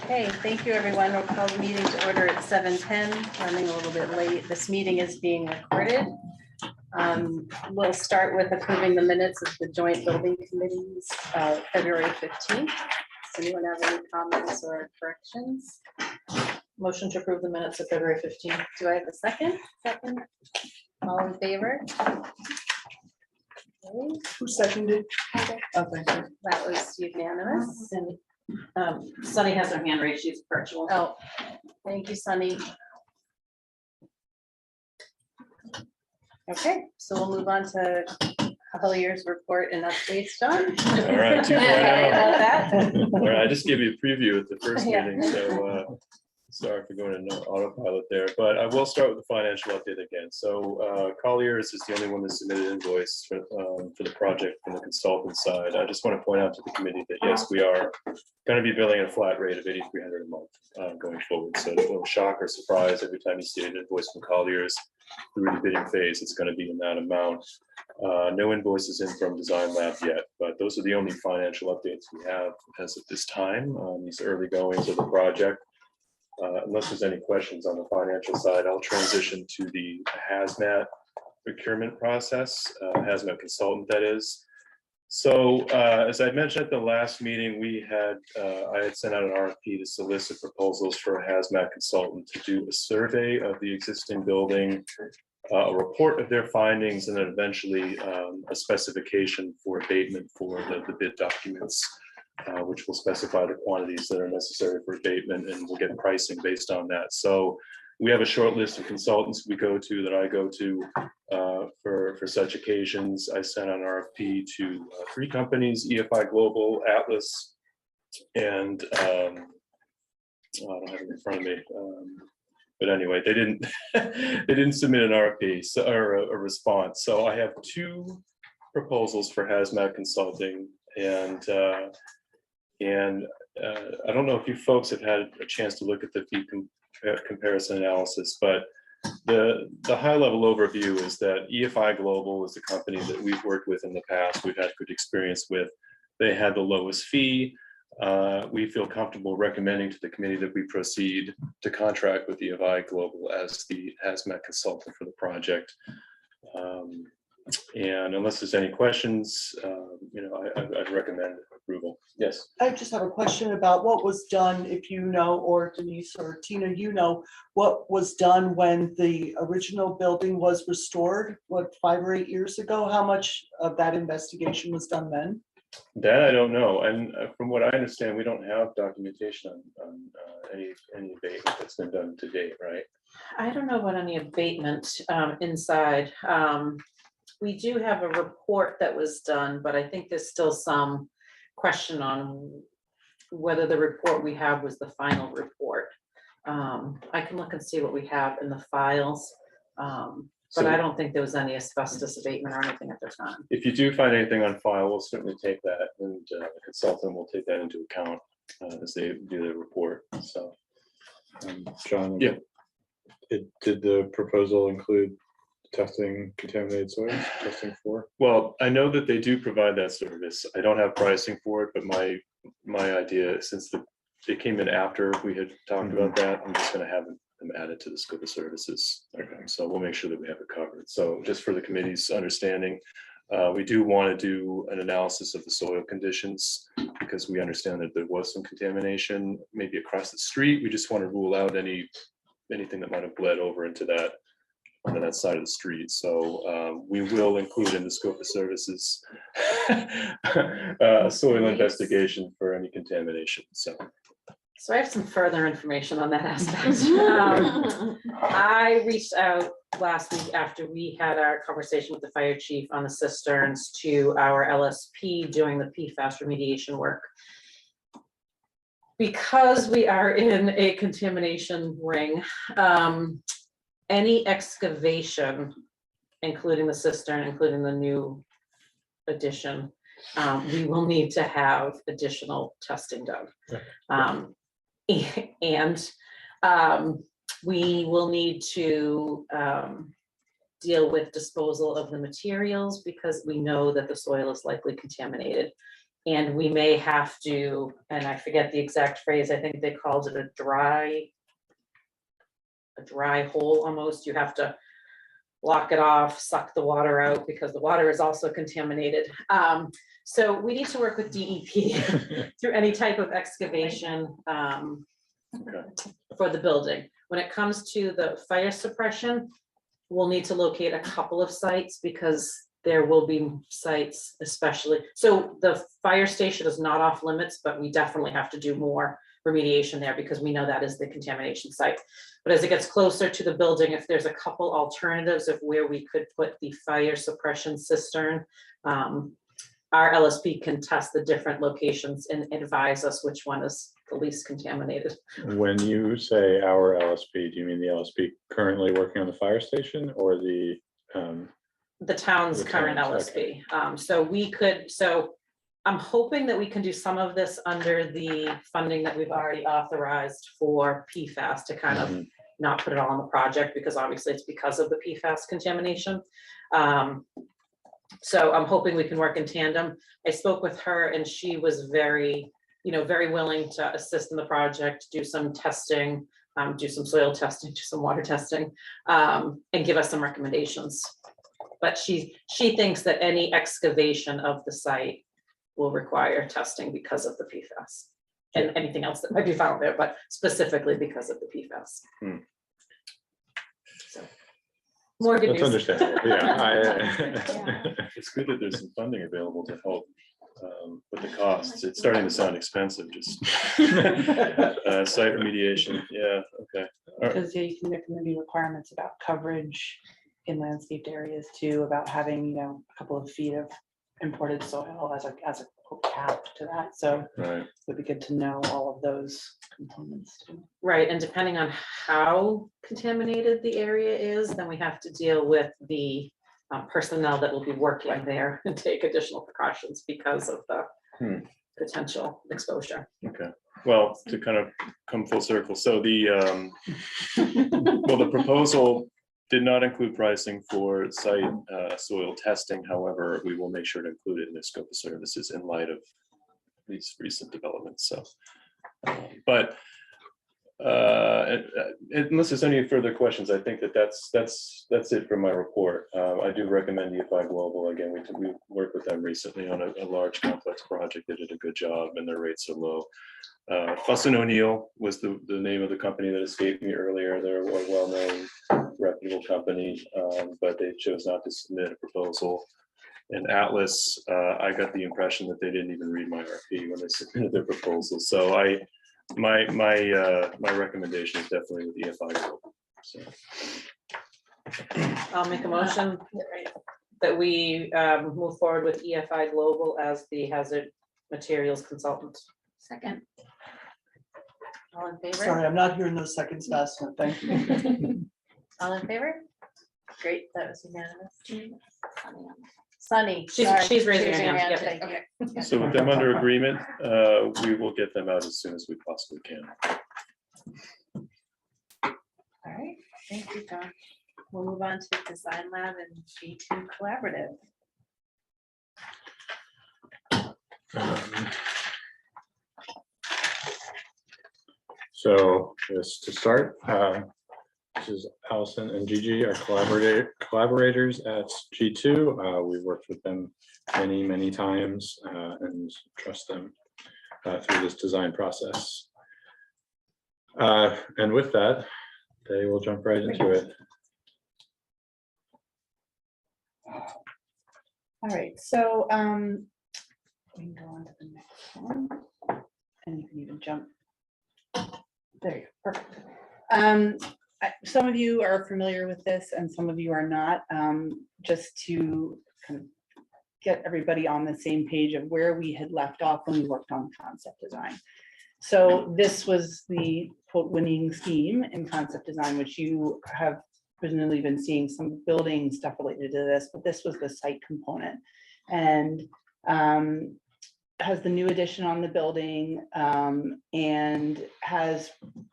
Okay, thank you, everyone. We'll call the meeting to order at 7:10, running a little bit late. This meeting is being recorded. We'll start with approving the minutes of the joint building committees, February 15th. Does anyone have any comments or corrections? Motion to approve the minutes of February 15th. Do I have a second? Second. All in favor? Okay, Who seconded? that was unanimous. And Sunny has her hand raised, she's virtual. Oh, thank you, Sunny. Okay, so we'll move on to Collier's report and updates, John. All right, 2.0. Sorry about that. All right, I just gave you a preview at the first Yeah. meeting, so sorry for going into autopilot there, but I will start with the financial update again. So Colliers is the only one that submitted invoice for the project from the consultant side. I just want to point out to the committee that yes, we are going to be billing at a flat rate of $8,300 a month going forward. So there's no shock or surprise every time you see an invoice from Colliers through the bidding phase, it's going to be in that amount. No invoices in from Design Lab yet, but those are the only financial updates we have as of this time on these early goings of the project. Unless there's any questions on the financial side, I'll transition to the hazmat procurement process, hazmat consultant that is. So as I mentioned at the last meeting, I had sent out an RFP to solicit proposals for a hazmat consultant to do a survey of the existing building, a report of their findings, and then eventually a specification for abatement for the bid documents, which will specify the quantities that are necessary for abatement, and we'll get pricing based on that. So we have a short list of consultants I go to for such occasions. I sent an RFP to 3 companies: EFI Global, Atlas, and I don't have it in front of me. But anyway, they didn't submit an RFP or a response. So I have 2 proposals for hazmat consulting, and I don't know if you folks have had a chance to look at the fee comparison analysis, but the high level overview is that EFI Global is the company that we've worked with in the past. We've had good experience with. They had the lowest fee. We feel comfortable recommending to the committee that we proceed to contract with EFI Global as the hazmat consultant for the project. And unless there's any questions, I'd recommend approval. Yes. I just have a question about what was done, if you know, or Denise or Tina, what was done when the original building was restored, 5 or 8 years ago? How much of that investigation was done then? That I don't know, and from what I understand, we don't have documentation on any abatement that's been done to date, right? I don't know about any abatement inside. We do have a report that was done, but I think there's still some question on whether the report we have was the final report. I can look and see what we have in the files, but I don't think there was any asbestos abatement or anything at the time. If you do find anything on file, we'll certainly take that, and the consultant will take that into account as they do their report. So, John, yeah. Did the proposal include testing contaminated soils, testing for? Well, I know that they do provide that service. I don't have pricing for it, but my idea, since they came in after we had talked about that, I'm just going to have them added to the scope of services. Okay, so we'll make sure that we have it covered. So just for the committee's understanding, we do want to do an analysis of the soil conditions because we understand that there was some contamination maybe across the street. We just want to rule out anything that might have bled over into that on that side of the street. So we will include in the scope of services a soil investigation for any contamination. So I have some further information on that aspect. I reached out last week after we had our conversation with the fire chief on the cisterns to our LSP doing the PFAS remediation work. Because we are in a contamination ring, any excavation, including the cistern, including the new addition, we will need to have additional testing done. And we will need to deal with disposal of the materials because we know that the soil is likely contaminated. And we may have to, and I forget the exact phrase, I think they called it a dry hole almost. You have to lock it off, suck the water out because the water is also contaminated. So we need to work with DEP through any type of excavation for the building. When it comes to the fire suppression, we'll need to locate a couple of sites because there will be sites especially. So the fire station is not off limits, but we definitely have to do more remediation there because we know that is the contamination site. But as it gets closer to the building, if there's a couple alternatives of where we could put the fire suppression cistern, our LSP can test the different locations and advise us which one is the least contaminated. When you say our LSP, do you mean the LSP currently working on the fire station or the? The town's The current town's, LSP. So we could, so I'm hoping that we can do some of this under the funding that we've already authorized for PFAS to kind of Mhm. not put it all on the project, because obviously it's because of the PFAS contamination. So I'm hoping we can work in tandem. I spoke with her and she was very, very willing to assist in the project, do some testing, do some soil testing, do some water testing, and give us some recommendations. But she thinks that any excavation of the site will require testing because of the PFAS and anything else that might be found there, but specifically because of the PFAS. Hmm. So, more good That's news. understandable, yeah. It's good that there's some funding available to help with the costs. It's starting to sound expensive, just site remediation. Yeah, okay. Because yeah, there can be requirements about coverage in landscaped areas too, about having, a couple of feet of imported soil as a cap to that. So Right. it would be good to know all of those components too. Right, and depending on how contaminated the area is, then we have to deal with the personnel that will be working there and take additional precautions because of the potential exposure. Okay, well, to kind of come full circle, so the proposal did not include pricing for site soil testing. However, we will make sure to include it in the scope of services in light of these recent developments, so. But unless there's any further questions, I think that's it for my report. I do recommend EFI Global. Again, we worked with them recently on a large complex project. They did a good job and their rates are low. Fussin O'Neill was the name of the company that escaped me earlier. They're a well-known reputable company, but they chose not to submit a proposal. And Atlas, I got the impression that they didn't even read my RP when they submitted their proposal. So my recommendation is definitely with EFI Global. So. I'll make a motion that we move forward with EFI Global as the hazard materials consultant. Second. All in favor? Sorry, I'm not hearing those seconds fast enough. Thank you. All in favor? Great, that was unanimous. Sunny. She's sorry, raising her hand, yep. thank you. Okay. So with them under agreement, we will get them out as soon as we possibly can. All right, thank you, John. We'll move on to Design Lab and G2 Collaborative. So just to start, this is Allison and Gigi, our collaborators at G2. We've worked with them many times and trust them through this design process. And with that, they will jump right into it. All right, so we can go on to the next one. And you can even jump. There you go, perfect. Some of you are familiar with this and some of you are not. Just to kind of get everybody on the same page of where we had left off when we worked on concept design. So this was the quote winning scheme in concept design, which you have presumably been seeing some building stuff related to this, but this was the site component. And has the new addition on the building and has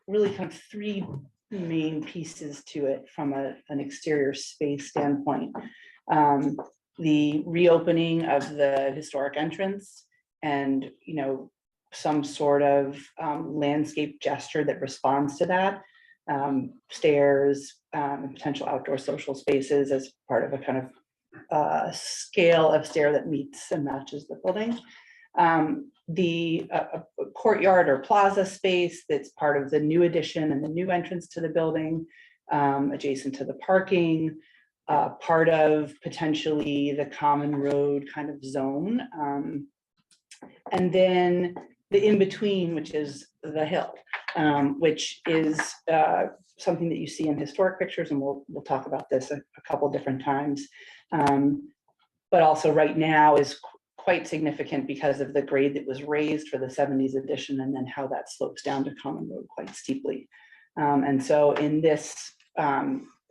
really kind of three main pieces to it from an exterior space standpoint. The reopening of the historic entrance, and, some sort of landscape gesture that responds to that. Stairs, and potential outdoor social spaces as part of a kind of scale of stair that meets and matches the building. The courtyard or plaza space that's part of the new addition and the new entrance to the building, adjacent to the parking, part of potentially the common road kind of zone. And then the in-between, which is the hill, which is something that you see in historic pictures, and we'll talk about this a couple different times. But also right now is quite significant because of the grade that was raised for the 70s edition, and then how that slopes down to Common Road quite steeply. And so in this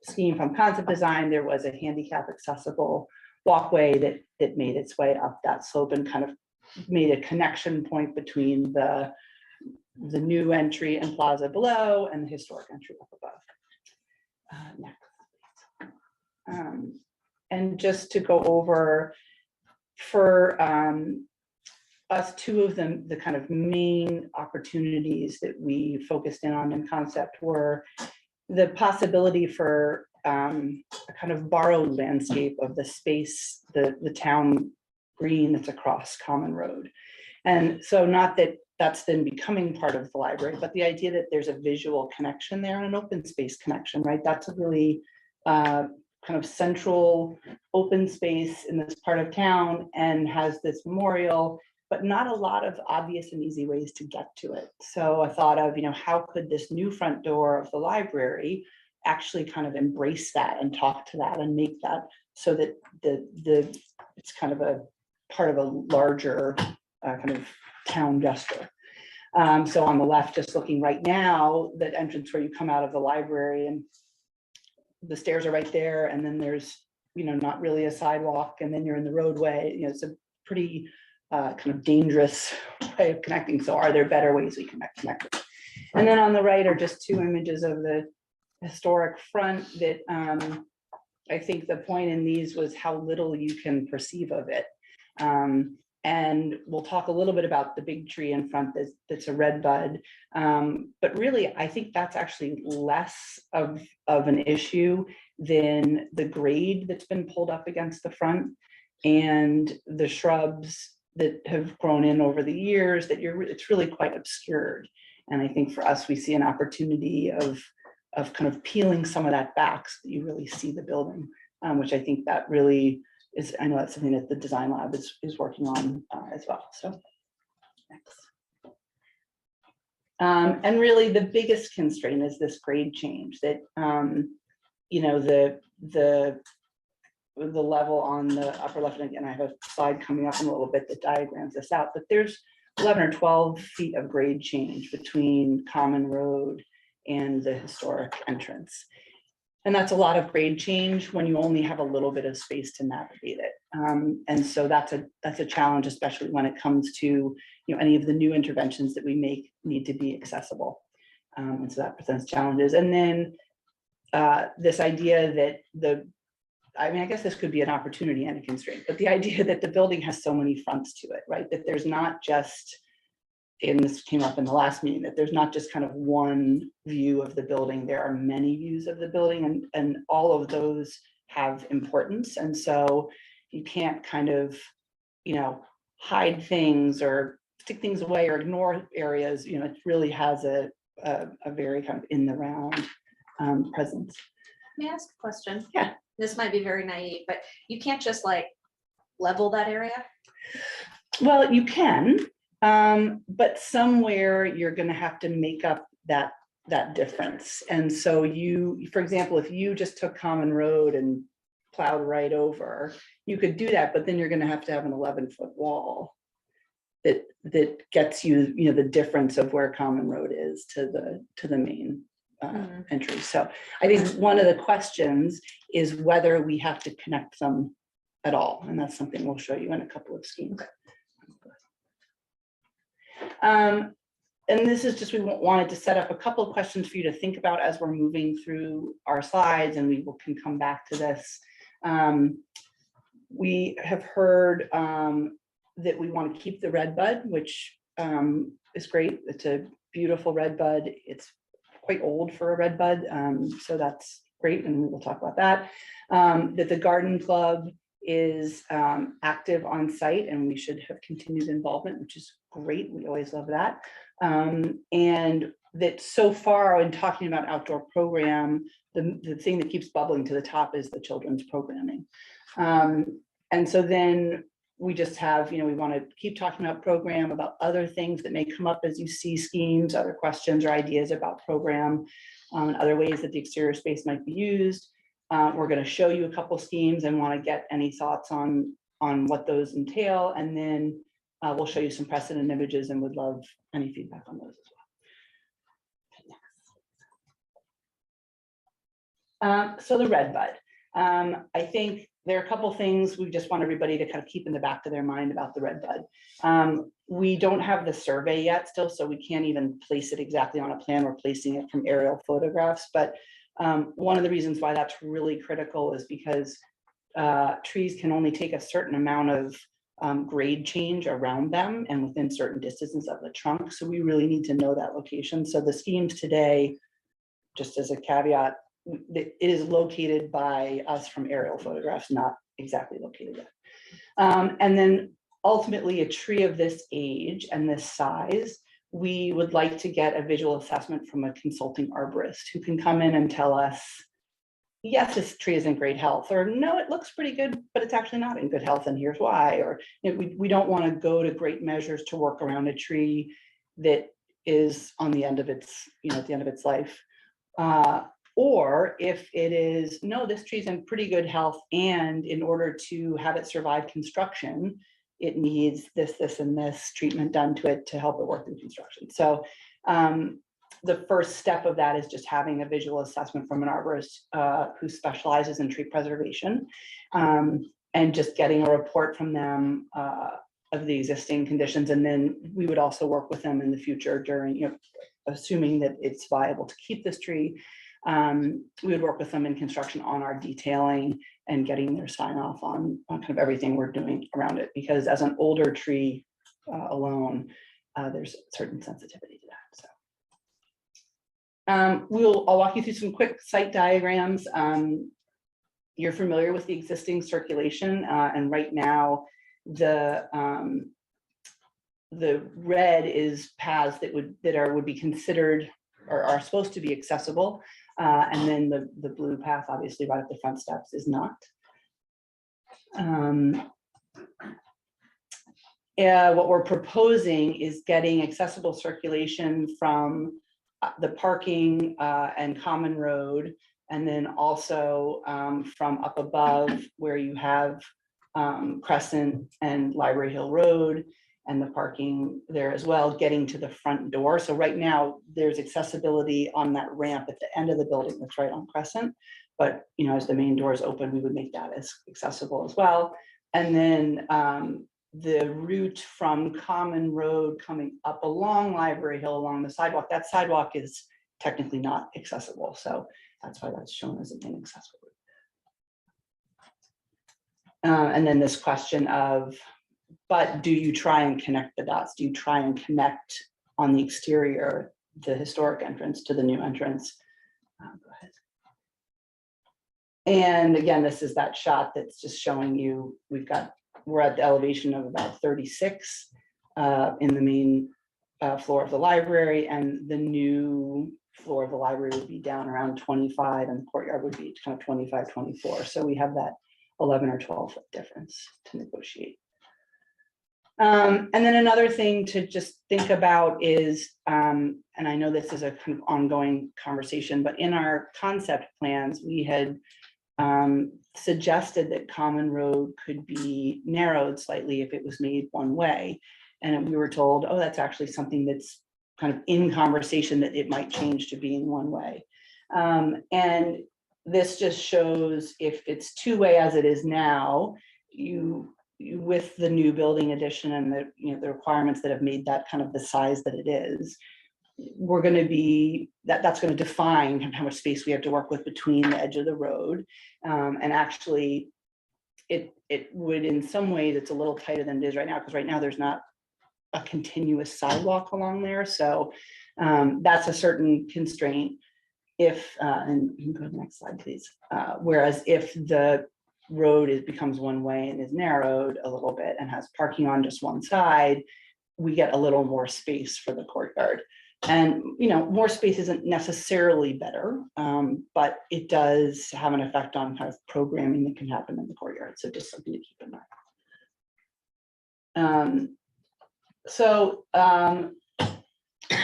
scheme from concept design, there was a handicap accessible walkway that made its way up that slope and kind of made a connection point between the new entry and plaza below and the historic entry up above. Next. And just to go over for us, two of them, the kind of main opportunities that we focused in on in concept were the possibility for a kind of borrowed landscape of the space, the town green that's across Common Road. And so not that that's then becoming part of the library, but the idea that there's a visual connection there and an open space connection, right? That's a really kind of central open space in this part of town and has this memorial, but not a lot of obvious and easy ways to get to it. So I thought of, how could this new front door of the library actually kind of embrace that and talk to that and make that so that it's kind of a part of a larger kind of town gesture. So on the left, just looking right now, that entrance where you come out of the library and the stairs are right there, and then there's, not really a sidewalk, and then you're in the roadway. It's a pretty kind of dangerous way of connecting. So are there better ways we can connect it? And then on the right are just two images of the historic front that I think the point in these was how little you can perceive of it. And we'll talk a little bit about the big tree in front that's a red bud. But really, I think that's actually less of an issue than the grade that's been pulled up against the front and the shrubs that have grown in over the years that it's really quite obscured. And I think for us, we see an opportunity of kind of peeling some of that back so that you really see the building, which I think that really is, I know that's something that the design lab is working on as well. So next. And really the biggest constraint is this grade change that, the level on the upper left, and again, I have a slide coming up in a little bit that diagrams this out, but there's 11 or 12 feet of grade change between Common Road and the historic entrance. And that's a lot of grade change when you only have a little bit of space to navigate it. And so that's a challenge, especially when it comes to any of the new interventions that we make need to be accessible. And so that presents challenges. And then this idea that I guess this could be an opportunity and a constraint, but the idea that the building has so many fronts to it, right? That there's not just, and this came up in the last meeting, that there's not just kind of one view of the building, there are many views of the building, and all of those have importance. And so you can't kind of, hide things or stick things away or ignore areas. It really has a very kind of in the round presence. May I ask a question? Yeah. This might be very naive, but you can't just level that area? Well, you can, but somewhere you're going to have to make up that difference. And so for example, if you just took Common Road and plowed right over, you could do that, but then you're going to have an 11-foot wall that gets you, the difference of where Common Road is to the main entry. So I think one of the questions is whether we have to connect them at all, and that's something we'll show you in a couple of schemes. And this is just, we wanted to set up a couple of questions for you to think about as we're moving through our slides, and we can come back to this. We have heard that we want to keep the red bud, which is great. It's a beautiful red bud. It's quite old for a red bud, so that's great, and we will talk about that. That the garden club is active on site, and we should have continued involvement, which is great. We always love that. And that so far in talking about outdoor program, the thing that keeps bubbling to the top is the children's programming. And so then we just have, we want to keep talking about program, about other things that may come up as you see schemes, other questions or ideas about program, and other ways that the exterior space might be used. We're going to show you a couple schemes and want to get any thoughts on what those entail. And then we'll show you some precedent images and would love any feedback on those as well. So the red bud. I think there are a couple things we just want everybody to kind of keep in the back of their mind about the red bud. We don't have the survey yet still, so we can't even place it exactly on a plan. We're placing it from aerial photographs. But one of the reasons why that's really critical is because trees can only take a certain amount of grade change around them and within certain distances of the trunk. So we really need to know that location. So the schemes today, just as a caveat, it is located by us from aerial photographs, not exactly located yet. And then ultimately a tree of this age and this size, we would like to get a visual assessment from a consulting arborist who can come in and tell us, yes, this tree is in great health, or no, it looks pretty good, but it's actually not in good health, and here's why. Or we don't want to go to great measures to work around a tree that is on the end of its, at the end of its life. Or if it is, no, this tree's in pretty good health, and in order to have it survive construction, it needs this, and this treatment done to it to help it work through construction. So the first step of that is just having a visual assessment from an arborist who specializes in tree preservation, and just getting a report from them of the existing conditions. And then we would also work with them in the future during, assuming that it's viable to keep this tree. We would work with them in construction on our detailing and getting their sign off on kind of everything we're doing around it, because as an older tree alone, there's a certain sensitivity to that. So I'll walk you through some quick site diagrams. You're familiar with the existing circulation, and right now the red is paths that would be considered or are supposed to be accessible. And then the blue path, obviously right at the front steps, is not. What we're proposing is getting accessible circulation from the parking and common road, and then also from up above where you have Crescent and Library Hill Road, and the parking there as well, getting to the front door. So right now there's accessibility on that ramp at the end of the building that's right on Crescent. But as the main doors open, we would make that as accessible as well. And then the route from Common Road coming up along Library Hill along the sidewalk, that sidewalk is technically not accessible. So that's why that's shown as an inaccessible. And then this question of, but do you try and connect the dots? Do you try and connect on the exterior, the historic entrance to the new entrance? Go ahead. And again, this is that shot that's just showing you, we're at the elevation of about 36 in the main floor of the library, and the new floor of the library would be down around 25, and the courtyard would be kind of 25, 24. So we have that 11 or 12 foot difference to negotiate. And then another thing to just think about is, and I know this is a kind of ongoing conversation, but in our concept plans, we had suggested that Common Road could be narrowed slightly if it was made one way. And we were told, oh, that's actually something that's kind of in conversation, that it might change to being one way. And this just shows if it's two way as it is now, with the new building addition and the requirements that have made that kind of the size that it is, we're going to be, that's going to define how much space we have to work with between the edge of the road. And actually, it would, in some ways, it's a little tighter than it is right now, because right now there's not a continuous sidewalk along there, so that's a certain constraint. If, and you can go to the next slide, please. Whereas if the road becomes one way and is narrowed a little bit and has parking on just one side, we get a little more space for the courtyard. And, you know, more space isn't necessarily better, but it does have an effect on kind of programming that can happen in the courtyard. So just something to keep in mind.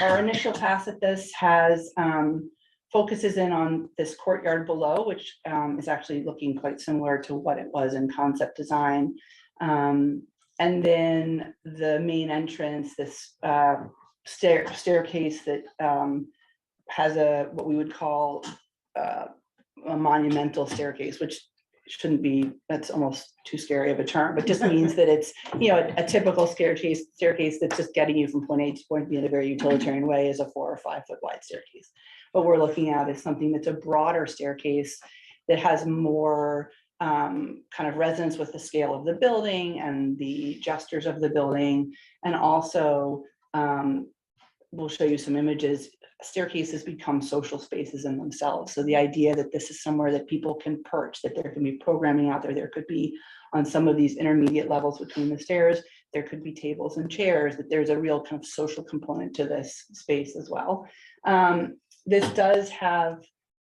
Our initial pass at this has focuses in on this courtyard below, which is actually looking quite similar to what it was in concept design. And then the main entrance, this staircase that has what we would call a monumental staircase, which shouldn't be, that's almost too scary of a term, but just means that it's, you know, a typical staircase that's just getting you from point A to point B in a very utilitarian way, is a 4 or 5 foot wide staircase. What we're looking at is something that's a broader staircase that has more kind of resonance with the scale of the building and the gestures of the building. And also, we'll show you some images. Staircases become social spaces in themselves. So the idea that this is somewhere that people can perch, that there can be programming out there, there could be on some of these intermediate levels between the stairs, there could be tables and chairs, that there's a real kind of social component to this space as well. This does have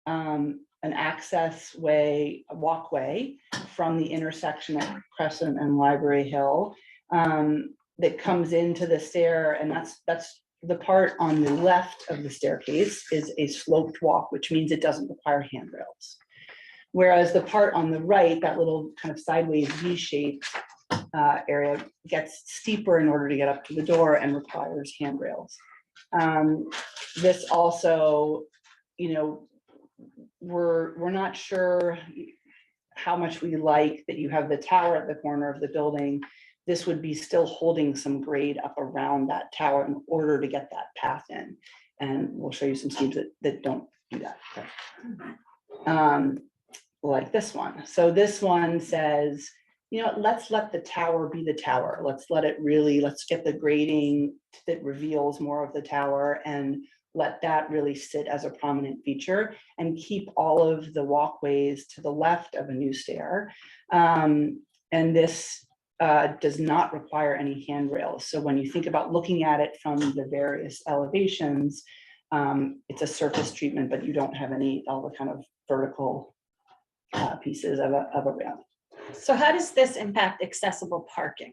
an access way, a walkway from the intersection at Crescent and Library Hill that comes into the stair, and that's the part on the left of the staircase is a sloped walk, which means it doesn't require handrails. Whereas the part on the right, that little kind of sideways V-shaped area, gets steeper in order to get up to the door and requires handrails. This also, you know, we're not sure how much we like that you have the tower at the corner of the building. This would be still holding some grade up around that tower in order to get that path in. And we'll show you some schemes that don't do that. Like this one. So this one says, you know, let's let the tower be the tower. Let's get the grading that reveals more of the tower and let that really sit as a prominent feature and keep all of the walkways to the left of a new stair. And this does not require any handrails. So when you think about looking at it from the various elevations, it's a surface treatment, but you don't have all the kind of vertical pieces of a ramp. So how does this impact accessible parking?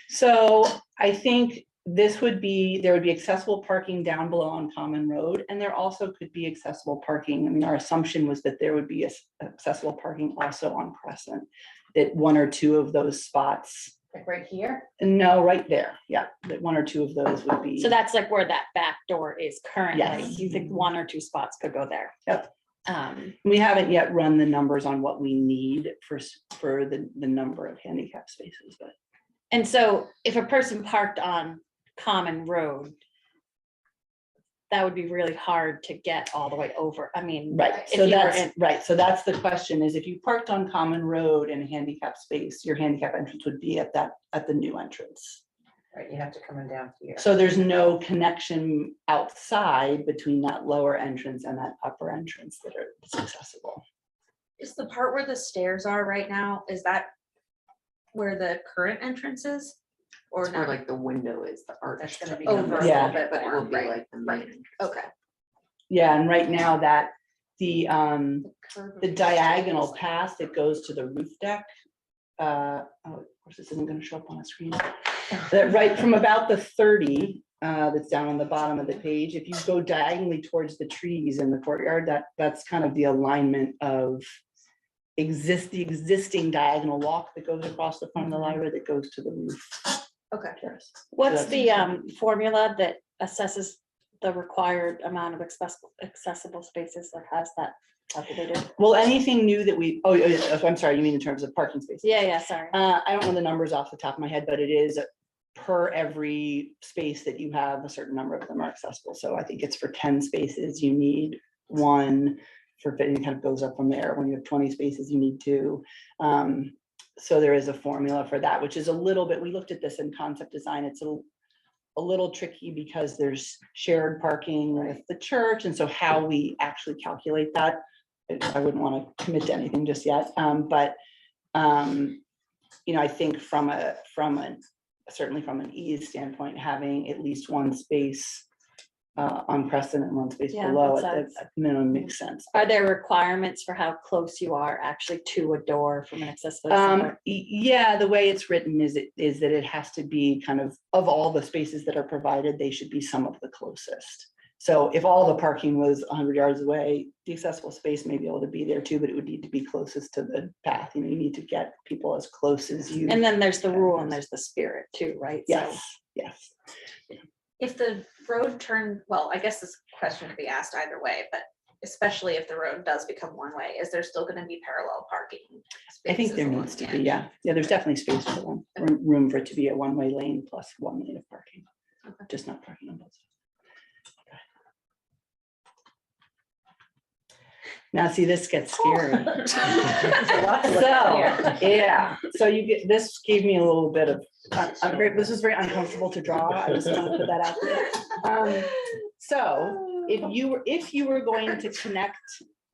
So I think there would be accessible parking down below on Common Road, and there also could be accessible parking. I mean, our assumption was that there would be accessible parking also on Crescent, that 1 or 2 of those spots. Like right here? No, right there. Yeah, that 1 or 2 of those would be. So that's like where that back door is currently. Yes. You think 1 or 2 spots could go there? Yep. Um, We haven't yet run the numbers on what we need for the number of handicap spaces, but. and so if a person parked on Common Road, that would be really hard to get all the way over. I mean, Right, if so you were that's in- right. So that's the question, is if you parked on Common Road in a handicap space, your handicap entrance would be at the new entrance. Right, you have to come in down here. So there's no connection outside between that lower entrance and that upper entrance that's accessible. Is the part where the stairs are right now, is that where the current entrance is? Or It's where not? like the window is, the arch. That's gonna be over over a Yeah. little bit But it more, will be right? like the main Right. entrance. Okay. Yeah, and right now that the Curve of the the diagonal stairs. path that goes to the roof deck. Oh, of course, this isn't gonna show up on the screen. That right from about the 30, that's down on the bottom of the page, if you go diagonally towards the trees in the courtyard, that's kind of the alignment of the existing diagonal walk that goes across the front of the library that goes to the roof Okay. terrace. What's So the that's- formula that assesses the required amount of accessible spaces, or has that calculated? Well, anything new that I'm sorry, you mean in terms of parking spaces? Yeah, sorry. I don't know the numbers off the top of my head, but it is per every space that you have, a certain number of them are accessible. So I think it's for 10 spaces, you need 1, for it kind of goes up from there. When you have 20 spaces, you need 2. so there is a formula for that, which is a little bit, we looked at this in concept design, it's a little tricky because there's shared parking with the church, and so how we actually calculate that, I wouldn't want to commit to anything just yet, but you know, I think certainly from an ease standpoint, having at least one space on Preston and one space Yeah, below that at the minimum makes sense. Are there requirements for how close you are actually to a door from an accessibility standpoint? Yeah, the way it's written is that it has to be kind of all the spaces that are provided, they should be some of the closest. So if all the parking was 100 yards away, the accessible space may be able to be there too, but it would need to be closest to the path. You know, you need to get people as close as you. And then there's the rule and there's the spirit too, right? So- Yes, yes. If the road turned, well, I guess this question could be asked either way, but especially if the road does become one way, is there still gonna be parallel parking? I think spaces there along needs the to be, edge? yeah. Yeah, there's definitely space for one, room for it to be a one-way lane plus 1 lane of parking. Okay. Just not parking on both sides. Now, see, this gets scary. So, yeah, so you get, this gave me a little bit of, this was very uncomfortable to draw. I just want to put that out there. So if you were going to connect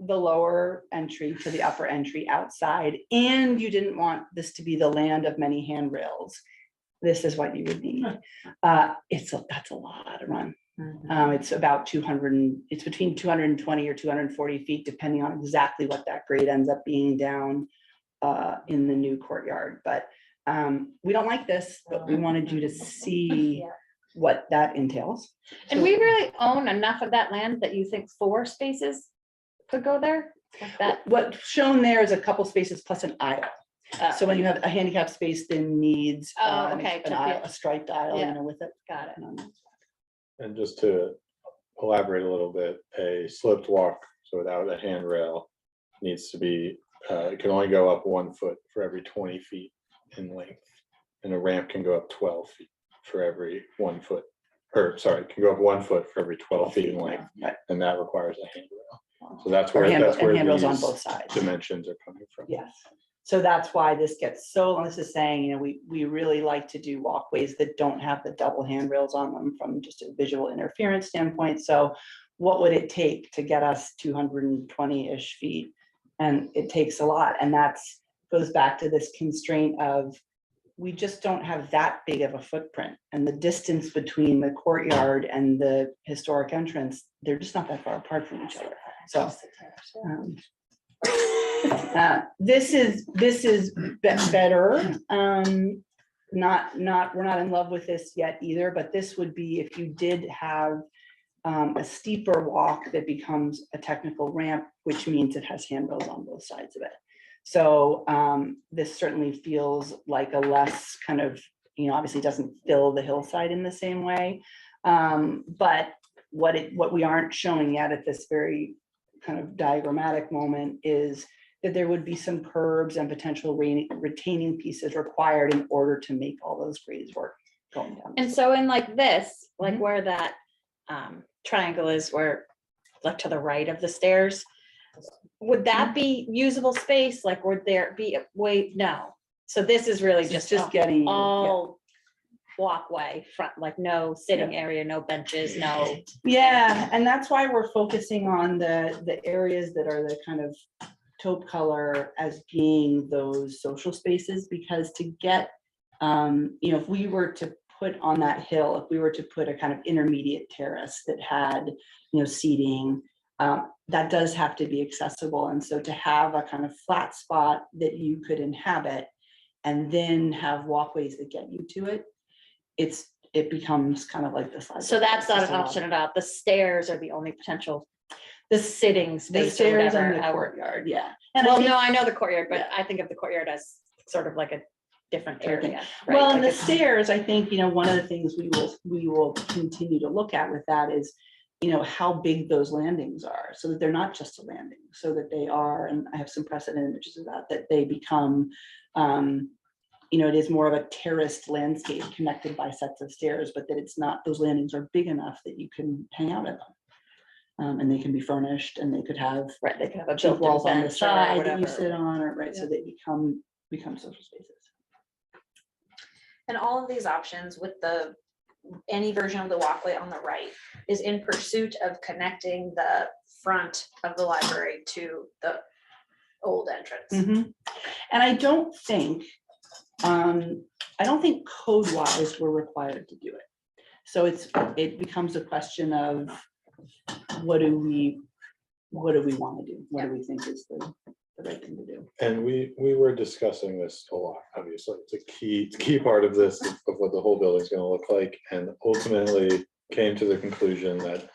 the lower entry to the upper entry outside, and you didn't want this to be the land of many handrails, this is what you would need. That's a lot to run. It's about 200, it's between 220 or 240 feet, depending on exactly what that grade ends up being down in the new courtyard. But we don't like this, but we wanted you to see what that entails. And we really own enough of that land that you think 4 spaces could go there? Like that? What's shown there is a couple spaces plus an aisle. Oh, So when you have a handicap space, then needs Oh, okay, an to aisle, be- a striped aisle, Yeah. you know, with it. got it. And just to elaborate a little bit, a sloped walk, so without a handrail, needs to be, it can only go up 1 foot for every 20 feet in length. And a ramp can go up 12 feet for every 1 foot, or sorry, it can go up 1 foot for every 12 feet in length, Right. and that requires a handrail. So that's Or where, handle- that's and where handrails on these both sides. dimensions are coming from. Yes, so that's why this gets so, this is saying, you know, we really like to do walkways that don't have the double handrails on them from just a visual interference standpoint. So what would it take to get us 220-ish feet? And it takes a lot, and that's, goes back to this constraint of, we just don't have that big of a footprint. And the distance between the courtyard and the historic entrance, they're just not that far apart from each other. So this is better. We're not in love with this yet either, but this would be if you did have a steeper walk that becomes a technical ramp, which means it has handrails on both sides of it. So this certainly feels like a less kind of, you know, obviously doesn't fill the hillside in the same way. But what we aren't showing yet at this very kind of diagrammatic moment is that there would be some curbs and potential retaining pieces required in order to make all those grades work going down. And so in like this, like Mhm. where that triangle is, where like to the right of the stairs, would that be usable space? Like would there be a way? No. So this is really It's just just getting, yeah. all walkway front, like no sitting area, no benches, no. Yeah, and that's why we're focusing on the areas that are the kind of taupe color as being those social spaces, because to get, you know, if we were to put on that hill, if we were to put a kind of intermediate terrace that had, you know, seating, that does have to be accessible. And so to have a kind of flat spot that you could inhabit and then have walkways that get you to it, it becomes kind of like this. So that's not an option at all. The stairs are the only potential, the sitting The space or stairs whatever. and the I- courtyard, yeah. And I Well, think- no, I know the courtyard, but Yeah. I think of the courtyard as sort of like a different Different thing. area. right? Well, and Like the it's- stairs, I think, you know, one of the things we will continue to look at with that is, you know, how big those landings are, so that they're not just a landing, so that they are, and I have some precedent images of that they become, you know, it is more of a terraced landscape connected by sets of stairs, but that it's not, those landings are big enough that you can hang out in them. And they can be furnished, and they could have Right, they could have a cheap built-in walls on the bench or side that you whatever. sit on, or right, so they become become social spaces. And all of these options with any version of the walkway on the right is in pursuit of connecting the front of the library to the old entrance. Mhm. And I don't think code wise we're required to do it. So it becomes a question of what do we want to do? What do we think is the right thing to do? And we were discussing this a lot, obviously, it's a key part of this, of what the whole building's gonna look like, and ultimately came to the conclusion that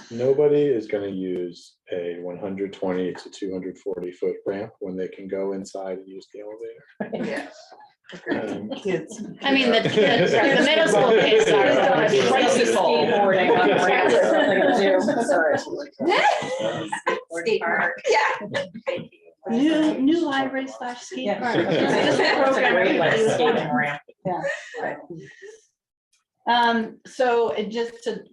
nobody is gonna use a 120 to 240 foot ramp when they can go inside and use the elevator. Yes. Kids. I mean, the middle school kids are. Tricycle. Skateboarding on the ramp or something to do. Sorry. Skate park, yeah. New library / skate Yeah. park. It's a great, like, skating ramp. So it just to,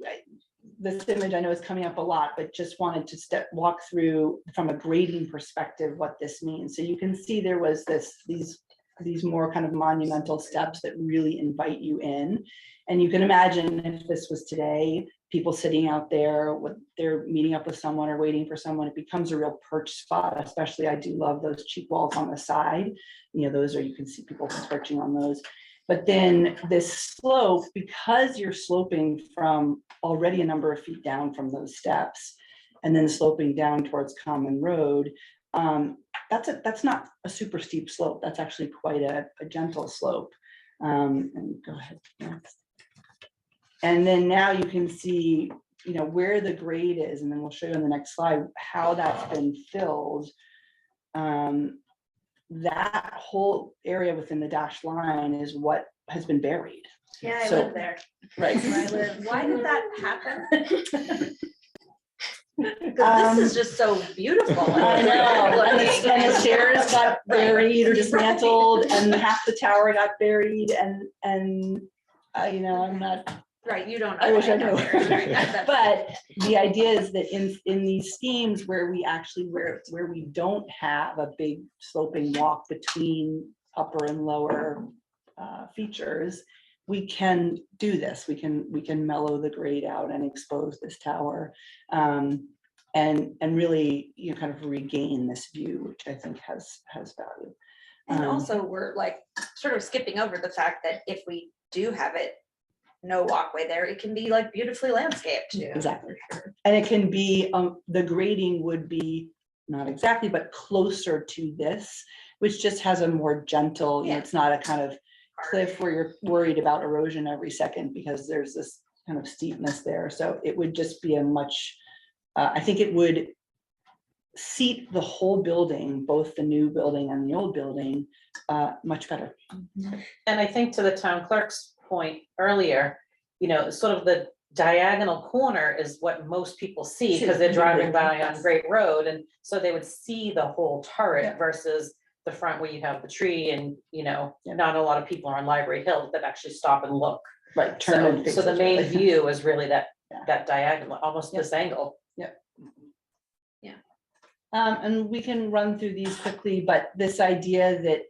this image I know is coming up a lot, but just wanted to walk through from a grading perspective what this means. So you can see there was these more kind of monumental steps that really invite you in. And you can imagine if this was today, people sitting out there with they're meeting up with someone or waiting for someone, it becomes a real perch spot. Especially I do love those cheek walls on the side. You know, those are, you can see people perching on those. But then this slope, because you're sloping from already a number of feet down from those steps, and then sloping down towards Common Road, that's not a super steep slope. That's actually quite a gentle slope. And go ahead next. And then now you can see, you know, where the grade is, and then we'll show you on the next slide how that's been filled. That whole area within the dashed line is what has been buried. Yeah, I So- live there. Right. Where I live. Why did that happen? Because this is just so beautiful. I know, and the stairs got buried or Right. dismantled, and half the tower got buried, and you know, I'm not, Right, you don't. I wish I know. knew. Right, that's- but the idea is that in these schemes where we actually, where we don't have a big sloping walk between upper and lower features, we can do this. We can mellow the grade out and expose this tower, and really, you know, kind of regain this view, which I think has value. And also, we're like sort of skipping over the fact that if we do have it, no walkway there, it can be like beautifully landscaped. Exactly. And it can be, the grading would be not exactly, but closer to this, which just has a more gentle, you know, it's not a kind of cliff where you're worried about erosion every second because there's this kind of steepness there. So it would just be a much, I think it would seat the whole building, both the new building and the old building, much better. And I think to the town clerk's point earlier, you know, sort of the diagonal corner is what most people see because they're driving by on Great Road. And so they would see the whole turret Yeah. versus the front where you have the tree and, you know, not a lot of people are on Library Hill that actually stop and look. Right. So, turn and so the face main it. view is really that, Yeah. that diagonal, almost Yeah. this angle. And we can run through these quickly, but this idea that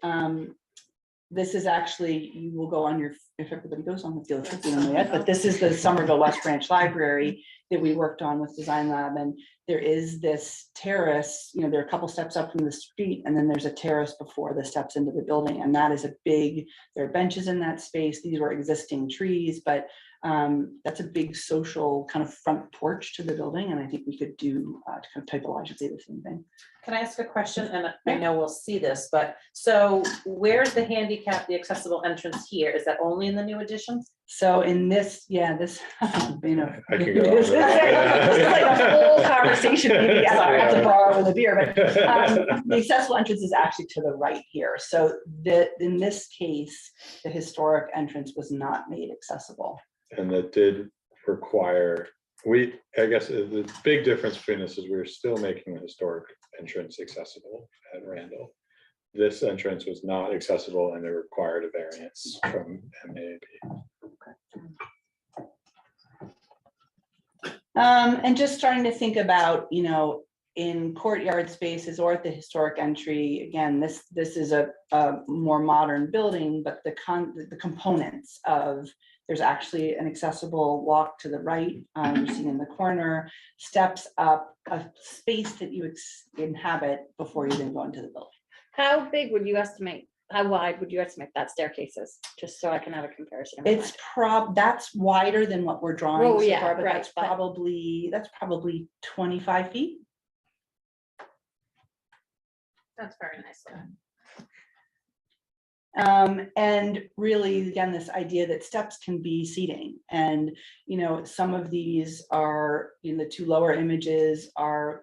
this is actually, you will go on your, if everybody goes on the field trip, you know yet, but this is the Somerville West Branch Library that we worked on with Design Lab, and there is this terrace, you know, there are a couple steps up from the street, and then there's a terrace before the steps into the building, and that is a big, there are benches in that space, these were existing trees, but that's a big social kind of front porch to the building, and I think we could do kind of typologically the same thing. Can I ask a question? And I know we'll see this, but so where's the handicap, the accessible entrance here? Is that only in the new addition? So in this, yeah, this, you know. I could go on This is like a whole conversation, maybe I have to borrow with a beer, but the accessible entrance is actually to the right here. So in this case, the historic entrance was not made accessible. And that did require, I guess the big difference between this is we're still making the historic entrance accessible at Randall. This entrance was not accessible and it required a variance from MAAP. And just starting to think about, you know, in courtyard spaces or at the historic entry, again, this is a more modern building, but the components of, there's actually an accessible walk to the right, you see in the corner, steps up, a space that you inhabit before you then go into the building. How big would you estimate, how wide would you estimate that staircase is? Just so I can have a comparison. in my It's that's wider than what we're drawing Oh, so yeah, far, but right, that's but- probably 25 feet. That's very nice. And really, again, this idea that steps can be seating, and, you know, some of these are, in the two lower images, are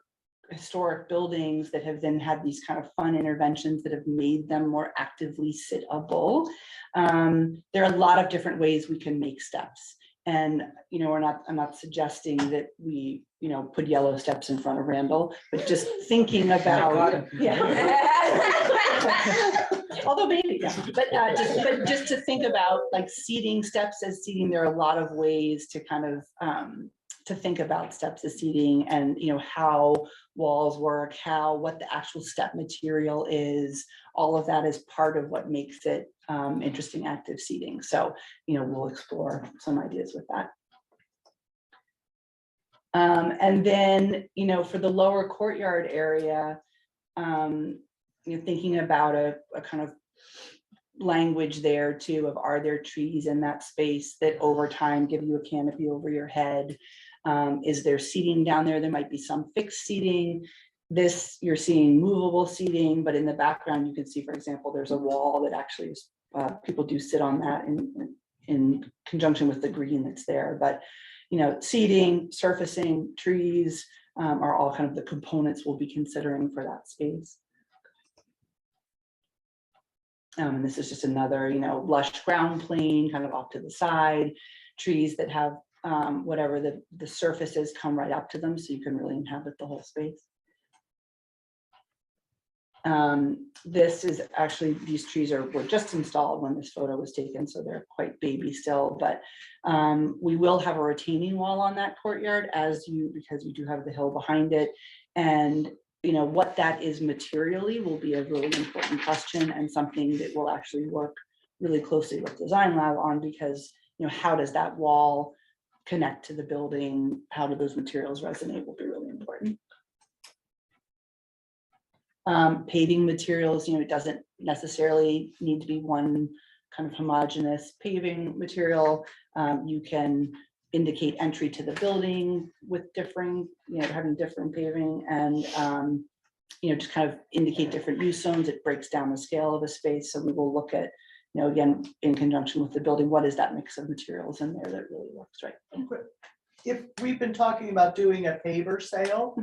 historic buildings that have then had these kind of fun interventions that have made them more actively sittable. There are a lot of different ways we can make steps. And, you know, I'm not suggesting that we, you know, put yellow steps in front of Randall, but just thinking about, although maybe, yeah, but just to think about like seating steps as seating, there are a lot of ways to kind of, to think about steps as seating, and, you know, how walls work, what the actual step material is, all of that is part of what makes it interesting active seating. So, you know, we'll explore some ideas with that. And then, you know, for the lower courtyard area, you know, thinking about a kind of language there too, of are there trees in that space that over time give you a canopy over your head? Is there seating down there? There might be some fixed seating. This, you're seeing movable seating, but in the background, you can see, for example, there's a wall that actually is, people do sit on that in conjunction with the green that's there. But, you know, seating, surfacing, trees are all kind of the components we'll be considering for that space. And this is just another, you know, lush ground plane kind of off to the side, trees that have whatever the surfaces come right up to them, so you can really inhabit the whole space. This is actually, these trees were just installed when this photo was taken, so they're quite baby still, but we will have a retaining wall on that courtyard because you do have the hill behind it. And, you know, what that is materially will be a really important question, and something that we'll actually work really closely with Design Lab on, because, you know, how does that wall connect to the building? How do those materials resonate will be really important. Paving materials, you know, it doesn't necessarily need to be one kind of homogeneous paving material. You can indicate entry to the building with differing, you know, having different paving, and you know, just kind of indicate different use zones. It breaks down the scale of a space. So we will look at, you know, again, in conjunction with the building, what is that mix of materials in there that really works, right? If we've been talking about doing a paver sale,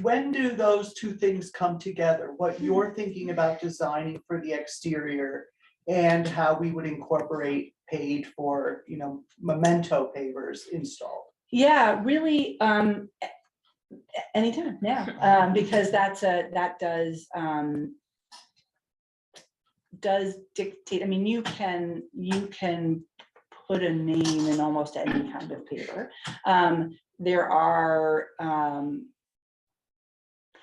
when do those two things come together? What you're thinking about designing for the exterior and how we would incorporate paid for, you know, memento pavers installed? Yeah, really, anytime now, because that does dictate. I mean, you can put a name in almost any kind of paper. There are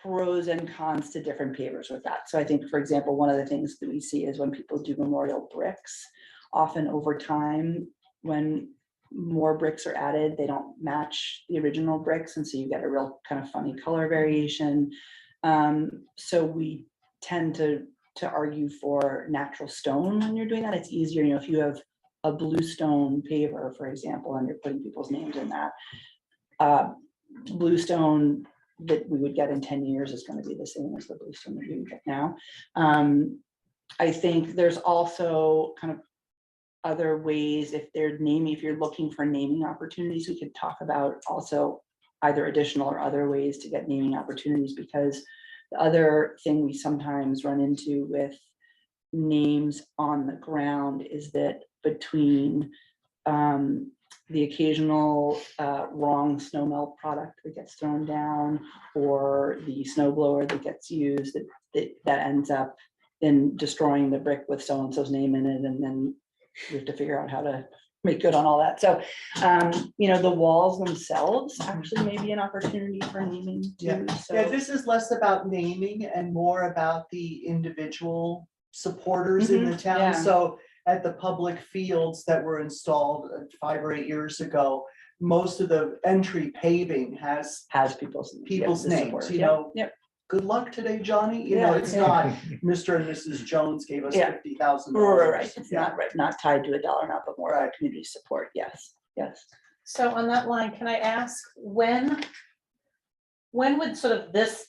pros and cons to different pavers with that. So I think, for example, one of the things that we see is when people do memorial bricks, often over time, when more bricks are added, they don't match the original bricks, and so you get a real kind of funny color variation. So we tend to argue for natural stone when you're doing that. It's easier, you know, if you have a bluestone paver, for example, and you're putting people's names in that, bluestone that we would get in 10 years is going to be the same as the bluestone that we get now. I think there's also kind of other ways, if you're looking for naming opportunities, we could talk about also either additional or other ways to get naming opportunities, because the other thing we sometimes run into with names on the ground is that between the occasional wrong snow melt product that gets thrown down, or the snow blower that gets used, that ends up in destroying the brick with so-and-so's name in it, and then we have to figure out how to make good on all that. So, you know, the walls themselves actually may be an opportunity for naming too, so. Yeah, this is less about naming and more about the individual supporters in the town. yeah. So at the public fields that were installed 5 or 8 years ago, most of the entry paving has Has people's. people's the names, support. you Yep, know. Yep. Good luck today, Johnny. You know, Yeah, it's yeah. not Mr. and Mrs. Jones gave us Yeah. $50,000. Right, it's Yeah. not tied to a dollar amount, but more about community support, yes, yes. So on that line, can I ask, when would sort of this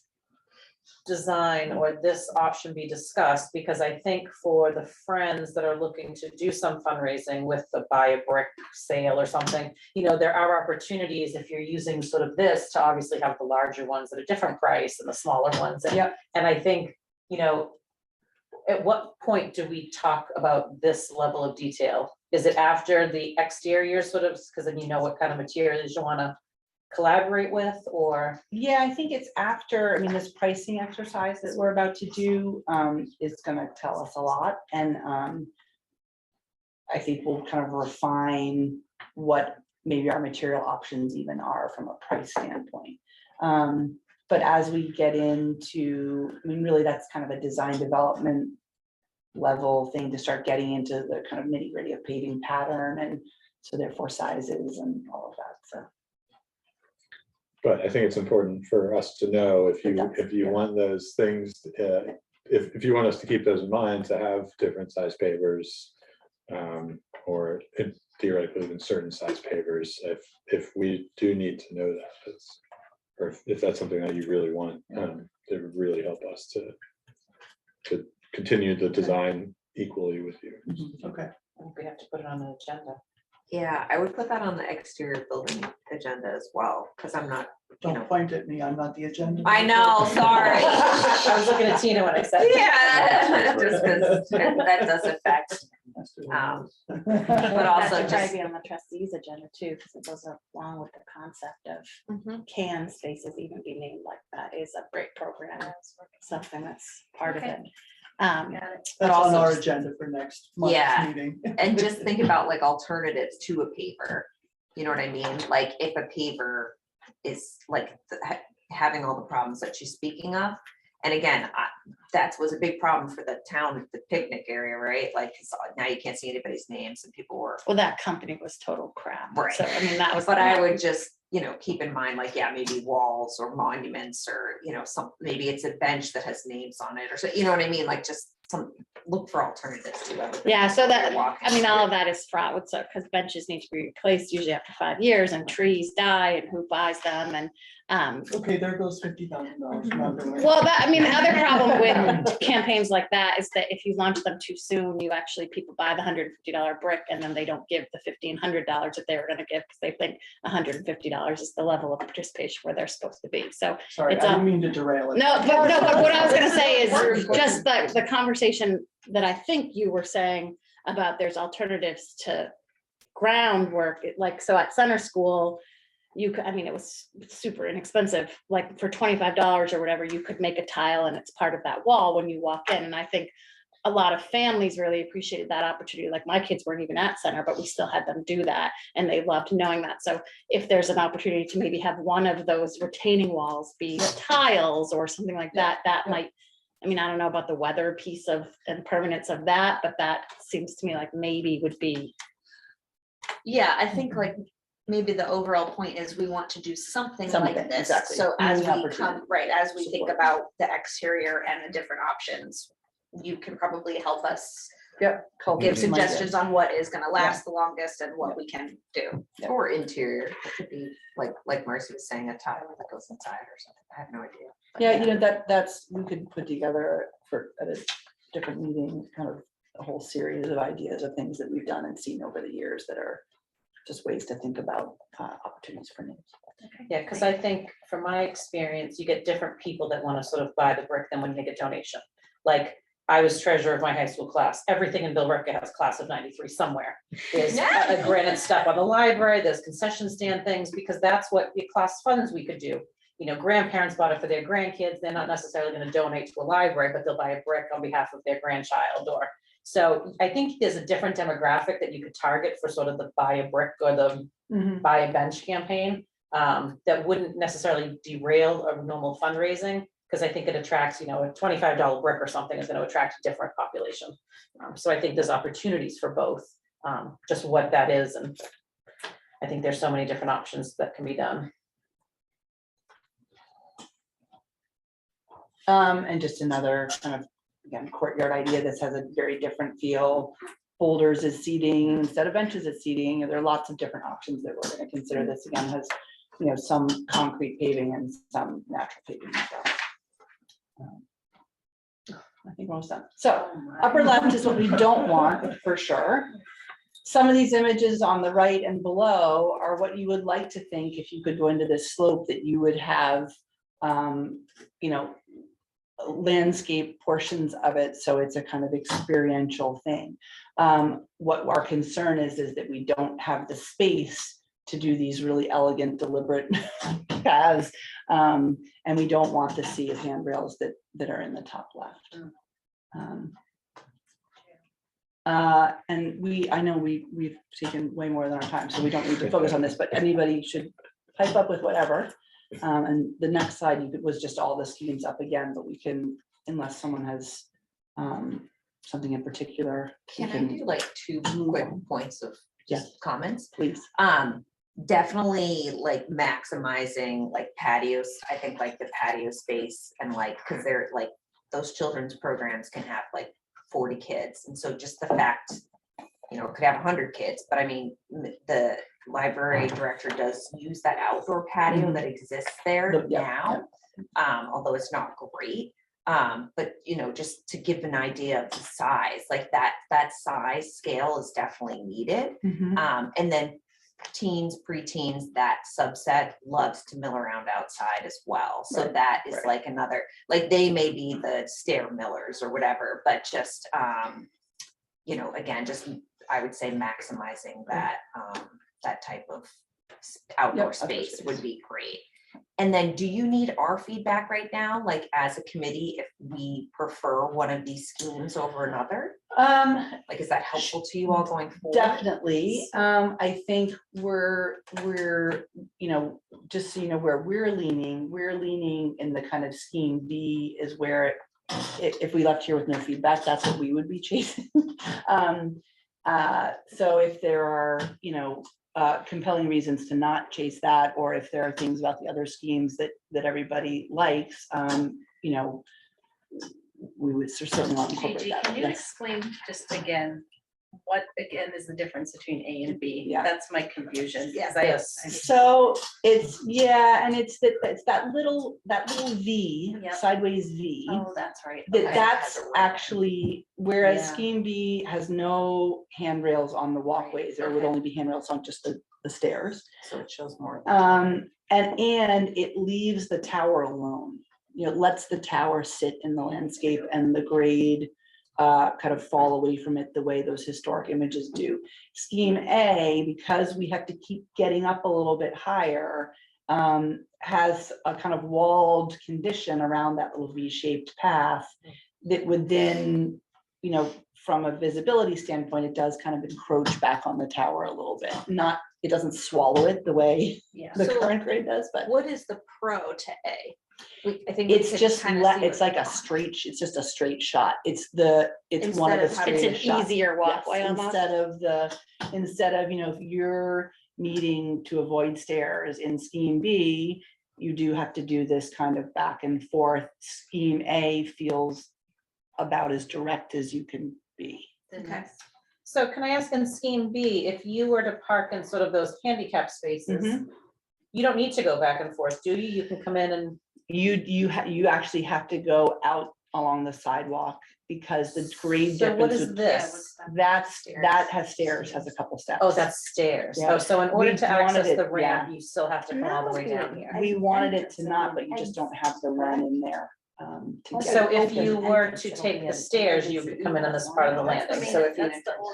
design or this option be discussed? Because I think for the friends that are looking to do some fundraising with the buy a brick sale or something, you know, there are opportunities if you're using sort of this to obviously have the larger ones at a different price and the smaller ones. And, Yep. and I think, you know, at what point do we talk about this level of detail? Is it after the exterior sort of, because then you know what kind of materials you want to collaborate with, or? Yeah, I think it's after, I mean, this pricing exercise that we're about to do is gonna tell us a lot, and I think we'll kind of refine what maybe our material options even are from a price standpoint. But as we get into, I mean, really, that's kind of a design development level thing to start getting into the kind of nitty gritty of paving pattern, and so therefore sizes and all of that, so. But I think it's important for us to know if you Yeah. want those things, if you want us to keep those in mind, to have different size pavers. Or theoretically even certain size pavers, if we do need to know that, or if that's something that you really want, it would really help us to continue the design equally with you. Okay. I think we have to put it on an agenda. Yeah, I would put that on the exterior building agenda as well, because I'm not, you know. Don't point at me. I'm not the agenda. I know, sorry. I was looking at Tina when I said. Yeah, just because that does affect, but That also should probably just, be on the trustees agenda too, because it goes along with the concept of Mhm. can spaces even be named like that is a great program, something that's part of it. Got it. That's also on our just- agenda for next Yeah. month's meeting. and just think about like alternatives to a paver. You know what I mean? Like if a paver is like having all the problems that she's speaking of. And again, that was a big problem for the town, the picnic area, right? Like, 'cause now you can't see anybody's names and people were. Well, that company was total crap. Right. So, I mean, that was. But I would just, you know, keep in mind, like, yeah, maybe walls or monuments or, you know, maybe it's a bench that has names on it or so, you know what I mean? Like just look for alternatives to it. Yeah, so that, Walking I mean, all through. of that is fraught with, so, because benches need to be replaced usually after 5 years, and trees die, and who buys them, and, Okay, there goes $50,000. well, that, I mean, the other problem with campaigns like that is that if you launch them too soon, you actually, people buy the $150 brick, and then they don't give the $1,500 that they were gonna give, because they think $150 is the level of participation where they're supposed to be, so. Sorry, I It's didn't mean to derail it. No, but what I was gonna say is just the conversation that I think you were saying about there's alternatives to groundwork, like, so at center school, you could, I mean, it was super inexpensive, like for $25 or whatever, you could make a tile and it's part of that wall when you walk in, and I think a lot of families really appreciated that opportunity. Like my kids weren't even at center, but we still had them do that, and they loved knowing that. So if there's an opportunity to maybe have one of those retaining walls be tiles or something like that, that might, I mean, I don't know about the weather piece of and permanence of that, but that seems to me like maybe would be. Yeah, I think like maybe the overall point is we want to do something Something, like this. exactly. So as Any we opportunity. come, right, as we think Support. about the exterior and the different options, you can probably help us Yep. give some ideas. suggestions on what is gonna last the longest and what we can do. Yeah. Or interior, it could be like Marcy was saying, a tile that goes inside or something. I have no idea. But Yeah, you know, that's, we could put together at a different meeting, kind of a whole series of ideas of things that we've done and seen over the years that are just ways to think about opportunities for names. Yeah, because I think from my experience, you get different people that want to sort of buy the brick than when you make a donation. Like, I was treasurer of my high school class. Everything in Billerica has class of 93 somewhere. There's a granite step on the library, there's concession stand things, because that's what the class funds we could do. You know, grandparents bought it for their grandkids. They're not necessarily going to donate to a library, but they'll buy a brick on behalf of their grandchild or So I think there's a different demographic that you could target for sort of the buy a brick or the buy a bench campaign. That wouldn't necessarily derail a normal fundraising, because I think it attracts, a $25 brick or something is gonna attract a different population. So I think there's opportunities for both, just what that is, and I think there's so many different options that can be done. And just another kind of, again, courtyard idea. This has a very different feel. Boulders is seating instead of benches is seating. There are lots of different options that we're gonna consider. This again has, some concrete paving and some natural paving. I think we're almost done. So upper left is what we don't want for sure. Some of these images on the right and below are what you would like to think if you could go into this slope that you would have, landscape portions of it, so it's a kind of experiential thing. What our concern is that we don't have the space to do these really elegant, deliberate paths, and we don't want the sea of handrails that are in the top left. And I know we've taken way more than our time, so we don't need to focus on this, but anybody should pipe up with whatever. And the next slide was just all the schemes up again, but we can, unless someone has something in particular. we Can I do like two quick points of Yes. just comments? Please. Definitely like maximizing like patios. I think like the patio space and like, cause they're like, those children's programs can have like 40 kids. And so just the fact, it could have 100 kids, but I mean, the library director does use that outdoor patio that exists there Yeah, now. Although it's not great. But just to give an idea of the size, like that size scale is definitely needed. And then teens, preteens, that subset loves to mill around outside as well. So Right, that is right. like another, like they may be the stair millers or whatever, but just, again, just, I would say maximizing that, that type of outdoor Yep, outdoor space space. would be great. And then do you need our feedback right now, like as a committee, if we prefer one of these schemes over another? Like, is that helpful to you all going forward? Definitely. I think we're, just so you know where we're leaning in the kind of scheme B is where if we left here with no feedback, that's what we would be chasing. So if there are, compelling reasons to not chase that, or if there are things about the other schemes that everybody likes, we would certainly want to incorporate Gigi, that. can you Yes. explain just again, what again is the difference between A and B? Yeah. That's my confusion. Yeah. 'cause I- Yes. So it's, and it's that little V, Yep. sideways V. Oh, that's right. That okay. that's Has a ramp. actually, whereas Yeah. scheme B has no handrails on the walkways, there would Okay. only be handrails on just the stairs. So it shows more. And it leaves the tower alone. It lets the tower sit in the landscape and the grade kind of fall away from it the way those historic images do. Scheme A, because we have to keep getting up a little bit higher, has a kind of walled condition around that little V-shaped path that would then, from a visibility standpoint, it does kind of encroach back on the tower a little bit. It doesn't swallow it the way Yeah. the So- current grade does, but What is the pro to A? I think we it's could just, kinda see it's what like we a want. straight, it's just a straight shot. It's one of Instead the of having- It's an straightest shots. easier Yes, walkway almost. instead of, if you're needing to avoid stairs in scheme B, you do have to do this kind of back and forth. Scheme A feels about as direct as you can be. Okay. So can I ask in scheme B, if you were to park in sort of those handicap spaces, Mhm. you don't need to go back and forth, do you? You can come in and, You actually have to go out along the sidewalk because the grade so what difference. is would- this? That has stairs, has a couple steps. Oh, that's stairs. Yeah. Oh, so in order We to wanted access it, the ramp, yeah. you still have to come all the way down here. We wanted it to not, but you just don't have the run in there. to get So it if open. you were to take the stairs, you could come in on this part of the landing. So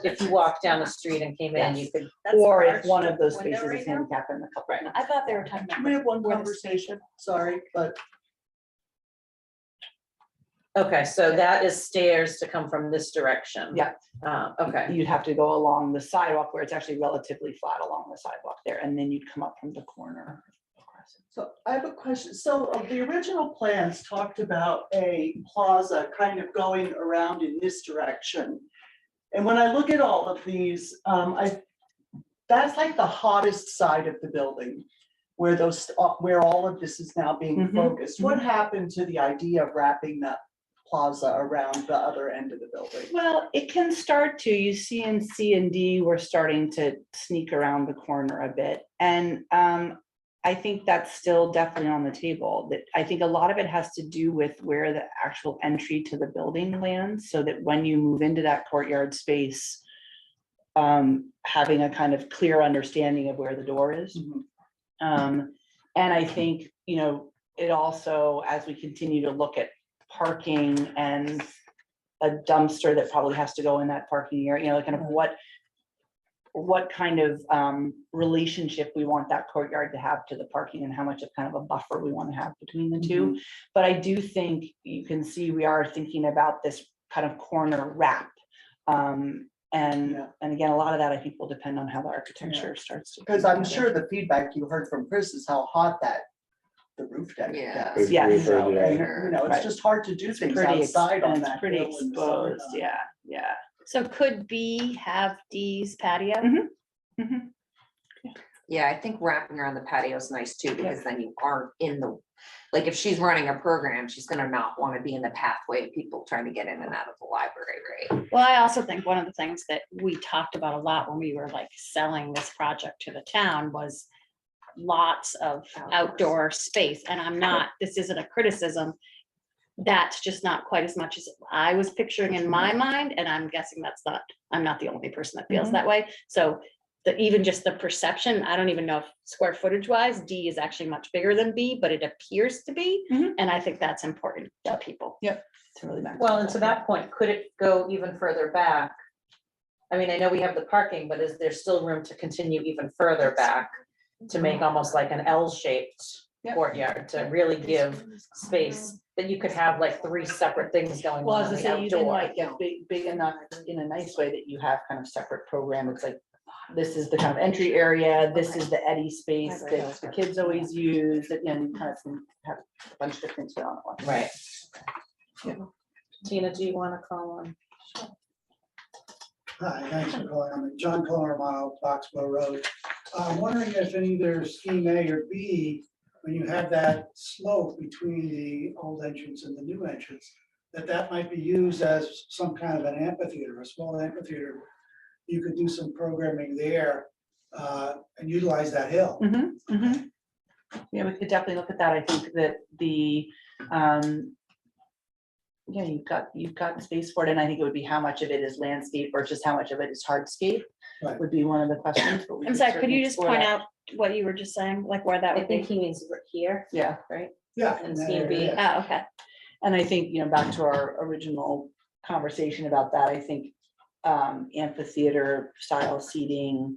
if you walk down the street and came in, you could, Or if one of those spaces is handicapped in the couple. I thought they were talking about. We have one where the- conversation, sorry, but Okay, so that is stairs to come from this direction. Yeah. Okay, You'd have to go along the sidewalk where it's actually relatively flat along the sidewalk there, and then you'd come up from the corner. So I have a question. So the original plans talked about a plaza kind of going around in this direction. And when I look at all of these, that's like the hottest side of the building, where where all of this is now being Mhm, focused. What happened to the idea of wrapping that plaza around the other end of the building? Well, it can start to, you see in C and D, we're starting to sneak around the corner a bit. And I think that's still definitely on the table. That I think a lot of it has to do with where the actual entry to the building lands, so that when you move into that courtyard space, having a kind of clear understanding of where the door is. Mhm. And I think, you know, it also, as we continue to look at parking and a dumpster that probably has to go in that parking area, you know, kind of what kind of relationship we want that courtyard to have to the parking, and how much of kind of a buffer we want to have between the two. But I do think you can see we are thinking about this kind of corner wrap. Yeah. And again, a lot of that I think will depend on how the architecture starts to. come Because I'm together. sure the feedback you heard from Chris is how hot the roof deck Yeah. gets. Yes. You know, Yeah. and, you know, it's Right. just hard to do things Pretty outside on and it's that pretty hill in the exposed, summertime. yeah. So could B have D's patio? Mhm. Yeah, I think wrapping around the patio is nice too, because then you aren't in the, like, if she's running a program, she's gonna not wanna be in the pathway of people trying to get in and out of the library, right? Well, I also think one of the things that we talked about a lot when we were like selling this project to the town was lots of outdoor space, and this isn't a criticism. That's just not quite as much as I was picturing in my mind, and I'm guessing I'm not the only person that feels Mhm. that way. So even just the perception, I don't even know if square footage wise, D is actually much bigger than B, but it appears to be. Mhm. And I think that's important to people. To really maximize well, and to that point, could it go even further back? I mean, I know we have the parking, but is there still room to continue even further back to make almost like an L-shaped Yep. courtyard to really give space that you could have like 3 separate things going Well, on as in I the say, even outdoor? like get big enough in a nice way that you have kind of separate program. It's like, this is the kind of entry area, this is the Eddie space that the kids always use, and you kind of can have a bunch of different things going on at once. Right. Yeah. Tina, do you want to call on? Hi, thanks for calling. I'm John Colorado, Foxborough Road. I'm wondering if in either scheme A or B, when you have that slope between the old entrance and the new entrance, that might be used as some kind of an amphitheater, a small amphitheater. You could do some programming there and utilize that hill. Yeah, we could definitely look at that. I think that yeah, you've got space for it, and I think it would be how much of it is landscape versus how much of it is hardscape. Right. Would be one of the questions. but we I'm sorry, could certainly you just explore point that. out what you were just saying, like where that I would think be? he means here, Yeah, right? Yeah. And in that scheme B. area, Oh, okay. and I think, back to our original conversation about that, I think amphitheater style seating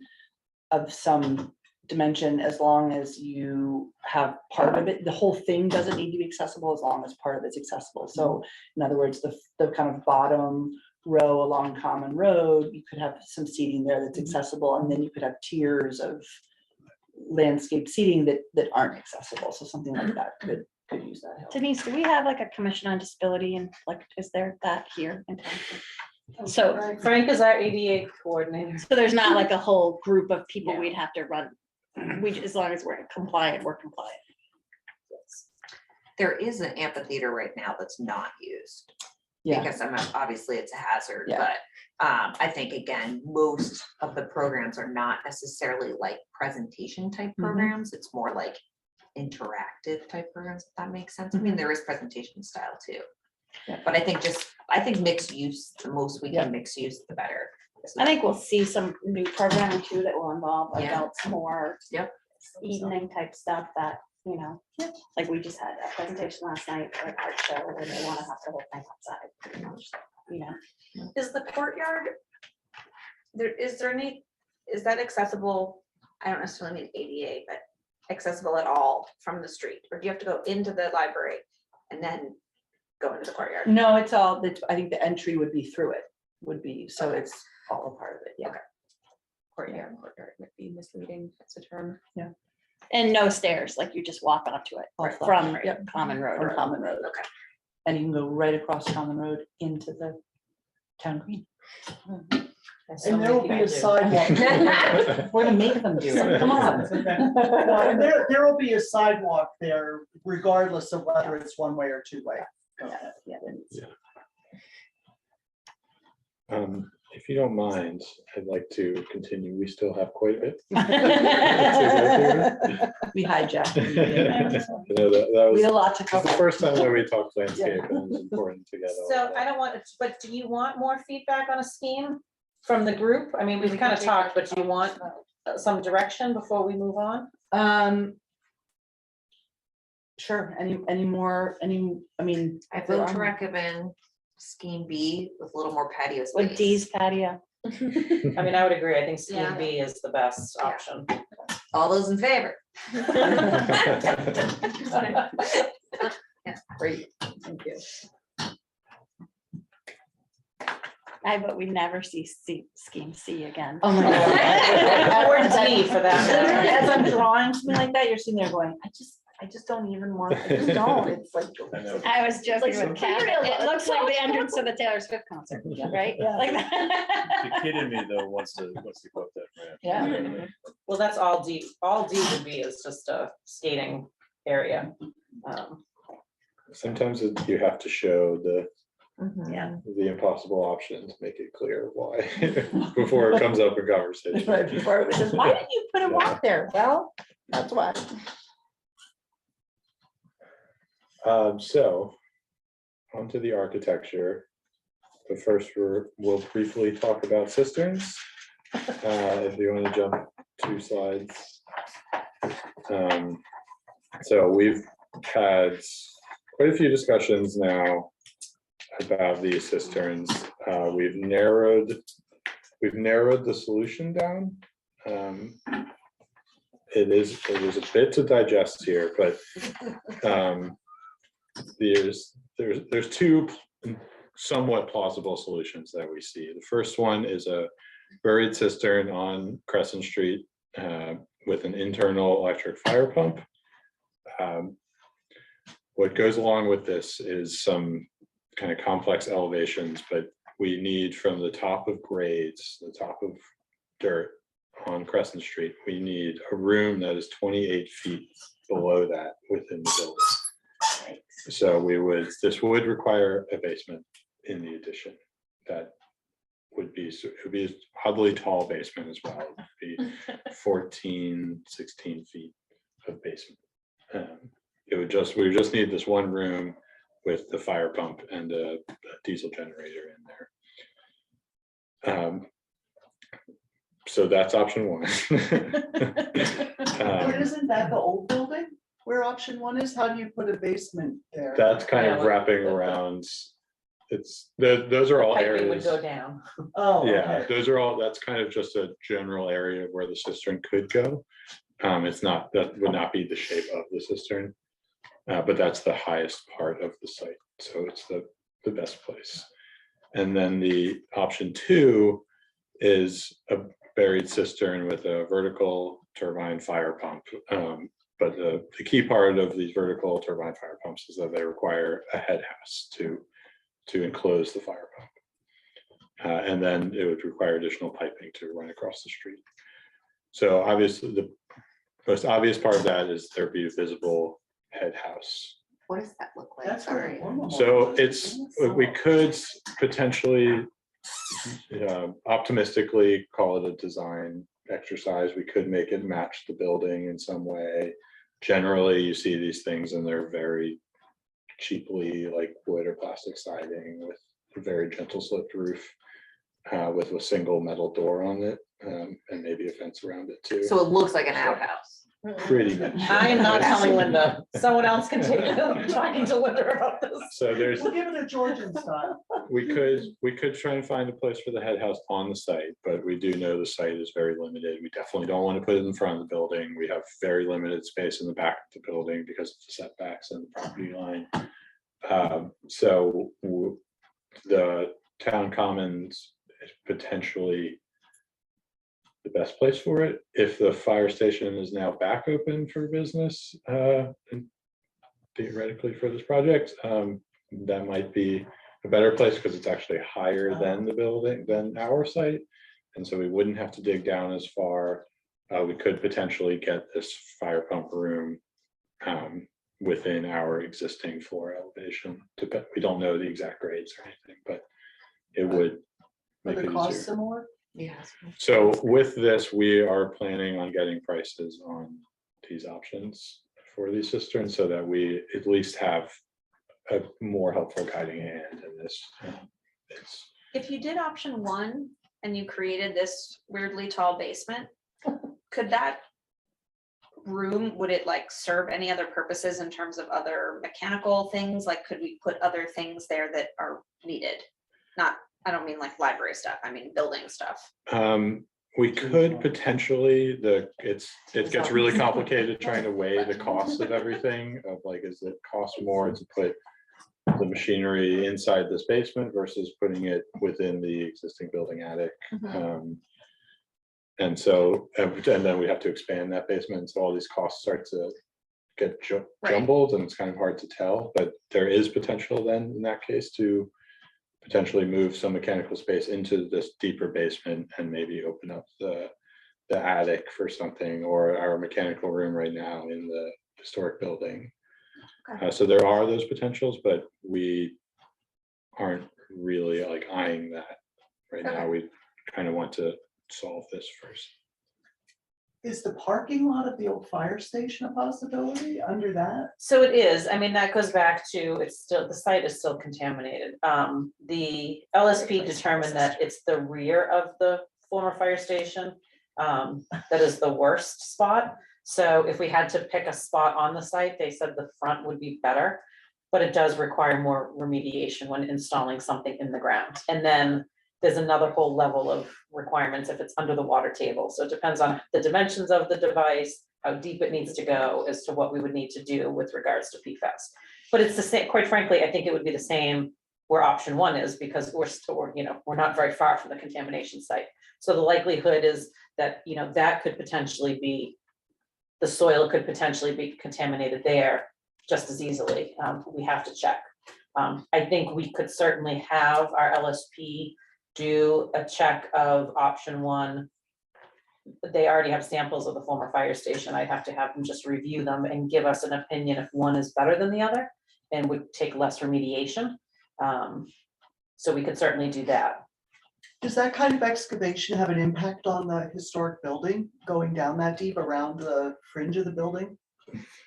of some dimension, as long as you have part of it, the whole thing doesn't need to be accessible as long as part of it's accessible. So in other words, the kind of bottom row along Common Road, you could have some seating there that's accessible, and then you could have tiers of landscape seating that aren't accessible. So something like that could use that help. Denise, do we have like a commission on disability, and like, is there that here in town? So, Frank is our ADA coordinator. so there's not like a whole group of people Yeah. we'd have to run. As long as we're compliant, we're compliant. There is an amphitheater right now that's not used. Yeah. Because obviously it's a hazard, Yeah. but I think again, most of the programs are not necessarily like presentation type programs. It's more like interactive type programs, if that makes sense. I mean, there is presentation style too. Yeah. But I think mixed use, the most we Yeah. can mix use, the better. I think we'll see some new programming too that will involve Yeah. adults more. Yep. Evening type stuff that, like we just had a presentation last night, for an art show, where they wanna have the whole thing outside. Is the courtyard, is that accessible? I don't necessarily mean ADA, but accessible at all from the street? Or do you have to go into the library and then go into the courtyard. No, it's all, I think the entry would be through it, would be, so it's all a part of it, yeah. Courtyard would be misleading, that's a term. And no stairs, like you just walk onto it Off the- from yep, Common Road. Or Common Road. Okay. And you can go right across Common Road into the town green. And there will be a sidewalk. We're gonna make them do it, come on. And there will be a sidewalk there regardless of whether it's one way or two way. If you don't mind, I'd like to continue. We still have quite a bit. We hijacked. You know, that We had a was lot to the cover. first time that we talked landscape and it was important to get. all So of I that. don't want, but do you want more feedback on a scheme from the group? I mean, we've kind of talked, but do you want some direction before we move on? Sure, any more, I mean, I vote to recommend scheme B with a little more patio space. With Dee's patio. I mean, I would agree. I think scheme Yeah. B is the best Yeah. option. All those in favor? Great, thank you. I bet we never see scheme C again. oh my God. Or D for that Literally, matter. as I'm drawing something like that, you're sitting there going, I just don't even want, I just don't, it's like. I know. I was joking Like, with Kat. real, It looks like the entrance to the Taylor Swift concert, right? Yeah. Like that. The kid in me though wants to go up that ramp. Yeah. Well, that's all D would be is just a skating area. Sometimes you have to show Yeah. the impossible options, make it clear why, before it comes up in conversation. Right before it was just, why didn't you put a walk there? Well, that's why. So, onto the architecture. But first, we'll briefly talk about cisterns. If you want to jump 2 slides. So we've had quite a few discussions now about these cisterns. We've narrowed the solution down. It is a bit to digest here, but there's 2 somewhat plausible solutions that we see. The first one is a buried cistern on Crescent Street with an internal electric fire pump. What goes along with this is some kind of complex elevations, but we need from the top of grades, the top of dirt on Crescent Street, we need a room that is 28 feet below that within the building. So this would require a basement in the addition. That would be a oddly tall basement as well. It'd be 14, 16 feet of basement. We would just need this one room with the fire pump and a diesel generator in there. So that's option 1. But isn't that the old building where option 1 is? How do you put a basement there? That's kind Yeah, of like wrapping the- around. Those are all Piping would areas. go down. Oh, Yeah, okay. that's kind of just a general area where the cistern could go. That would not be the shape of the cistern. But that's the highest part of the site, so it's the best place. And then the option 2 is a buried cistern with a vertical turbine fire pump. But the key part of these vertical turbine fire pumps is that they require a head house to enclose the fire pump. And then it would require additional piping to run across the street. So obviously, the most obvious part of that is there'd be a visible head house. What does that look like? That's Sorry. So we could potentially optimistically call it a design exercise. We could make it match the building in some way. Generally, you see these things and they're very cheaply like wood or plastic siding with a very gentle sloped roof with a single metal door on it and maybe a fence around it too. So it looks like an outhouse. Pretty much. I am not telling Linda. Someone else continue talking to Linda about this. So there's, We'll give it a Georgian style. we could try and find a place for the head house on the site, but we do know the site is very limited. We definitely don't want to put it in front of the building. We have very limited space in the back of the building because of the setbacks and the property line. The town commons is potentially the best place for it. If the fire station is now back open for business, theoretically for this project, that might be a better place because it's actually higher than the building, than our site. And so we wouldn't have to dig down as far. We could potentially get this fire pump room within our existing floor elevation. We don't know the exact grades or anything, but it would Are make the it costs easier. similar? Yes. So with this, we are planning on getting prices on these options for these cisterns so that we at least have a more helpful guiding hand in this. It's, If you did option one and you created this weirdly tall basement, could that room, would it like serve any other purposes in terms of other mechanical things? Like, could we put other things there that are needed? Not, I don't mean like library stuff, I mean building stuff. we could potentially, it gets really complicated trying to weigh the cost of everything of like, is it cost more to put the machinery inside this basement versus putting it within the existing building attic? And so, and then we have to expand that basement, so all these costs start to get jumbled, and it's kind of hard to tell, but there is potential then in that case to potentially move some mechanical space into this deeper basement and maybe open up the attic for something, or our mechanical room right now in the historic building. So there are those potentials, but we aren't really like eyeing that right now. We kind of want to solve this first. Is the parking lot of the old fire station a possibility under that? So it is, I mean, that goes back to, it's still, the site is still contaminated. The LSP determined that it's the rear of the former fire station that is the worst spot. So if we had to pick a spot on the site, they said the front would be better, but it does require more remediation when installing something in the ground. And then there's another whole level of requirements if it's under the water table. So it depends on the dimensions of the device, how deep it needs to go as to what we would need to do with regards to PFAS. But it's the same, quite frankly, I think it would be the same where option one is, because we're still, we're not very far from the contamination site. So the likelihood is that, that could potentially be, the soil could potentially be contaminated there just as easily. We have to check. I think we could certainly have our LSP do a check of option one. They already have samples of the former fire station. I'd have to have them just review them and give us an opinion if one is better than the other and would take less remediation. So we could certainly do that. Does that kind of excavation have an impact on the historic building, going down that deep around the fringe of the building?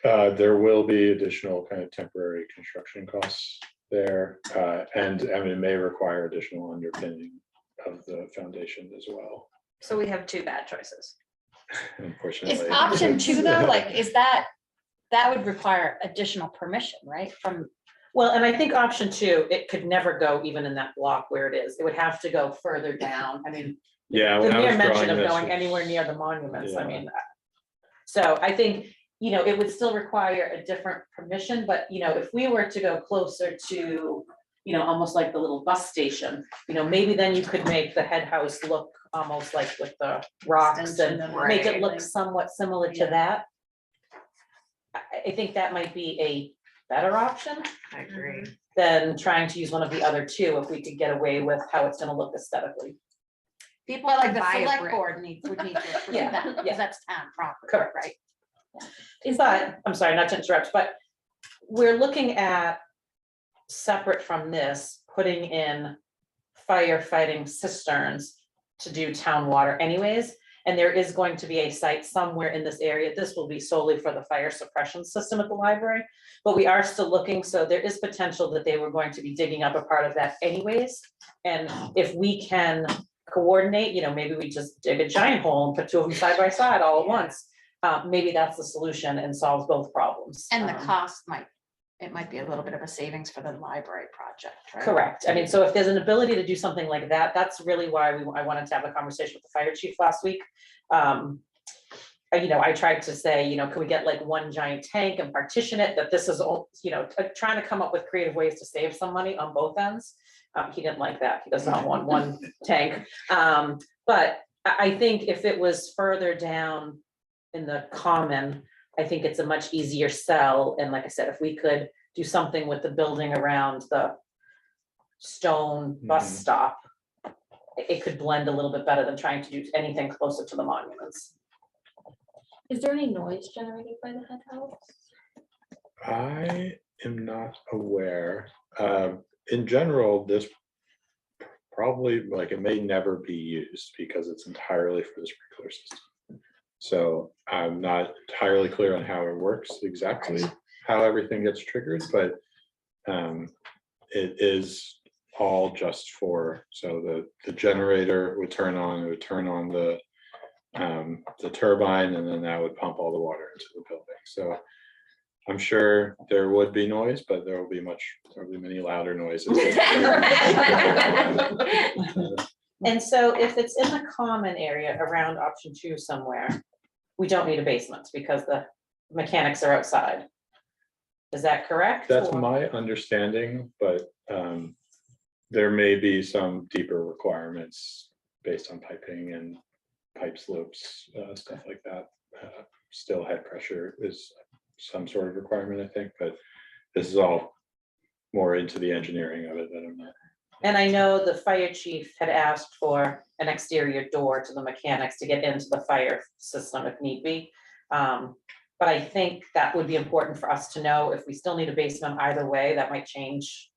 There will be additional kind of temporary construction costs there, and I mean, it may require additional underpinning of the foundation as well, So we have two bad choices. unfortunately. Is option two though, like, is that would require additional permission, right? From, Well, and I think option two, it could never go even in that block where it is. It would have to go further down. I mean, Yeah, the when I mere was mention drawing of this, going anywhere near the monuments, I Yeah. mean. So I think, it would still require a different permission, but, if we were to go closer to, almost like the little bus station, maybe then you could make the head house look almost like with the rocks Extension and of make it look everything. somewhat similar to Yeah. that. I think that might be a better option I agree. than trying to use one of the other two if we could get away with how it's gonna look aesthetically. People well, like can the buy a select brick. board would need to approve Yeah, that, yeah. because that's town property, Correct. right? But, I'm sorry, not to interrupt, but we're looking at, separate from this, putting in firefighting cisterns to do town water anyways. And there is going to be a site somewhere in this area. This will be solely for the fire suppression system at the library. But we are still looking, so there is potential that they were going to be digging up a part of that anyways. And if we can coordinate, maybe we just dig a giant hole and put two of them side by side all at once. Maybe that's the solution and solves both problems. And the cost might be a little bit of a savings for the library project, right? Correct. I mean, so if there's an ability to do something like that, that's really why I wanted to have a conversation with the fire chief last week. I tried to say, can we get like one giant tank and partition it, that this is all, trying to come up with creative ways to save some money on both ends. He didn't like that. He does not want one tank. But I think if it was further down in the common, I think it's a much easier sell. And like I said, if we could do something with the building around the stone bus stop, it could blend a little bit better than trying to do anything closer to the monuments. Is there any noise generated by the head house? I am not aware. In general, this probably, like, it may never be used because it's entirely for the sprinkler system. So I'm not entirely clear on how it works exactly, how everything gets triggered, but it is all just for, so the generator would turn on, it would turn on the turbine, and then that would pump all the water into the building. So I'm sure there would be noise, but there will be many louder noises. And so if it's in the common area around option 2 somewhere, we don't need a basement because the mechanics are outside. Is that correct? That's or- my understanding, but there may be some deeper requirements based on piping and pipe slopes, stuff like that. Still, head pressure is some sort of requirement, I think, but this is all more into the engineering of it that I'm not. And I know the fire chief had asked for an exterior door to the mechanics to get into the fire system if need be. But I think that would be important for us to know if we still need a basement either way. That might change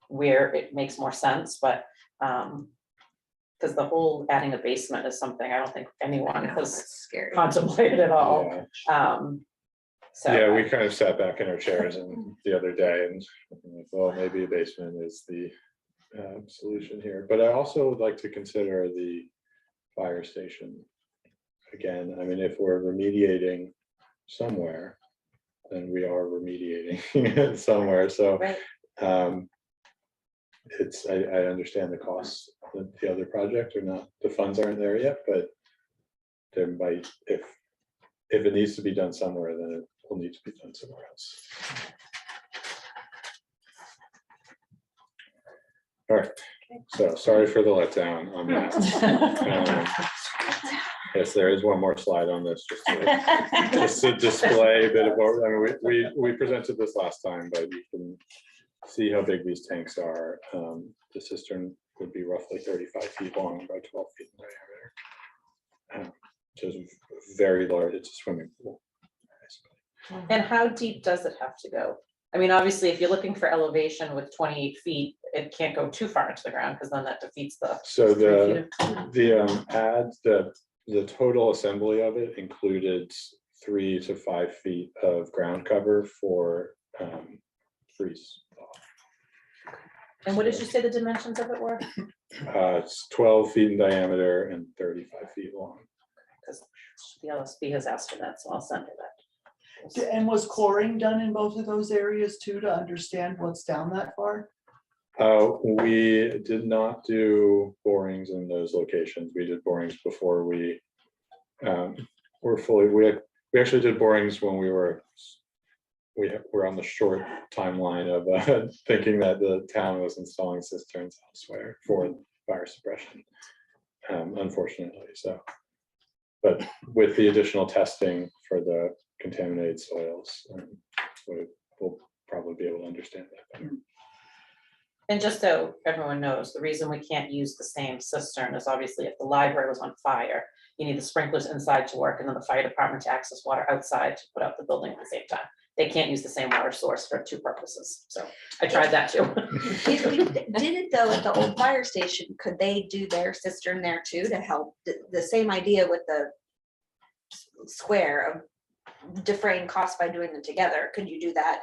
where it makes more sense, but because the whole adding a basement is something I don't think anyone has Scary. contemplated at all. Yeah. So Yeah, we kind of sat back in our chairs and the other day and like, well, maybe a basement is the solution here. But I also would like to consider the fire station. Again, I mean, if we're remediating somewhere, then we are remediating somewhere. So Right. I understand the costs of the other project or not, the funds aren't there yet, but there might, if it needs to be done somewhere, then it will need to be done somewhere else. All right, so sorry for the letdown on that. Yes, there is one more slide on this, just to display a bit of what, I mean, we presented this last time, but you can see how big these tanks are. The cistern would be roughly 35 feet long by 12 feet in diameter. So it's very large, it's a swimming pool. And how deep does it have to go? I mean, obviously, if you're looking for elevation with 28 feet, it can't go too far into the ground because then that defeats the. So 3 feet the total assembly of it included 3 to 5 feet of ground cover for freeze thaw. And what did you say the dimensions of it were? It's 12 feet in diameter and 35 feet long. Because the LSB has asked for that, so I'll send her that. And was coring done in both of those areas too, to understand what's down that far? We did not do borings in those locations. We did borings before we were fully, we actually did borings when we were on the short timeline of thinking that the town was installing cisterns elsewhere for fire suppression, unfortunately. So, but with the additional testing for the contaminated soils, we'll probably be able to understand that better. And just so everyone knows, the reason we can't use the same cistern is obviously if the library was on fire, you need the sprinklers inside to work and then the fire department to access water outside to put out the building at the same time. They can't use the same water source for 2 purposes. So I tried that too. If we did it though at the old fire station, could they do their cistern there too to help? The same idea with the square of defraying costs by doing them together. Could you do that?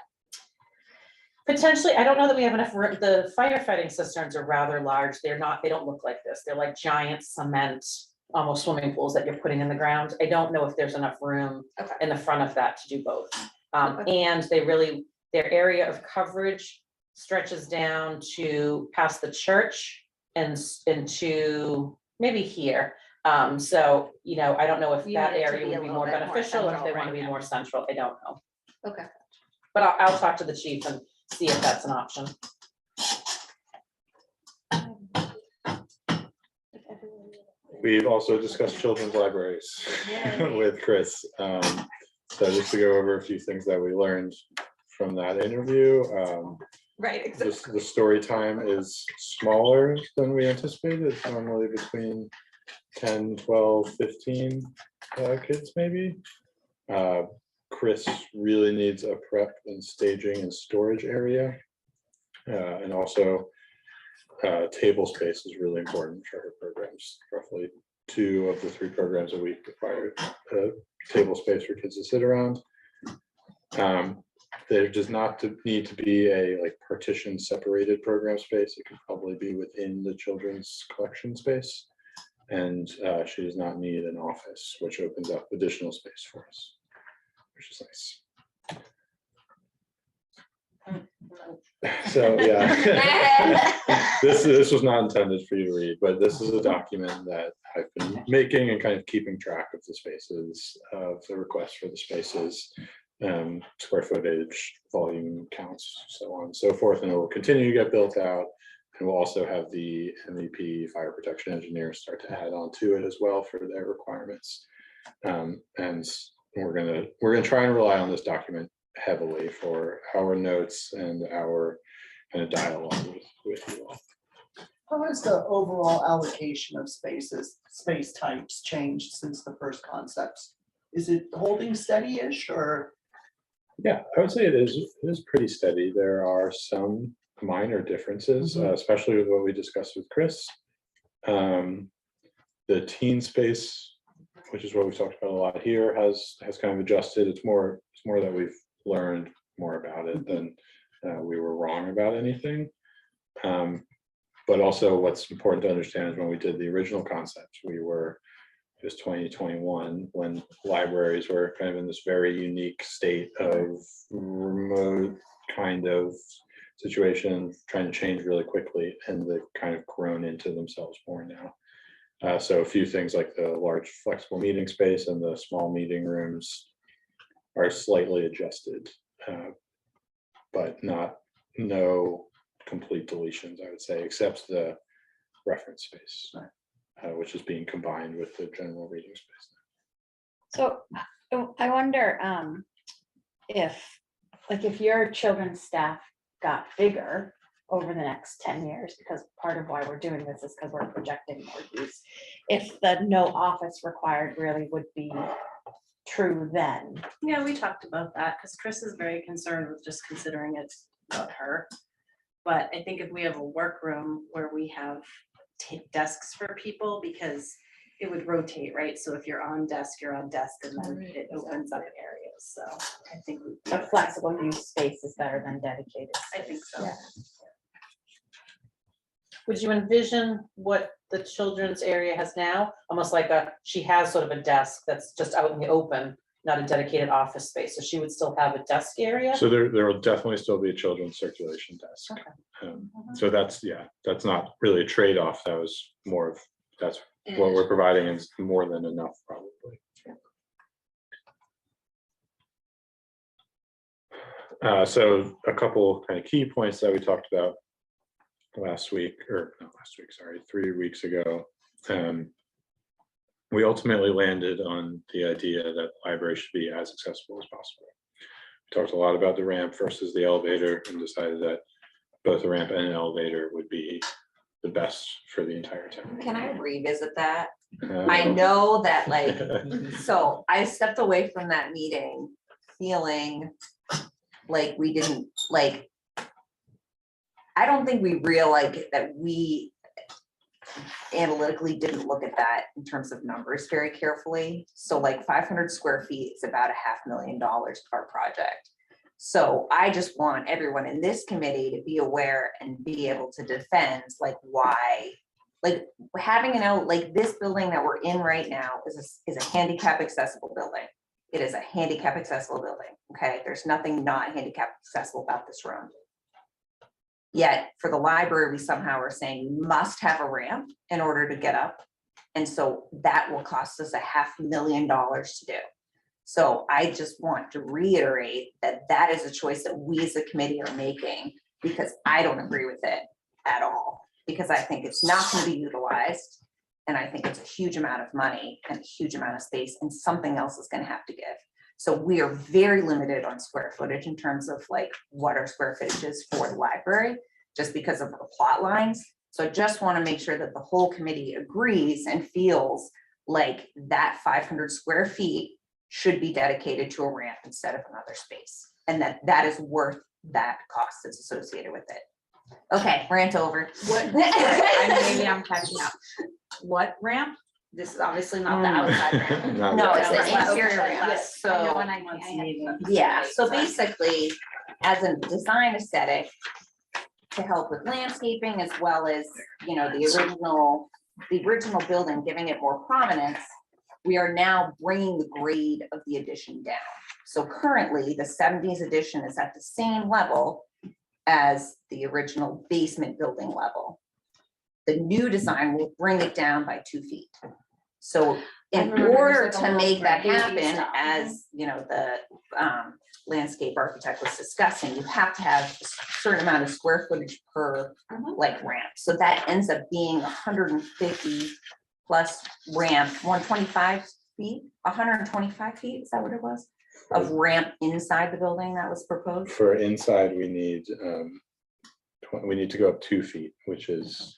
Potentially, I don't know that we have enough room. The firefighting cisterns are rather large. They don't look like this. They're like giant cement, almost swimming pools that you're putting in the ground. I don't know if there's enough room Okay. in the front of that to do both. And their area of coverage stretches down to past the church and into maybe here. So, you know, I don't know if You that want it to area be a would be little more bit more beneficial, if they central, want to right, be yeah. more central, I don't know. Okay. But I'll talk to the chief and see if that's an option. We've also discussed children's libraries Yay. with Chris. So just to go over a few things that we learned from that interview. Right, The story time is smaller than we anticipated. It's normally between 10, 12, 15 kids maybe. Chris really needs a prep and staging and storage area. And also table space is really important for her programs. Roughly 2 of the 3 programs a week require table space for kids to sit around. There does not need to be a like partition separated program space. It could probably be within the children's collection space. And she does not need an office, which opens up additional space for us, which is nice. So yeah, this was not intended for you to read, but this is a document that I've been making and kind of keeping track of the spaces, of the requests for the spaces, square footage, volume counts, so on and so forth, and it will continue to get built out. And we'll also have the MEP fire protection engineers start to add on to it as well for their requirements. And we're gonna try and rely on this document heavily for our notes and our kind of dialogue with you all. How has the overall allocation of space types changed since the first concepts? Is it holding steady-ish or? Yeah, I would say it is pretty steady. There are some minor differences, especially with what we discussed with Chris. The teen space, which is what we've talked about a lot here, has kind of adjusted. It's more that we've learned more about it than we were wrong about anything. But also what's important to understand is when we did the original concept, it was 2021 when libraries were kind of in this very unique state of remote kind of situation, trying to change really quickly, and they've kind of grown into themselves more now. So a few things like the large flexible meeting space and the small meeting rooms are slightly adjusted, but no complete deletions, I would say, except the reference space, which is being combined with the general reading space. So I wonder if your children's staff got bigger over the next 10 years, because part of why we're doing this is because we're projecting more use. If the no office required really would be true then. Yeah, we talked about that because Chris is very concerned with just considering it about her. But I think if we have a workroom where we have desks for people, because it would rotate, right? So if you're on desk, and then it opens up areas. So I think A flexible use space is better than dedicated. I think so. Yeah. Would you envision what the children's area has now? Almost like she has sort of a desk that's just out in the open, not a dedicated office space. So she would still have a desk area? So there will definitely still be a children's circulation desk. Okay. So that's not really a trade-off. That was more of, that's what we're providing is more than enough, probably. So a couple kind of key points that we talked about last week, or not last week, sorry, 3 weeks ago. We ultimately landed on the idea that the library should be as accessible as possible. We talked a lot about the ramp versus the elevator and decided that both the ramp and an elevator would be the best for the entire town. Can I revisit that? I know that so I stepped away from that meeting feeling like we didn't I don't think we realized that we analytically didn't look at that in terms of numbers very carefully. So 500 square feet is about $500,000 per project. So I just want everyone in this committee to be aware and be able to defend why, having this building that we're in right now is a handicap accessible building. It is a handicap accessible building. Okay, there's nothing not handicap accessible about this room. Yet for the library, we somehow are saying you must have a ramp in order to get up. And so that will cost us $500,000 to do. So I just want to reiterate that that is a choice that we as a committee are making, because I don't agree with it at all. Because I think it's not going to be utilized, and I think it's a huge amount of money and a huge amount of space, and something else is going to have to give. So we are very limited on square footage in terms of like what our square footage is for the library, just because of the plot lines. So I just want to make sure that the whole committee agrees and feels like that 500 square feet should be dedicated to a ramp instead of another space, and that that is worth that cost that's associated with it. Okay, rant over. What, maybe I'm catching up. What ramp? This is obviously not the outside ramp. Not No, really. it's the interior ramp. Yes, I know, So, and I yeah, so basically, as a design aesthetic, to help with landscaping as well as, you know, the original building, giving it more prominence, we are now bringing the grade of the addition down. So currently, the 70s addition is at the same level as the original basement building level. The new design will bring it down by 2 feet. So I in remember order there's like a to little make that baby happen, stuff. as you know, the landscape architect was discussing, you have to have a certain amount of square footage per Mhm. like ramp. So that ends up being 150 plus ramp, 125 feet, 125 feet, is that what it was? Of ramp inside the building that was proposed? For inside, we need, we need to go up 2 feet, which is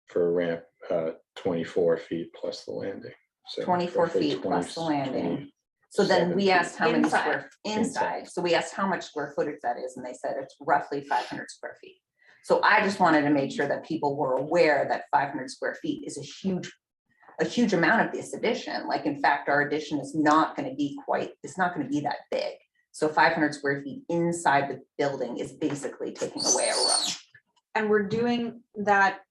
for a ramp, 24 feet plus the landing. So 24 roughly feet plus the 20 landing. So then we 27 asked how many Inside. square, inside, so we asked how much square footage that is, and they said it's roughly 500 square feet. So I just wanted to make sure that people were aware that 500 square feet is a huge amount of this addition. Like, in fact, our addition is not gonna be it's not gonna be that big. So 500 square feet inside the building is basically taking away a room. And we're doing that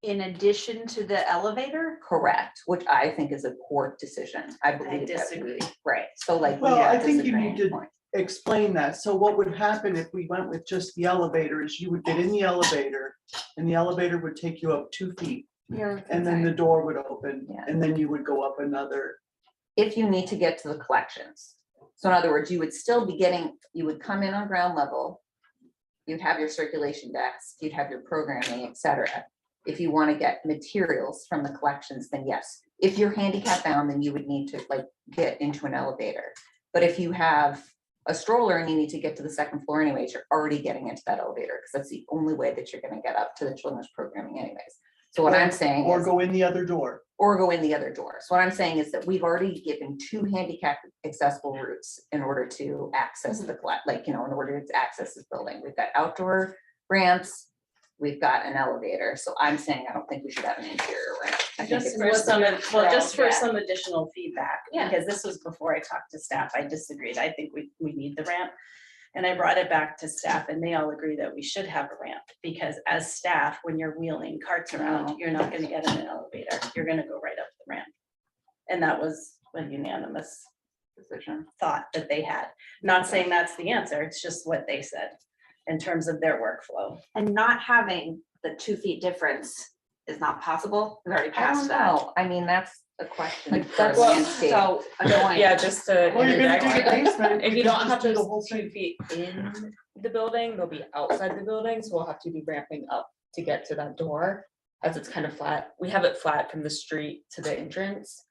in addition to the elevator? Correct, which I think is a poor decision. I believe that disagree. Right, so like. we Well, have I think you need disagreeing to- points. Explain that. So what would happen if we went with just the elevator is you would get in the elevator and the elevator would take you up 2 feet and then the door would open Yeah. and then you would go up another. If you need to get to the collections. So in other words, you would still be you would come in on ground level. You'd have your circulation desk, you'd have your programming, et cetera. If you want to get materials from the collections, then yes. If you're handicap bound, then you would need to like get into an elevator. But if you have a stroller and you need to get to the second floor anyways, you're already getting into that elevator, because that's the only way that you're gonna get up to the children's programming anyways. So what I'm saying Or is, go in the other door. or go in the other door. So what I'm saying is that we've already given 2 handicap accessible routes in order to access the like, you know, in order to access this building. We've got outdoor ramps, we've got an elevator. So I'm saying I don't think we should have an interior ramp. I think Just it's for just some, just for yeah. some additional feedback, Yeah. because this was before I talked to staff, I disagreed, I think we need the ramp. And I brought it back to staff and they all agree that we should have a ramp, because as staff, when you're wheeling carts around, you're not gonna get in an elevator, you're gonna go right up the ramp. And that was a unanimous decision. thought that they had, not saying that's the answer, it's just what they said in terms of their workflow. And not having the 2 feet difference is not possible. We've already I passed don't that. know. I mean, that's a question. Like, for that's landscape. so annoying. Yeah, just to Well, you're gonna do the interject, basement. if you could don't just have do the those whole 2 thing. feet in the building, they'll be outside the building, so we'll have to be ramping up to get to that door, as it's kind of flat. We have it flat from the street to the entrance.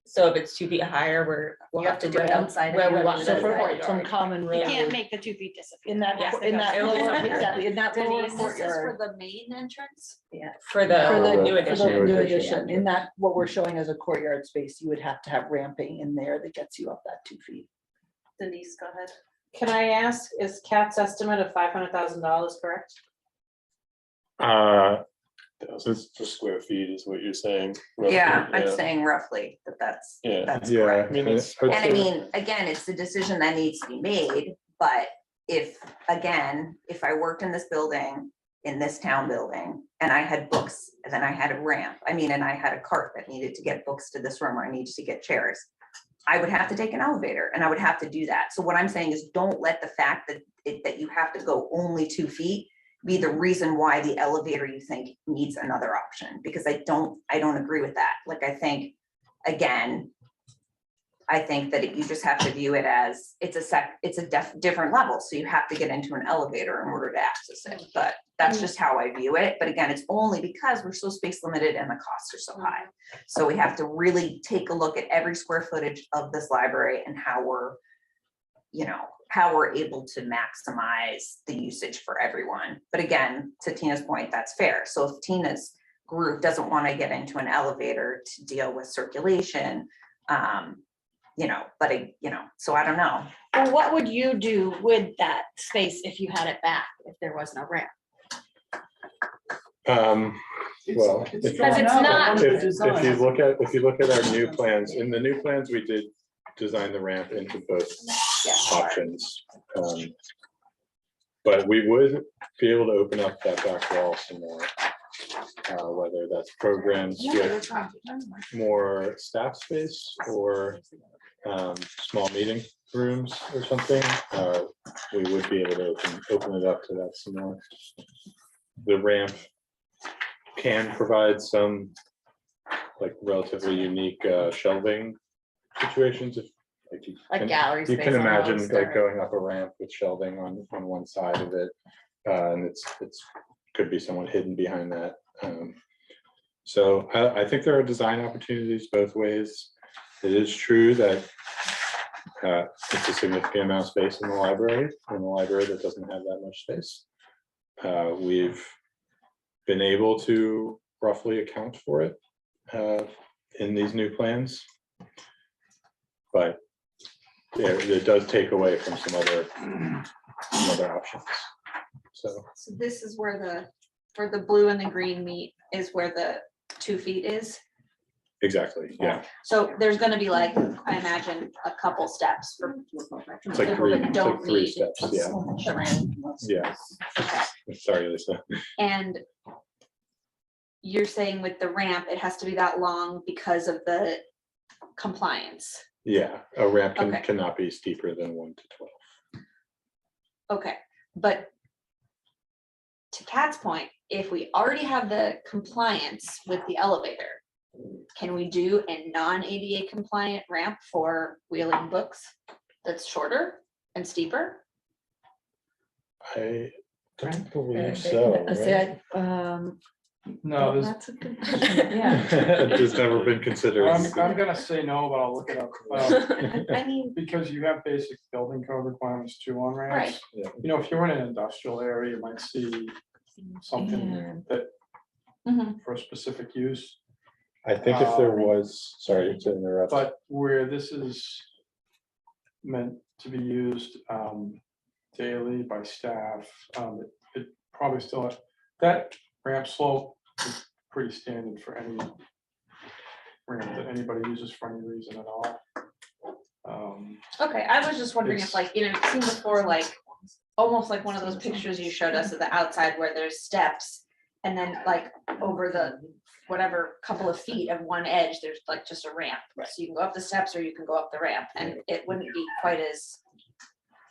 So if it's 2 feet higher, we'll You have to do it ramp outside of where your we want. So the for- courtyard. common You can't make the 2 feet disappear. In that, Yes, in that it will lower, disappear. exactly, in that lower Denise, this is for courtyard. the main entrance? For For the the new for addition. the new New addition, addition. in that, what we're showing as a courtyard space, you would have to have ramping in there that gets you up that 2 feet. Denise, go ahead. Can I ask, is Kat's estimate of $500,000 correct? Thousands for square feet is what you're saying. Yeah, roughly, I'm saying roughly that's Yeah. that's Yeah. correct. I mean, it's- I'd And I say- mean, again, it's the decision that needs to be made, but if I worked in this building, in this town building, and I had books, and then I had a ramp, and I had a cart that needed to get books to this room, or I needed to get chairs, I would have to take an elevator, and I would have to do that. So what I'm saying is, don't let the fact that you have to go only 2 feet be the reason why the elevator you think needs another option, because I don't agree with that. Like, I think, again, I think that you just have to view it as it's a different level. So you have to get into an elevator in order to access it. But that's just how I view it. But again, it's only because we're so space limited and the costs are so high. So we have to really take a look at every square footage of this library and how we're able to maximize the usage for everyone. But again, to Tina's point, that's fair. So if Tina's group doesn't want to get into an elevator to deal with circulation, so I don't know. Well, what would you do with that space if you had it back, if there wasn't a ramp? Well, if Because it's not- if you look at our new plans, in the new plans, we did design the ramp into both options. But we would be able to open up that back wall some more. Whether that's programs with more staff space or small meeting rooms or something, we would be able to open it up to that some more. The ramp can provide some like relatively unique shelving situations if Like gallery you space can imagine almost, like or- going up a ramp with shelving on one side of it, and it's could be somewhat hidden behind that. So I think there are design opportunities both ways. It is true that it's a significant amount of space in the library that doesn't have that much space. We've been able to roughly account for it in these new plans, but it does take away from some other options. So this is where the blue and the green meet, is where the 2 feet is. exactly, yeah. So there's gonna be like, I imagine, a couple steps for It's like people that don't three need steps, yeah. the ramp. Yeah. Sorry, Lisa. And you're saying with the ramp, it has to be that long because of the compliance. Yeah, a ramp Okay. cannot be steeper than 1 to 12. Okay, but to Kat's point, if we already have the compliance with the elevator, can we do a non-ADA compliant ramp for wheeling books that's shorter and steeper? I don't believe so. right? No, there's, That's a good question. It's never been considered. I'm gonna say no, but I'll look it up. I mean, Because you have basic building code requirements too on ramps. Yeah. You know, if you're in an industrial area, you might see something that mhm. for a specific use. I think if there was, sorry to interrupt. But where this is meant to be used daily by staff, it probably still, that ramp slope is pretty standard for any ramp that anybody uses for any reason at all. Okay, I was just wondering if It's- like, you've seen before, like, almost like one of those pictures you showed us of the outside where there's steps. And then like over the whatever couple of feet of one edge, there's like just a ramp. So you can go up the steps or you can go up the ramp, and it wouldn't be quite as,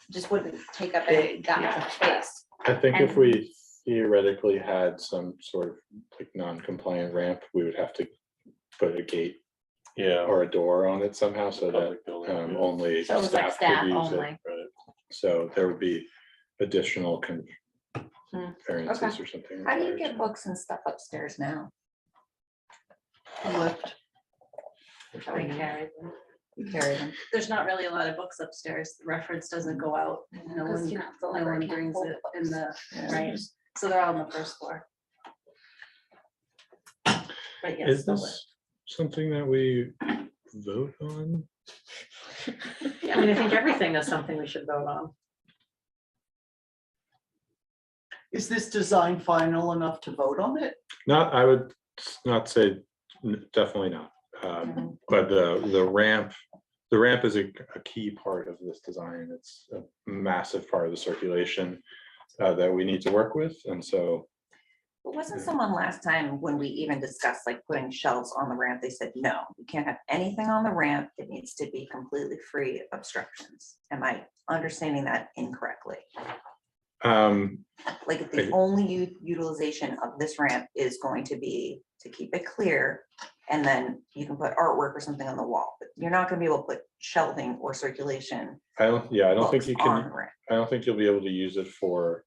just wouldn't take up that much space. I think if and- we theoretically had some sort of like non-compliant ramp, we would have to put a gate Yeah. or a door on it somehow so that Public building, yeah. only So it was like staff staff could use only. it. So there would be additional variances Okay. or something. How do you required. get books and stuff upstairs now? Lift. How do you carry them? You carry them. There's not really a lot of books upstairs. The reference doesn't go out. No one, you know, the no library one can't brings hold it the in books. the, right, so they're all on the first floor. But yes. Is the this something that we vote on? I mean, I think everything is something we should vote on. Is this design final enough to vote on it? Not, I would not say, definitely not. But the ramp is a key part of this design. It's a massive part of the circulation that we need to work with. And so, But wasn't someone last time when we even discussed like putting shelves on the ramp, they said, no, you can't have anything on the ramp. It needs to be completely free of obstructions. Am I understanding that incorrectly? Like if the only utilization of this ramp is going to be to keep it clear, and then you can put artwork or something on the wall, but you're not gonna be able to put shelving or circulation I don't think books you on can, the ramp. I don't think you'll be able to use it for,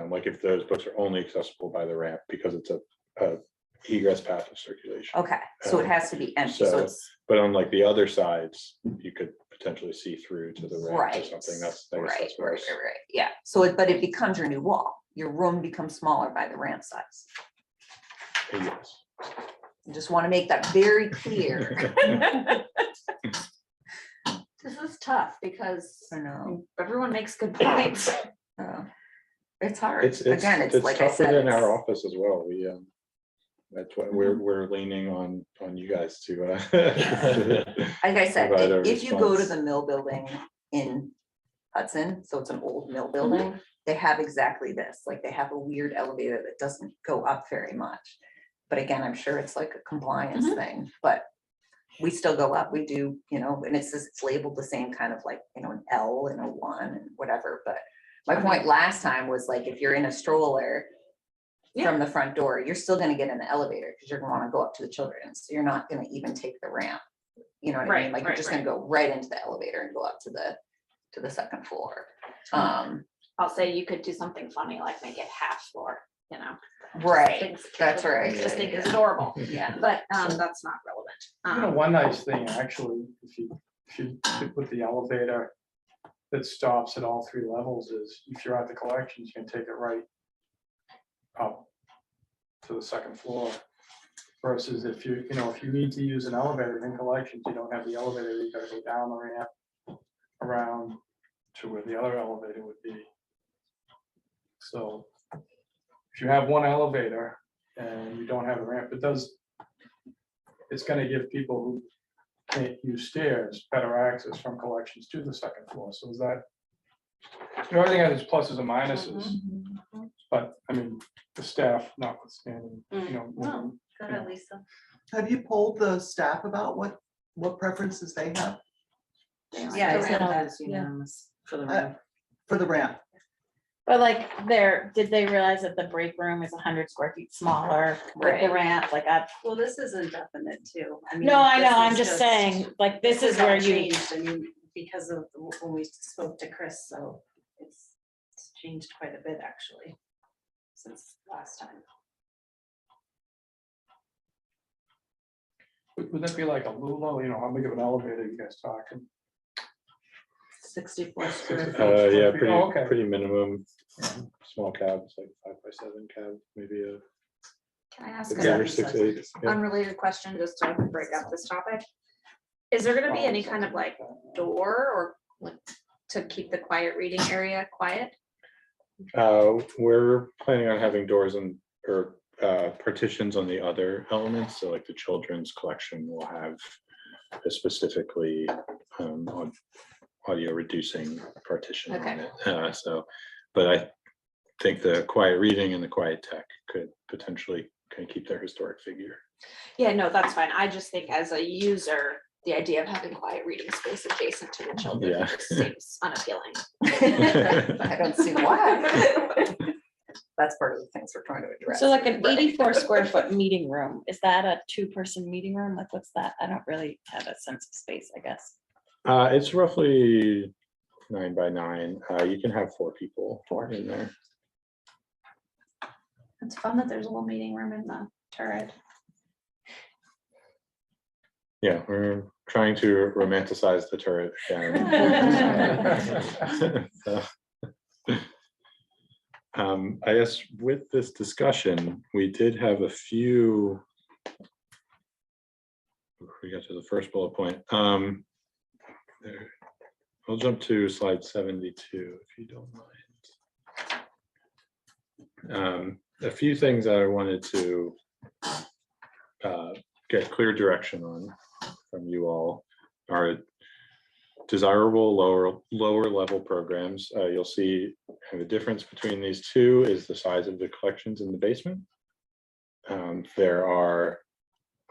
like if those books are only accessible by the ramp, because it's a egress path of circulation. Okay, so it has to be empty, so so- it's, But on like the other sides, you could potentially see through to the ramp or right, something. That's, I guess right, that's where right, it's- right, right, yeah, so it, but it becomes your new wall, your room becomes smaller by the ramp size. yes. I just wanna make that very clear. This is tough because I know, everyone makes good points. it's hard, It's again, it's like I tougher said. than our it's- office as well. We, that's why we're leaning on you guys to. Like I said, provide a if you go to response. the mill building in Hudson, so it's an old Mm-hmm. mill building, they have exactly this, like they have a weird elevator that doesn't go up very much. But again, I'm sure it's like a compliance Mm-hmm. thing, but we still go up, we do, and it's labeled the same kind of like, an L and a 1 and whatever, but my point last time was like, if you're in a stroller from the front door, you're still gonna get in the elevator, because you're gonna wanna go up to the children, so you're not gonna even take the ramp. You know what I mean? Right, Like, you're right, just gonna go right into the elevator and go up to the second floor. I'll say you could do something funny, like make it half floor, Right, things that's kids right. Just yeah, think yeah, is yeah. adorable, Yeah, but that's not relevant. One nice thing, actually, if you could put the elevator that stops at all 3 levels is, if you're at the collections, you can take it right up to the second floor. Versus if if you need to use an elevator in collections, you don't have the elevator, you gotta go down the ramp around to where the other elevator would be. So if you have one elevator and you don't have a ramp, it's gonna give people who can't use stairs better access from collections to the second floor. So is that, everything has its pluses and minuses. But I mean, the staff notwithstanding, Go ahead, Lisa. Have you polled the staff about what preferences they have Yeah, I said that. It's unanimous for the Uh, ramp. for the ramp? But like did they realize that the break room is 100 square feet smaller with the Right. ramp? Like Well, this is indefinite too. I mean, no, I know, this I'm is just saying, like, this is all where you, changed. I mean, because of when we spoke to Chris, so it's changed quite a bit actually since last time. would that be like a Lula, how big of an elevator you guys talking? 64 square feet. Yeah, Oh, okay. pretty minimum, small cabs, like 5x7 cab, maybe a Can I ask 6 a or 6, 8. Yeah. unrelated question, just to break up this topic? Is there gonna be any kind of like door or like to keep the quiet reading area quiet? We're planning on having doors or partitions on the other elements, so like the children's collection will have a specifically on audio reducing partition on Okay. it. But I think the quiet reading and the quiet tech could potentially kind of keep their historic figure. Yeah, no, that's fine. I just think as a user, the idea of having quiet reading space adjacent to the children Yeah. just seems unappealing. I don't see why. That's part of the things we're trying to address. so like an Right. 84 square foot meeting room, is that a 2-person meeting room? Like, what's that? I don't really have a sense of space, I guess. It's roughly 9 by 9. You can have 4 people in there. It's fun that there's a little meeting room in the turret. Yeah, we're trying to romanticize the turret again. So, I guess with this discussion, we did have a few. We got to the first bullet point. There. I'll jump to slide 72 if you don't mind. A few things that I wanted to get clear direction on from you all are desirable lower level programs. You'll see the difference between these two is the size of the collections in the basement. There are,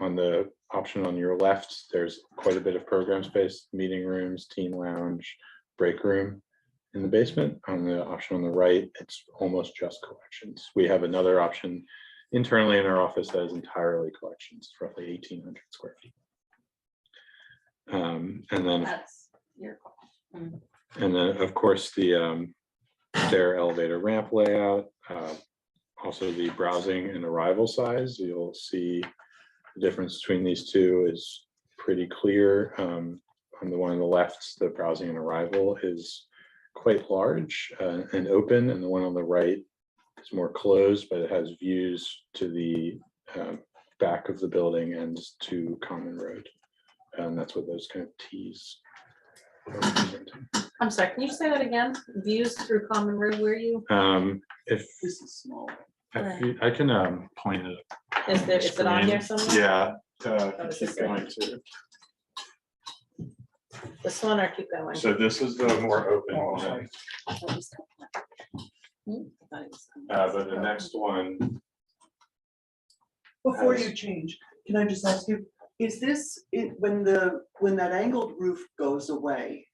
on the option on your left, there's quite a bit of program space, meeting rooms, teen lounge, break room. in the basement. On the option on the right, it's almost just collections. We have another option internally in our office that is entirely collections, roughly 1,800 square feet. And then, That's your call. and then, of course, the stair elevator ramp layout, also the browsing and arrival size. You'll see the difference between these two is pretty clear. On the one on the left, the browsing and arrival is quite large and open, and the one on the right is more closed, but it has views to the back of the building and to Common Road. And that's what those kind of Ts are representing. I'm sorry, can you say that again? Views through Common Road, where you, If This is small. I can point it. is there, is it on here screen. somewhere? Yeah. it's Keep this going to. This one or keep going? So this is the more open one, but the next one, Before Has- you change, can I just ask you, is this, when that angled roof goes away,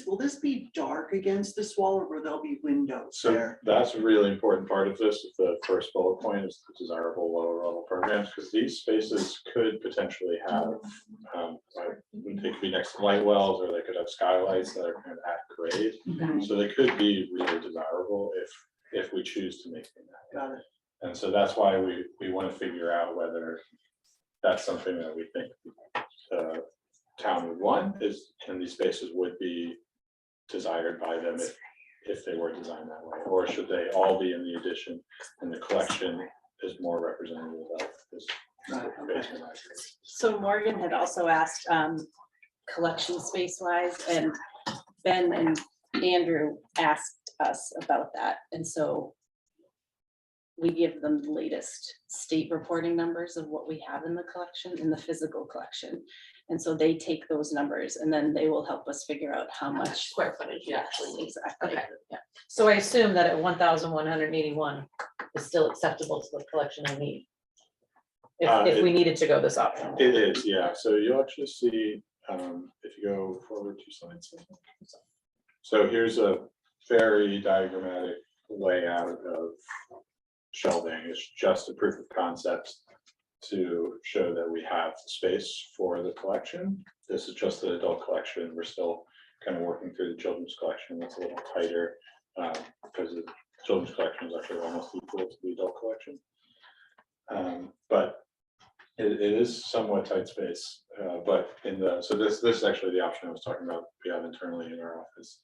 will this be dark against this wall, or will there be windows so there? that's a really important part of this. The first bullet point is the desirable lower level programs, because these spaces could potentially have, they could be next to light wells, or they could have skylights that are kind of at grade. So they could be really desirable if we choose to make them that. Got it. And so that's why we want to figure out whether that's something that we think the town would want, and these spaces would be desired by them if they were designed that way, or should they all be in the addition and the collection is more representative of this basement. So Morgan had also asked, collection space wise, and Ben and Andrew asked us about that, and so we give them the latest state reporting numbers of what we have in the collection, in the physical collection. And so they take those numbers and then they will help us figure out how much Square footage you Yes, actually need. exactly. Okay. Yeah. So I assume that at 1,181 is still acceptable to the collection we need. If we needed to go this option. It is, yeah, so you'll actually see, if you go forward 2 slides. I think. So here's a very diagrammatic layout of shelving. It's just a proof of concept to show that we have space for the collection. This is just the adult collection. We're still kind of working through the children's collection. That's a little tighter because the children's collection is actually almost equal to the adult collection. But it is somewhat tight space, but so this is actually the option I was talking about we have internally in our office.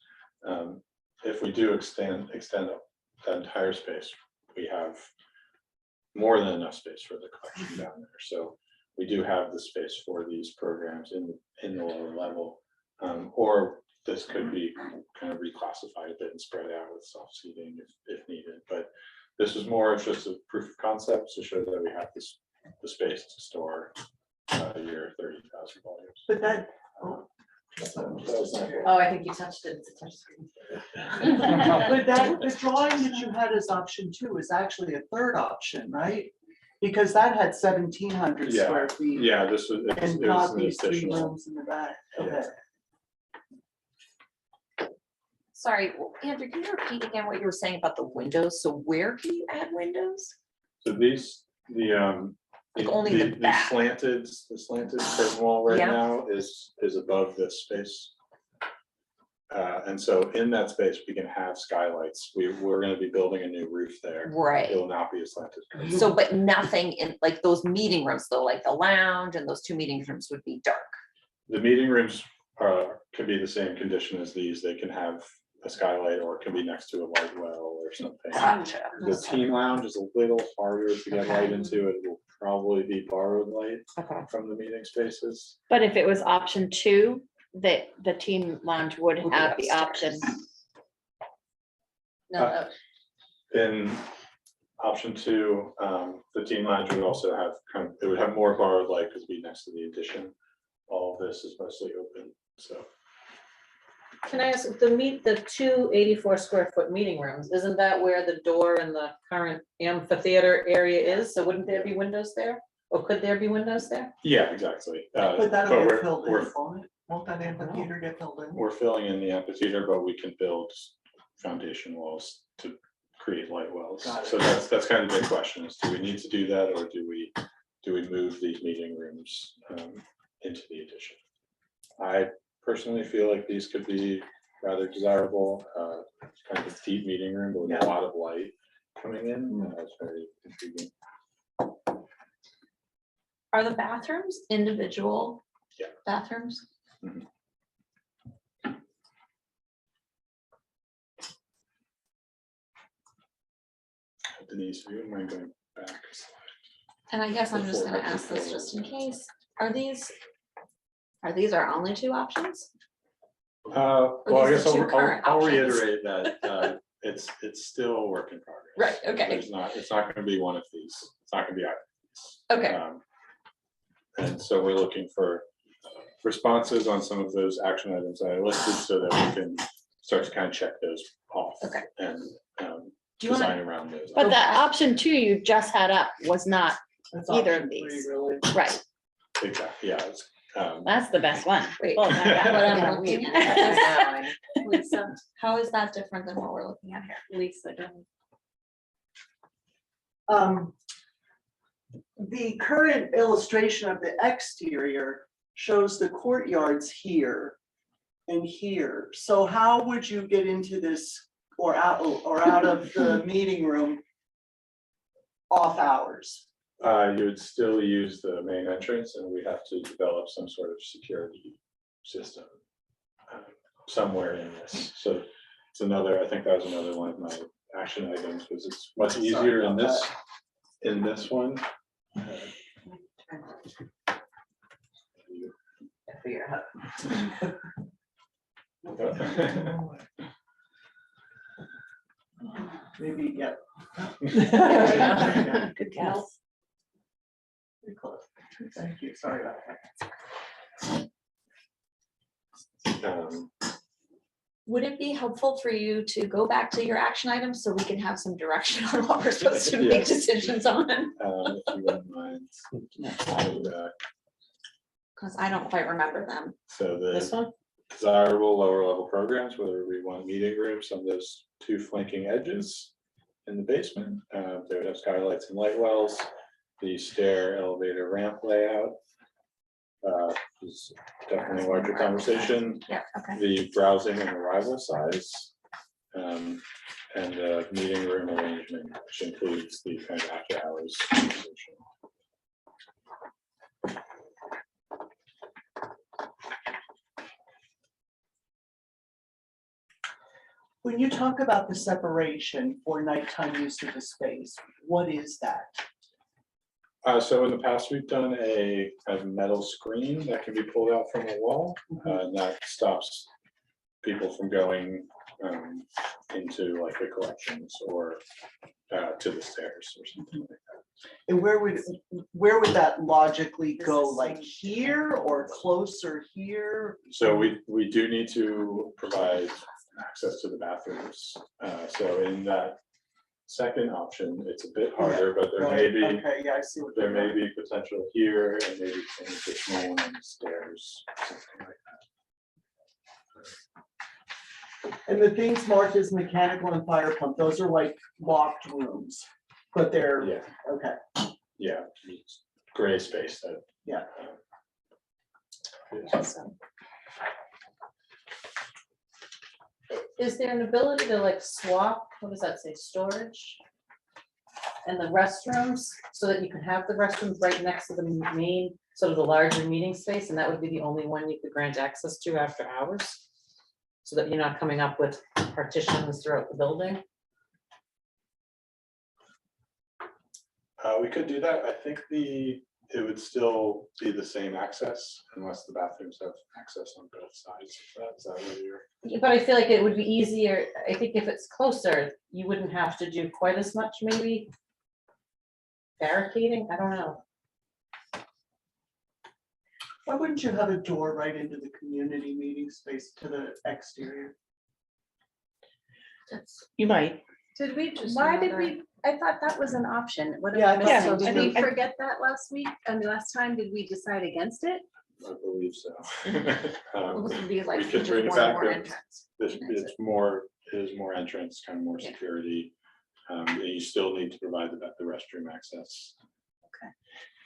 If we do extend that entire space, we have more than enough space for the collection down there. So we do have the space for these programs in the lower level. Or this could be kind of reclassified a bit and spread out with soft seating if needed. But this is more of just a proof of concept to show that we have the space to store your 30,000 volumes. But that, Oh, I think you touched it. It's a touch screen. but the drawing that you had as option 2 is actually a third option, right? Because that had 1,700 Yeah, square feet. Yeah, this was. it was And not an these 3 additional- rooms in the back. Yeah. Okay. Sorry, Andrew, can you repeat again what you were saying about the windows? So where can you add windows? So these, Like only the back. the slanted curtain wall right Yeah. now is above this space. And so in that space, we can have skylights. We're gonna be building a new roof there. It Right. will not be a slanted curtain. So, but nothing in like those meeting rooms, though, like the lounge and those 2 meeting rooms would be dark. The meeting rooms can be the same condition as these. They can have a skylight or it can be next to a light well or something. Gotcha. The team lounge is a little harder to get light into. It will probably be borrowed light Okay. from the meeting spaces. But if it was option 2, that the team lounge would Would be have the option. upstairs. No, In option 2, the team lounge would also have it would have more borrowed light because it'd be next to the addition. All of this is mostly open, so. Can I ask, the 2 84 square foot meeting rooms, isn't that where the door in the current amphitheater area is? So wouldn't there be windows there? Or could there be windows there? Yeah, exactly. But that'll but get filled in, we're- won't it? Won't that amphitheater get filled in? We're filling in the amphitheater, but we can build foundation walls to create light wells. Got it. So that's kind of the big question is, do we need to do that, or do we move these meeting rooms into the addition? I personally feel like these could be rather desirable, kind of deep meeting room, but with Yeah. a lot of light coming in. It's very intriguing. Are the bathrooms individual? Yeah. Bathrooms? Denise, if you wouldn't mind going back a slide. And I guess I'm just gonna ask this just in case, are these our only two options? Well, I these are guess two current I'll options? reiterate that it's still a work in progress. Right, okay. It's not gonna be one of these. It's not gonna be either. Okay, And so we're looking for responses on some of those action items that I listed so that we can start to kind of check those off. Okay. And do you wanna, design around those. But the option 2 you just had up was not That's either of option three, these. really. right. Exactly, yeah. That's the best one. wait, Well, what that- I'm yeah, looking we- at is, Lisa, how is that different than what we're looking at here? Lisa, go ahead. The current illustration of the exterior shows the courtyards here and here. So how would you get into this or out of the meeting room off hours? You would still use the main entrance and we have to develop some sort of security system somewhere in this. So it's another, I think that was another one of my action items, because it's much Sorry easier in about this one. Figure out. Maybe, yeah. Good guess. Pretty close. Thank you, sorry about that. Would it be helpful for you to go back to your action items so we can have some direction on what we're supposed to make Yes. decisions on? If you wouldn't mind. Because I don't quite remember them. So This the one? desirable lower level programs, whether we want meeting rooms on those two flanking edges in the basement, they would have skylights and light wells, the stair elevator ramp layout. Is definitely a larger conversation, Yeah, okay. the browsing and arrival size. And the meeting room arrangement, which includes the kind of after hours conversation. When you talk about the separation for nighttime use of the space, what is that? So in the past, we've done a kind of metal screen that can be pulled out from a wall, and that stops people from going into like the collections or to the stairs or something like that. And where would that logically go, like here or closer here? So we do need to provide access to the bathrooms. So in that second option, it's a bit harder, but there may Right, be, okay, yeah, I see what there you're may be potential here and maybe an additional one on the stairs, something like that. And the things marked as mechanical and fire pump, those are like locked rooms, but they're, Yeah, okay, yeah, it's gray space that. Yeah. Yes. Is there an ability to like swap, what does that say, storage? And the restrooms, so that you can have the restrooms right next to the main, sort of the larger meeting space, and that would be the only one you could grant access to after hours? So that you're not coming up with partitions throughout the building? We could do that. I think it would still be the same access unless the bathrooms have access on both sides. Is that what you're? Yeah, but I feel like it would be easier, I think if it's closer, you wouldn't have to do quite as much, maybe barricading, I don't know. why wouldn't you have a door right into the community meeting space to the exterior? You might. Did we, Just why did another- we, I thought that was an option. What did Yeah, we I miss? thought so, Did too. we forget that last week? I mean, last time, did we decide against it? I believe so. This would be like We could bring it one back more to entrance. It's more is more entrance, kind of more security. And you still need to provide the restroom access.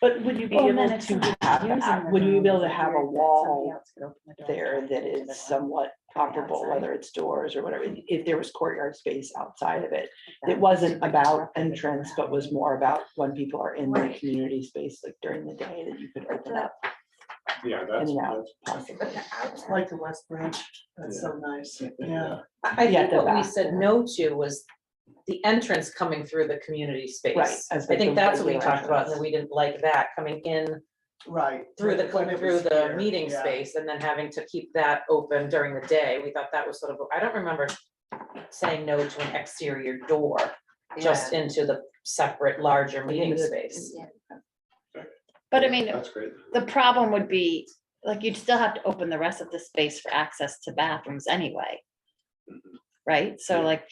But would you be Well, able then it's to not have, using would the you be able room, to it's have a weird that somebody wall else could open the door there and that get into is the somewhat comparable, outside. whether it's doors or whatever, if there was courtyard space outside of it? That It wasn't would about disrupt the entrance, but was more about when people are in the community space, like during the day, that you could open up Yeah, in that's, and out. possible. It's like the West Branch. That's so nice. Yeah. I Yeah, think the what we back said there. no to was the entrance coming through the community space. Right, as I like think the that's what we regular talked about, and entrance. then we didn't like that coming in Right. through When it through was the here, meeting yeah. space and then having to keep that open during the day. We thought that was sort of, I don't remember saying no to an exterior door, just into the separate larger meeting Into the- space. But I mean, That's great. the problem would be, like, you'd still have to open the rest of the space for access to bathrooms anyway. Right? So Yeah. like,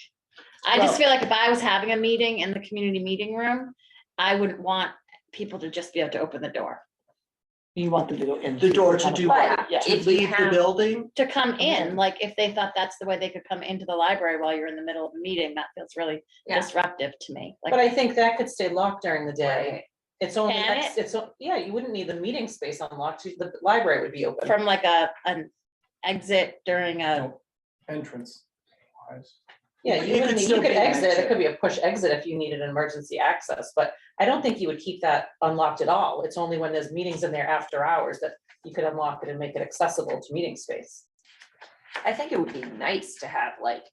I just Well- feel like if I was having a meeting in the community meeting room, I wouldn't want people to just be able to open the door. You want them to go in. The door to do what? Yeah. To If you leave the have- building? To come in, like, if they thought that's the way they could come into the library while you're in the middle of a meeting, that feels really Yeah. disruptive to me. But Like, I think that could stay locked during the day. It's only, Can yeah, you wouldn't need the meeting space unlocked, the library would be open. from like an exit during a, Entrance wise. Yeah, It you could wouldn't need- still you could be an exit, it exit. could be a push exit if you needed an emergency access, but I don't think you would keep that unlocked at all. It's only when there's meetings in there after hours that you could unlock it and make it accessible to meeting space. I think it would be nice to have like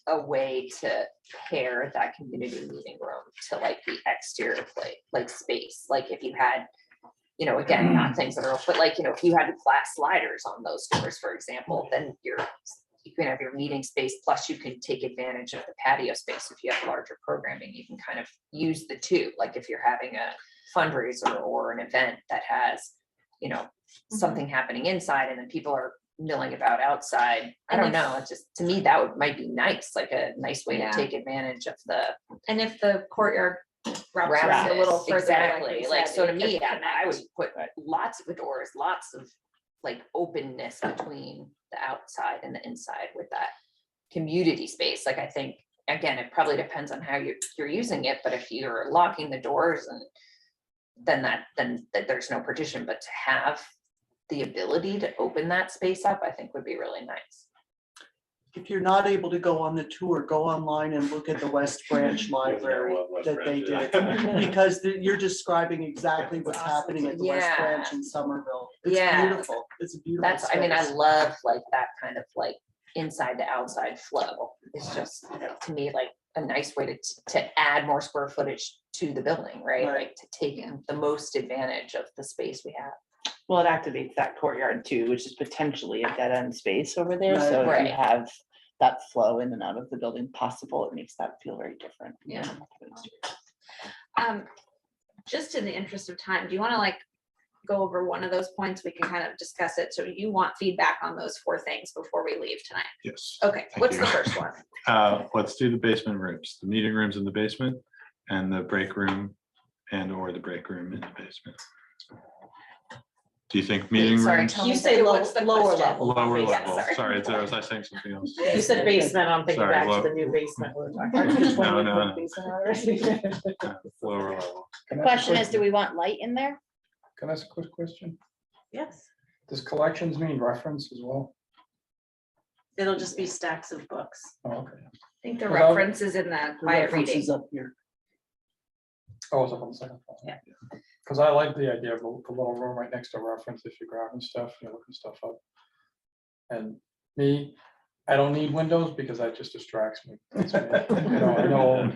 a way to pair that community meeting room to like the exterior play, like space, like if you had, you know, again, not things that are, but like, you know, if you had glass sliders on those doors, for example, then you can have your meeting space, plus you can take advantage of the patio space. If you have larger programming, you can kind of use the two, like if you're having a fundraiser or an event that has, you know, something happening inside and then people are milling about outside. I And don't if- know, it's just, to me, that might be nice, like a nice way to Yeah. take advantage of the And if the courtyard wraps wrap around a little this. further. Exactly, we like, said, so to it me, could I would connect. put lots of doors, lots of like openness between the outside and the inside with that community space. Like, I think, again, it probably depends on how you're using it, but if you're locking the doors and then there's no partition, but to have the ability to open that space up, I think would be really nice. If you're not able to go on the tour, go online and look at the West Branch Library West that they Branch, did. Because you're describing exactly what's happening at the West Yeah. Branch in Somerville. It's Yeah. beautiful. It's a beautiful That's, I mean, I space. love like that kind of like inside to outside flow. It's just, to me, like a nice way to add more square footage to the building, right? Right. Like to take the most advantage of the space we have. Well, it activates that courtyard too, which is potentially a dead end space over there, so if Right. you have that flow in and out of the building possible, it makes that feel very different. Yeah. Just in the interest of time, do you want to like go over one of those points? We can kind of discuss it. So you want feedback on those 4 things before we leave tonight? Yes. Okay, Thank what's the you. first one? Let's do the basement rooms, the meeting rooms in the basement and the break room or the break room in the basement. Do you think meeting sorry, rooms? tell You me say that- low- what's the lower question? level. Lower Yeah, level, sorry. sorry, was I saying something else? You said basement, I'm thinking Sorry, back to low- the new basement. we were talking about. No. Lower level. Can I ask a question is, do we want light in there? Can I ask a quick question? Yes, Does collections mean reference as well? it'll just be stacks of books. Oh, okay. I think the Well, reference is in the The quiet reference reading. is up here. Oh, it's up on the second floor. Yeah. Because I like the idea of the little room right next to reference if you're grabbing stuff, you're looking stuff up. And me, I don't need windows because that just distracts me. It's me. You know, I know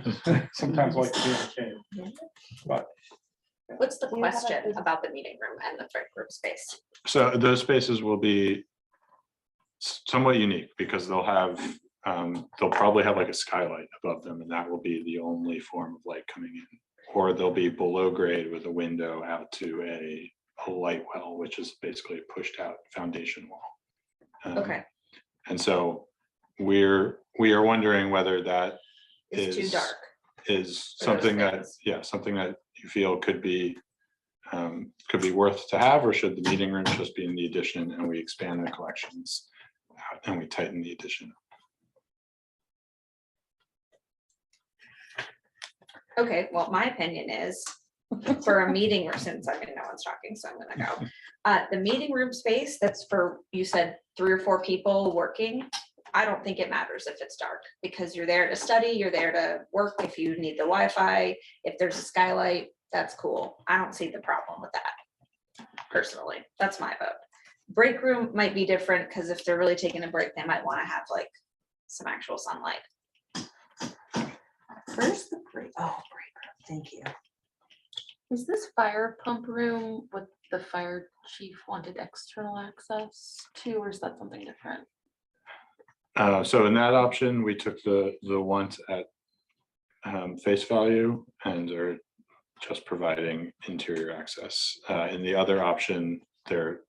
sometimes like to be in the cave. But What's the You have a- question about the meeting room and the break room space? So those spaces will be somewhat unique because they'll probably have like a skylight above them and that will be the only form of light coming in. Or they'll be below grade with a window out to a light well, which is basically a pushed out foundation wall. Okay, And so we are wondering whether that it's too is- dark. is For those something that, things. yeah, something that you feel could be worth to have, or should the meeting rooms just be in the addition and we expand the collections out and we tighten the addition? Okay, well, my opinion is for a meeting room, since I mean, no one's talking, so I'm gonna go. The meeting room space, that's for, you said 3 or 4 people working. I don't think it matters if it's dark, because you're there to study, you're there to work. If you need the Wi-Fi, if there's a skylight, that's cool. I don't see the problem with that. Personally, that's my vote. Break room might be different, because if they're really taking a break, they might wanna have like some actual sunlight. Where's the break? Oh, break room, thank you. Is this fire pump room what the fire chief wanted external access to, or is that something different? So in that option, we took the ones at face value and are just providing interior access. In the other option, there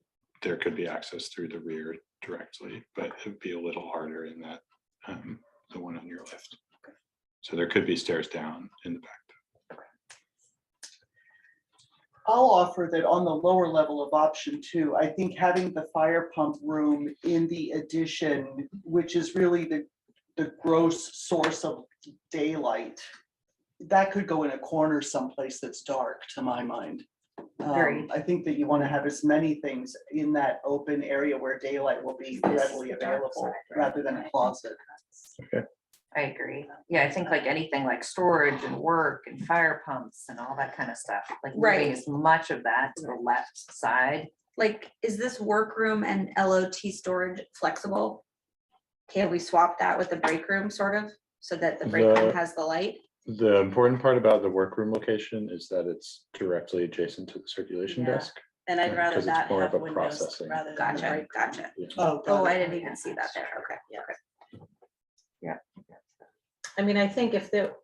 could be access through the rear directly, but it'd be a little harder in that, the one on your left. So there could be stairs down in the back. I'll offer that on the lower level of option 2, I think having the fire pump room in the addition, which is really the gross source of daylight, that could go in a corner someplace that's dark, to my mind. Agreed. I think that you want to have as many things in that open area where daylight will be readily available, rather than a closet. I agree. Yeah, I think like anything like storage and work and fire pumps and all that kind of stuff, like Right. moving as much of that to the left side. Like, is this workroom and LOT storage flexible? Can we swap that with the break room sort of, so that the break room The- has the light? The important part about the workroom location is that it's directly adjacent to the circulation Yeah. desk. And I'd Yeah, rather 'cause it's that more of have a windows processing. rather than. the Gotcha, break room. gotcha. Oh, Oh, I got it. didn't even see that there. Okay, yeah. I mean, I think if there,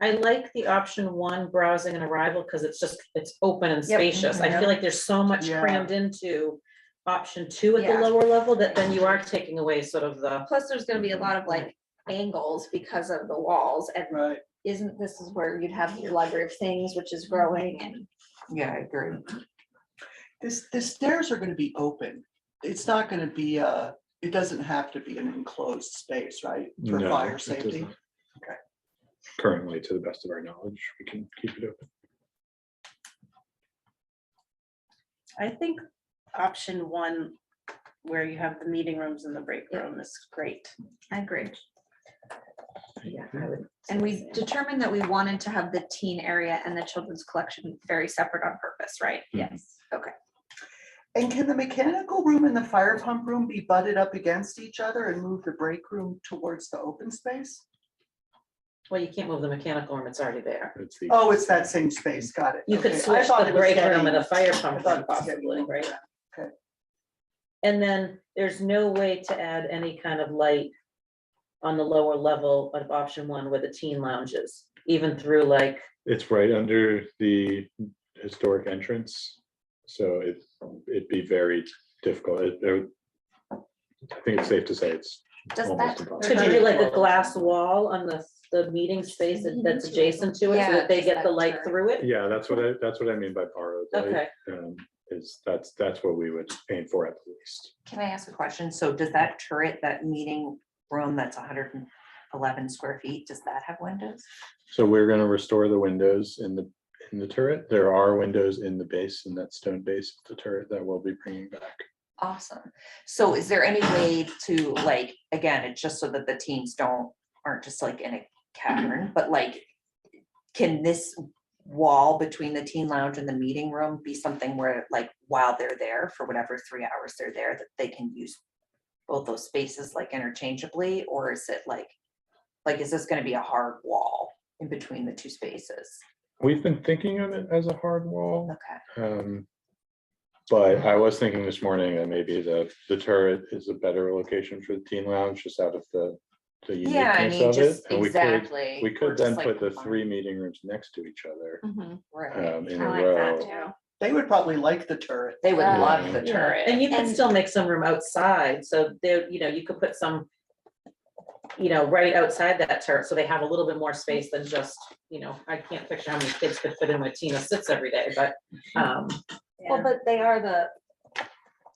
I like the option 1 browsing and arrival, because it's open and Yep. spacious. I feel like there's so much Yeah. crammed into option 2 at the Yeah. lower level, that then you are taking away sort of the. Plus, there's gonna be a lot of like angles because of the walls, and Right. isn't this is where you'd have your library of things, which is growing, and Yeah, I agree. The stairs are gonna be open. It's not gonna be it doesn't have to be an enclosed space, right? For No, fire it safety. doesn't. Currently, to the best of our knowledge, we can keep it open. I think option 1, where you have the meeting rooms and the break room, is great. I agree. Yeah, I would. And we determined that we wanted to have the teen area and the children's collection very separate on purpose, right? Yes. Okay. And can the mechanical room and the fire pump room be butted up against each other and move the break room towards the open space? Well, you can't move the mechanical room, it's already there. It's the. Oh, it's that same space, got it. You could Okay. I switch thought the it was break room getting- and the fire I pump thought room it was getting possibly, over right? that. Okay. And then there's no way to add any kind of light on the lower level of option 1 where the teen lounge is, even through like, It's right under the historic entrance, so it'd be very difficult. I think it's safe to say it's Does almost that- impossible. could you do like a glass wall on the meeting space that's adjacent to it, so Yeah, that they just get that the light turn. through it? Yeah, that's what I mean by borrowed light. Okay. That's what we would aim for at least. Can I ask a question? So does that turret, that meeting room that's 111 square feet, does that have windows? So we're gonna restore the windows in the turret. There are windows in the base, in that stone base of the turret that we'll be bringing back. Awesome. So is there any way to like, again, it's just so that the teens aren't just like in a cavern, but like, can this wall between the teen lounge and the meeting room be something where like, while they're there for whatever 3 hours they're there, that they can use both those spaces like interchangeably, or is it like, is this gonna be a hard wall in between the 2 spaces? We've been thinking of it as a hard wall. Okay. But I was thinking this morning that maybe the turret is a better location for the teen lounge, just out of the Yeah, I uniqueness mean, of it. just And exactly. we Or could just then like put the combine. 3 meeting rooms next to each other Right. in I a like row. that too. They would probably like the turret. They would Yeah. love the Yeah, turret. and you can And- still make some room outside, so there, you could put some, right outside that turret, so they have a little bit more space than just, I can't picture how many kids could fit in where Tina sits every day, but, Well, but they are the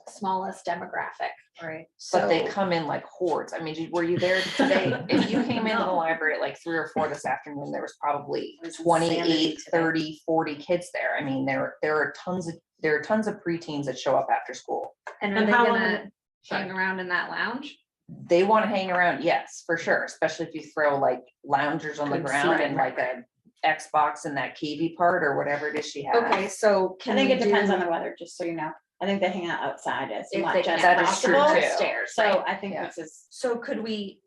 smallest demographic Right. But they So- come in like hordes. I mean, were you there today? If you came into the No. library at like 3 or 4 this afternoon, there was probably It was 28, insanity today. 30, 40 kids there. I mean, there are tons of preteens that show up after school. And are And they how long gonna sorry. hang around in that lounge? They want to hang around, yes, for sure, especially if you throw like loungers on the Good ground seating, and like a Xbox in that cavey part or whatever it is she has. Okay, so I can think we it depends on do- the weather, just so you know. I think they hang out outside as If much they as can, that is true, possible. too. Upstairs, So right. I think Yeah. this is, So could we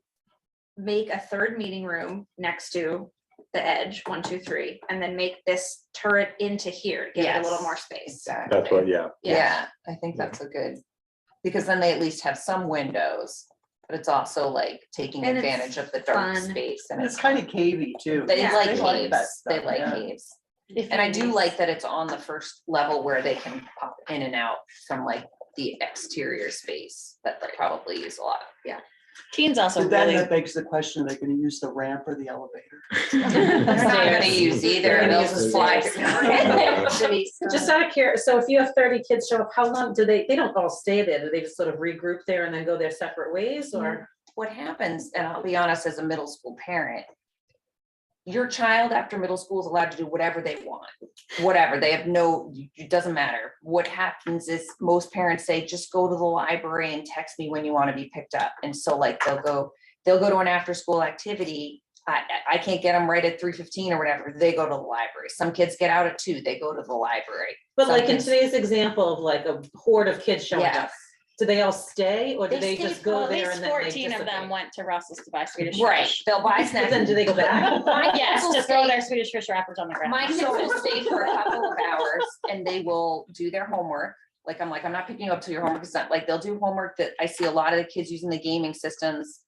make a third meeting room next to the edge, 1, 2, 3, and then make this turret into here, to give it a little Yes. more space? Exactly. That's what, yeah. Yeah, I think that's a good, because then they at least have some windows, but it's also like taking And it's advantage of the dark fun. space and And it's kind of cavey too. They Yeah, like they like that caves, they stuff, like yeah. caves. if And I you do need- like that it's on the first level where they can pop in and out from like the exterior space that they probably use a lot. teens also But then really, that begs the question, are they gonna use the ramp or the elevator? They're not gonna use either, They're gonna they'll use the just fly. stairs. Denise, Just out of curiosity, so if you have 30 kids show up, how long do they don't all stay there? Do they just sort of regroup there and then go their separate ways or? What happens, and I'll be honest, as a middle school parent, your child after middle school is allowed to do whatever they want, whatever, they have no, it doesn't matter. What happens is most parents say, just go to the library and text me when you want to be picked up. And so like they'll go to an after-school activity. I can't get them right at 3:15 or whatever, they go to the library. Some kids get out at 2, they go to the library. But Some like in kids- today's example of like a horde of kids showing up, Yes. do they all stay or do they stay just well, go at there least and then they 14 of them dissipate? went to Russell's to buy Swedish Right, fish. they'll buy But snacks. then do they go back? My Yes, kids will to throw stay- their Swedish fish wrappers on the ground. My kids will stay for a couple of hours and they will do their homework. Like, I'm not picking you up till your homework is done. Like, they'll do homework that I see a lot of the kids using the gaming systems.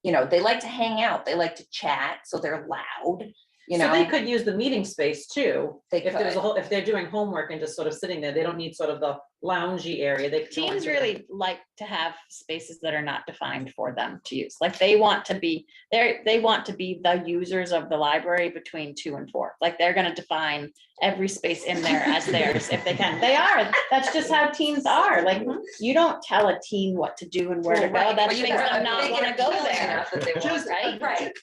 You know, they like to hang out, they like to chat, so they're loud, you So they know. could use the meeting space too. They If there was a could. whole, if they're doing homework and just sort of sitting there, they don't need sort of the loungy area. They could go Teens into the- really like to have spaces that are not defined for them to use. Like they want to be, they want to be the users of the library between 2 and 4. Like they're gonna define every space in there as theirs if they can. They are. That's just how teens are. Like you don't tell a teen what to do and where to Well, go. right, That but you makes gotta them not make it wanna go appealing there. enough that they want Just- to. Right? Right.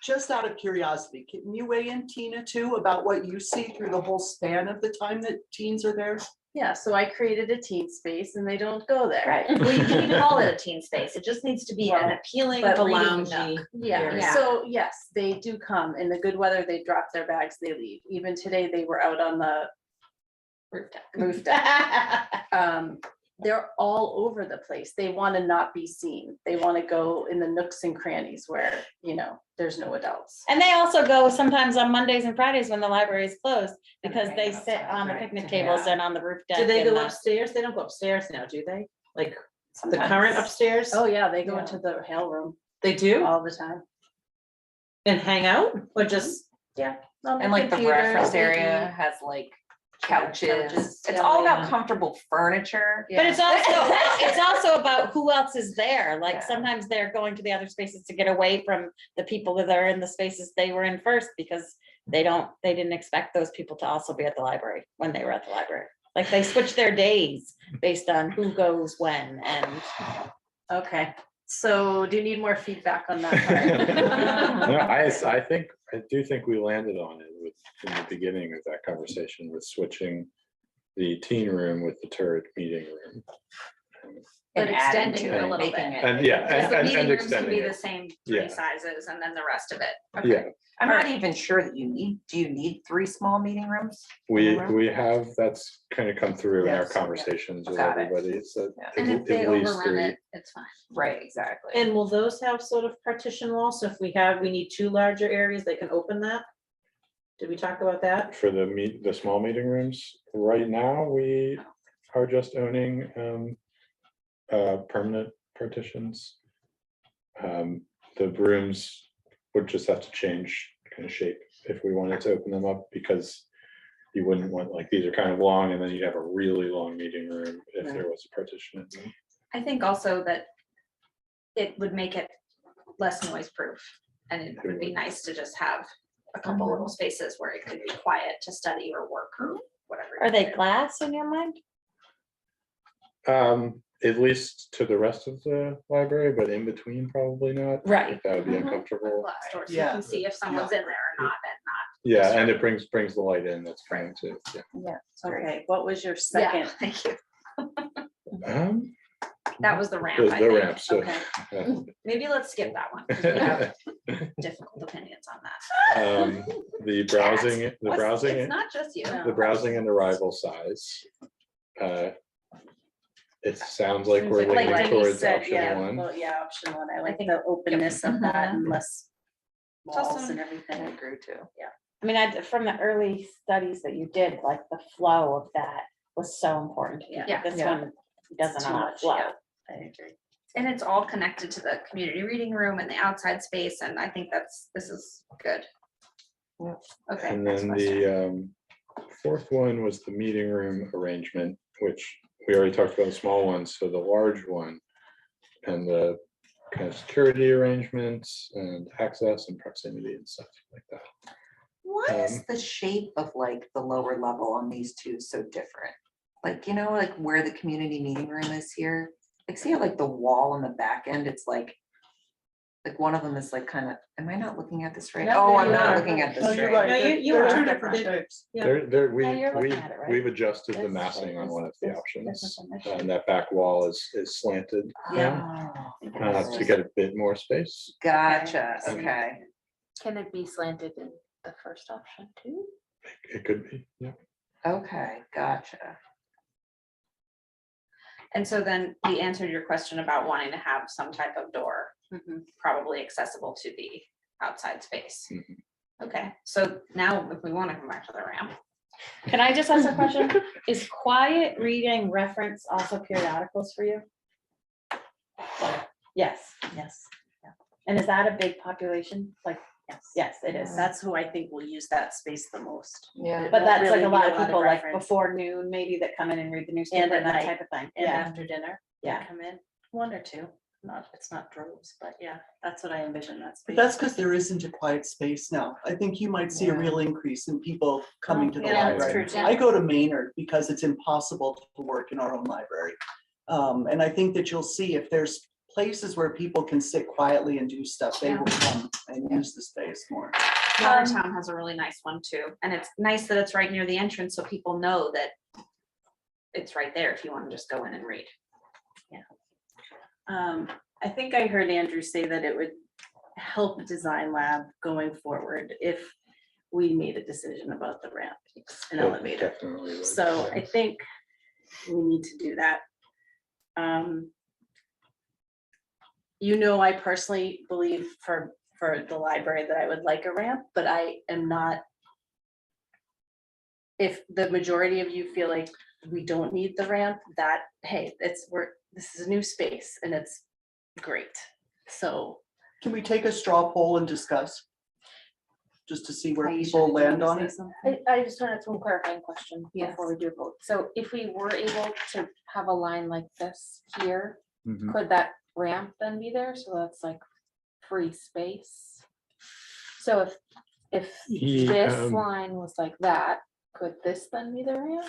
Just out of curiosity, can you weigh in, Tina, too, about what you see through the whole span of the time that teens are there? yeah, so I created a teen space and they don't go there. Right. We can call it a teen space. It just needs to be an Well, appealing But the reading loungy. nook. Yeah, area. so yes, they do come. In the good weather, they drop their bags, they leave. Even today, they were out on the roof deck. They're all over the place. They want to not be seen. They want to go in the nooks and crannies where, there's no adults. And they also go sometimes on Mondays and Fridays when the library is closed because hang they outside, sit on the right, picnic to tables hang out. and on the roof deck. Do they and go the- upstairs? They don't go upstairs now, do they? Like the Sometimes. current upstairs? Oh, yeah, they go Yeah. into the hail room They do? all the time. And hang out or just? On their And like the computers, reference they area eat. has like couches. couches, It's yeah, all about yeah. comfortable furniture. But it's also, it's also about who else is there. Like Yeah. sometimes they're going to the other spaces to get away from the people that are in the spaces they were in first because they didn't expect those people to also be at the library when they were at the library. Like they switch their days based on who goes when and. Okay, so do you need more feedback on that part? No, I do think we landed on it in the beginning of that conversation with switching the teen room with the turret meeting room. But And adding extending to it a little making bit. it- And yeah, Because the and meeting rooms can extending be the it. same Yeah. 3 sizes and then the rest of it. Yeah, I'm not even sure that do you need 3 small meeting rooms? we have, that's kind of come through in our Yes. conversations with Got it. everybody. It's that. Yeah. And if they at least overrun 3. it, it's fine. Right, exactly. And will those have sort of partition walls? So if we need 2 larger areas, they can open that? Did we talk about that? For the small meeting rooms, right now, we are just owning permanent partitions. The rooms would just have to change kind of shape if we wanted to open them up, because you wouldn't want, like, these are kind of long, and then you'd have a really long meeting room if there was a partition in them. I think also that it would make it less noise proof. And it would be nice to just have a couple little spaces where it could be quiet to study or work or whatever. Are they glass in your mind? At least to the rest of the library, but in between, probably not. Right. That would be Mhm. uncomfortable. Glass door, so you Yeah. can see if someone's in there or not, and not. Yeah, and it brings the light in, that's fine too, yeah. Yeah, okay, what was your second? Thank you. Um, That was the ramp, The I the think. ramp, so. Okay. Maybe let's skip that one, 'cause we have difficult opinions on that. The browsing, the What's- browsing, It's not just you. the browsing and arrival size. It sounds like we're Like leaning Denise towards said, option yeah, one. well, yeah, option one, I like think- the openness of that Mhm. and less walls awesome. and everything. agree too. I mean, from the early studies that you did, like the flow of that was so important. to you. Yeah. This Yeah. one doesn't Too allow much, flow. yeah. I agree. And it's all connected to the community reading room and the outside space, and I think this is good. Okay. And next then question. the fourth one was the meeting room arrangement, which we already talked about the small ones, so the large one. And the kind of security arrangements and access and proximity and stuff like that. Why is the shape of like the lower level on these two so different? Like, you know, like where the community meeting room is here, like see how like the wall on the back end, it's like one of them is like kind of, am I not looking at this right? No, Oh, I'm you not are. looking at this No, you're right. right. No, you They're are. two different shapes. Yeah. We, Yeah, you're looking at it, right? we've adjusted the This- massing on one of the this- options. this is an issue. And that back wall is slanted now, Oh, to get a bit more space. Gotcha, Okay. okay. Can it be slanted in the first option too? It could be, yeah. Okay, gotcha. And so then we answered your question about wanting to have some type of door, Mhm. probably accessible to the outside space. Mhm. Okay, so now if we want to come back to the ramp. Can I just ask a question? Is quiet reading reference also periodicals for you? Yes, Yes, and is that a big population? Like, yes. yes, it is. That's who I think will use that space the most. Yeah. But that's like really a be lot a of lot of people like reference. before noon, maybe that come in and read the newspaper at and that night. type of thing. And Yeah, after dinner, yeah. come in, one or two, it's not droves, but yeah, that's what I envision that But space. that's because there isn't a quiet space now. I think you might see a real increase in people coming to the Yeah, that's library. true too. I go to Maynard because it's impossible to work in our own library. And I think that you'll see if there's places where people can sit quietly and do stuff, they will come and use the space more. Watertown has a really nice one too, and it's nice that it's right near the entrance, so people know that it's right there if you want to just go in and read. I think I heard Andrew say that it would help Design Lab going forward if we made a decision about the ramp and It elevator. definitely would, So yeah. I think we need to do that. You know, I personally believe for the library that I would like a ramp, but I am not. If the majority of you feel like we don't need the ramp, that, hey, this is a new space and it's great. So. Can we take a straw poll and discuss? Just to see where Aisha, people did you land wanna on say it? something? I just wanted some clarifying question Yes. before we do vote. So if we were able to have a line like this here, Mhm. could that ramp then be there? So that's like free space. So if Yeah, this line was like that, could this then be the ramp?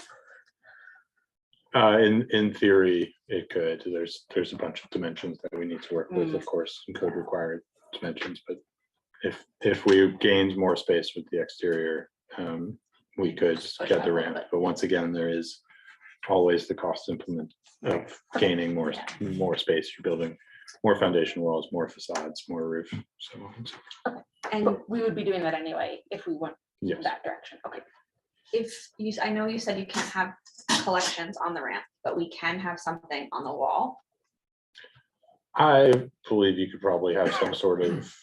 In theory, it could. There's a bunch of dimensions that we need to work with, of course, and code required dimensions, but if we gained more space with the exterior, we could Push get that a the little ramp, bit. but once again, there is always the cost implement of gaining more space. You're building more foundation walls, more facades, more roof, so on and so forth. And But we would be doing that anyway if we went Yes. that direction. Okay. if you, I know you said you can't have collections on the ramp, but we can have something on the wall. I believe you could probably have some sort of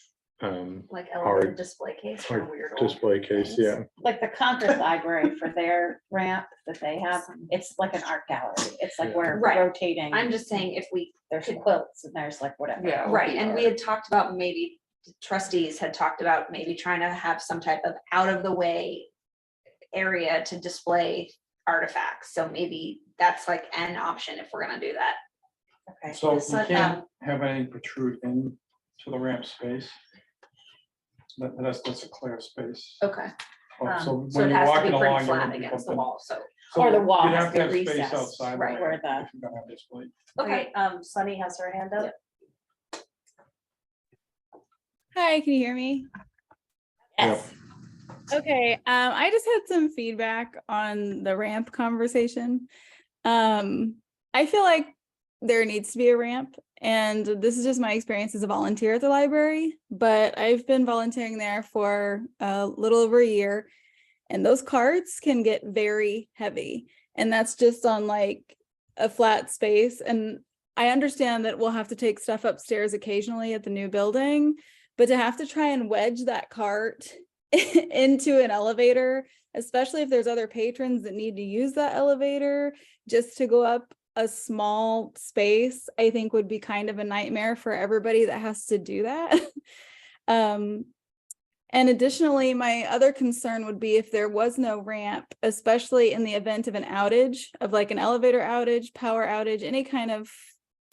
Like Hard- elevated display case for hard weird old display case, things. yeah. Like the Concord Library for their ramp that they have, it's like an art gallery. It's like Yeah. we're Right. rotating. I'm just saying if we, There's quilts and there's like whatever. Yeah. right, and we had talked about maybe trustees had talked about maybe trying to have some type of out of the way area to display artifacts. So maybe that's like an option if we're gonna do that. Okay. So you So, can't have any protrude in to the ramp space. That's a clear space. Okay. So So when it you're has to be walking pretty along, you're flat gonna be against the bumping- wall, so. So Or the wall you'd has have to have be space recessed, outside the right, where ramp the- if you're gonna have display. Okay, Sunny has her hand up. Hi, can you hear me? Yes. Okay, I just had some feedback on the ramp conversation. I feel like there needs to be a ramp, and this is just my experience as a volunteer at the library, but I've been volunteering there for a little over a year, and those carts can get very heavy, and that's just on like a flat space. And I understand that we'll have to take stuff upstairs occasionally at the new building, but to have to try and wedge that cart into an elevator, especially if there's other patrons that need to use that elevator just to go up a small space, I think would be kind of a nightmare for everybody that has to do that. And additionally, my other concern would be if there was no ramp, especially in the event of an outage, of like an elevator outage, power outage, any kind of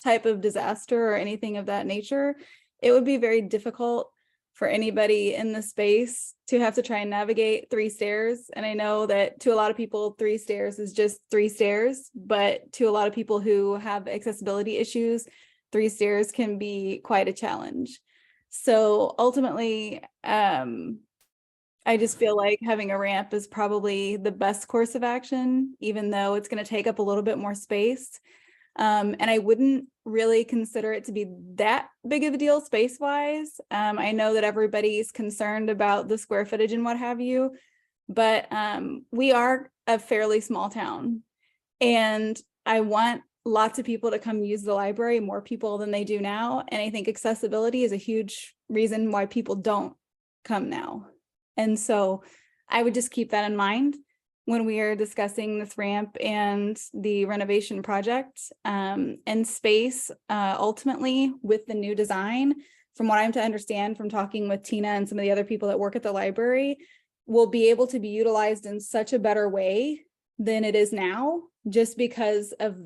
type of disaster or anything of that nature, it would be very difficult for anybody in the space to have to try and navigate 3 stairs. And I know that to a lot of people, 3 stairs is just 3 stairs, but to a lot of people who have accessibility issues, 3 stairs can be quite a challenge. So ultimately, I just feel like having a ramp is probably the best course of action, even though it's going to take up a little bit more space. And I wouldn't really consider it to be that big of a deal space-wise. I know that everybody's concerned about the square footage and what have you, but we are a fairly small town, and I want lots of people to come use the library, more people than they do now. And I think accessibility is a huge reason why people don't come now. And so I would just keep that in mind when we are discussing this ramp and the renovation project, and space. Ultimately, with the new design, from what I'm to understand from talking with Tina and some of the other people that work at the library, will be able to be utilized in such a better way than it is now, just because of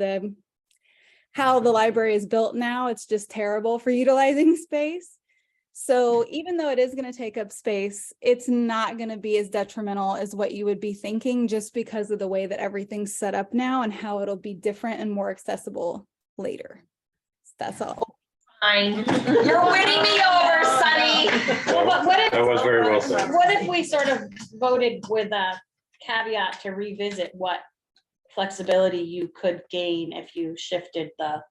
how the library is built now. It's just terrible for utilizing space. So even though it is going to take up space, it's not going to be as detrimental as what you would be thinking, just because of the way that everything's set up now and how it'll be different and more accessible later. That's all. Fine. You're winning me over, Sunny. Well, what if- That was very well said. What if we sort of voted with a caveat to revisit what flexibility you could gain if you shifted the?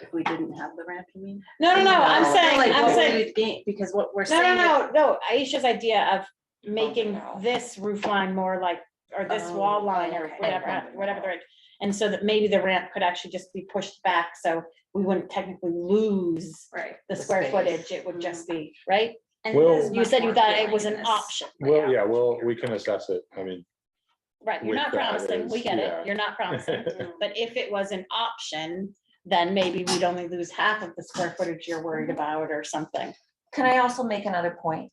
If we didn't have the ramp, you mean? No, I'm saying, Like, I'm what would saying, we gain? Because what we're no, saying. no, Aisha's idea of making this roof line more like, or this Oh, wall line or okay. whatever, the right. And so that maybe the ramp could actually just be pushed back, so we wouldn't technically lose Right. the square space. footage, it would just be, right? And Well- it is You much said you more thought it appealing was in an this option. Well, yeah, we can assess it. I mean, Right, you're with not that promising, we is- get yeah. it, you're not promising, but if it was an option, then maybe we'd only lose half of the square footage you're worried about or something. Can I also make another point?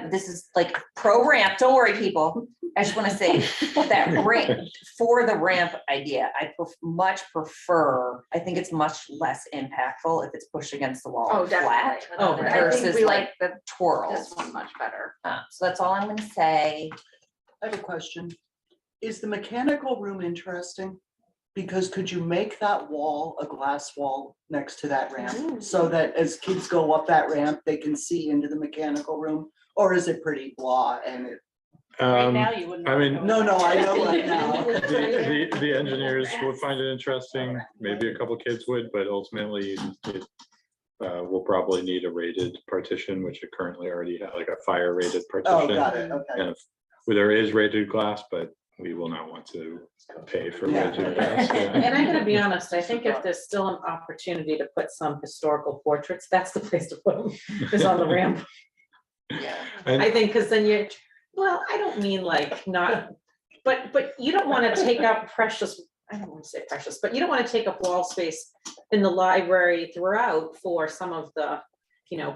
This is like pro ramp, don't worry, people. I just want to say that ramp, for the ramp idea, I much prefer, I think it's much less impactful if it's pushed against the wall Oh, and flat. definitely. Oh, I think versus we like the twirls. This one much better. So that's all I'm gonna say. I have a question. Is the mechanical room interesting? Because could you make that wall a glass wall next to that ramp? So that as kids go up that ramp, they can see into the mechanical room? Or is it pretty blah and it? Right now, you wouldn't. I mean- No, I know right now. the engineers would find it interesting, maybe a couple kids would, but ultimately it will probably need a rated partition, which it currently already has, like a fire rated Oh, partition. got it, okay. And well, there is rated glass, but we will not want to pay for Yeah. rated glass. yeah. And I'm gonna be honest, I think if there's still an opportunity to put some historical portraits, that's the place to put them, is on the ramp. And- I think, because then you're, well, I don't mean like not, but you don't want to take up precious, I don't want to say precious, but you don't want to take up wall space in the library throughout for some of the,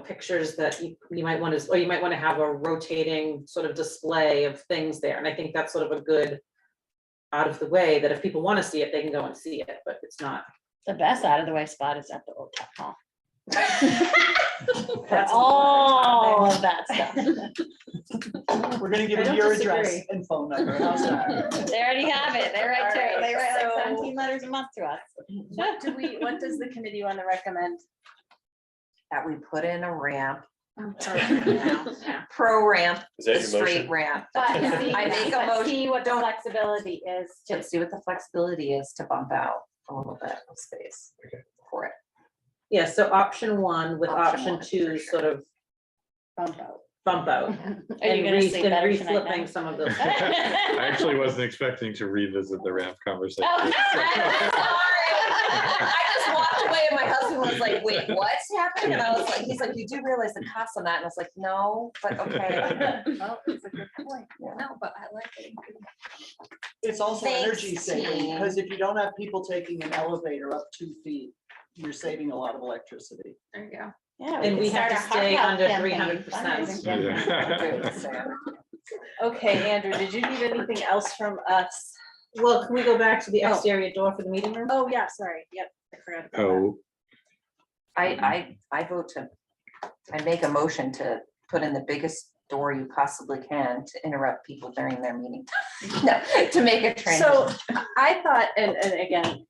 pictures that you might want to, or you might want to have a rotating sort of display of things there. And I think that's sort of a good out of the way, that if people want to see it, they can go and see it, but it's not. The best out of the way spot is at the old town hall. For That's all of of that stuff. We're gonna give I them don't your address disagree. and phone number. How's that? They already have it. They write, Alright, they write like so- 17 letters a month to us. What does the committee want to recommend? That we put in a ramp, Yeah. pro ramp, Is that a your straight motion? ramp. But Yeah. see, I make a but motion, see what the flexibility is to, to see what the flexibility is to bump out a little bit of space for it. Yeah, so option one with Option option one, for two sure. sort of Bump out. bump out. are you And gonna sleep and better tonight reflipping now? some of those. I actually wasn't expecting to revisit the ramp conversation. Oh. I just walked away and my husband was like, wait, what's happening? And I was like, he's like, you do realize the cost on that? And I was like, no, but okay. Well, it's a good point. No, but I like it. It's also Thanks, energy saving, team. because if you don't have people taking an elevator up 2 feet, you're saving a lot of electricity. There you go. Yeah, And we have can to start a stay heart under health campaign, 300%. fundraising Yeah. Okay, Andrew, did you need anything else from us? Well, can we go back to the Oh. exterior door for the meeting room? Oh, yeah, sorry. Yep, I forgot about that. Oh, I vote to, I make a motion to put in the biggest door you possibly can to interrupt people during their meeting. No, to make a So transition. I thought, and again,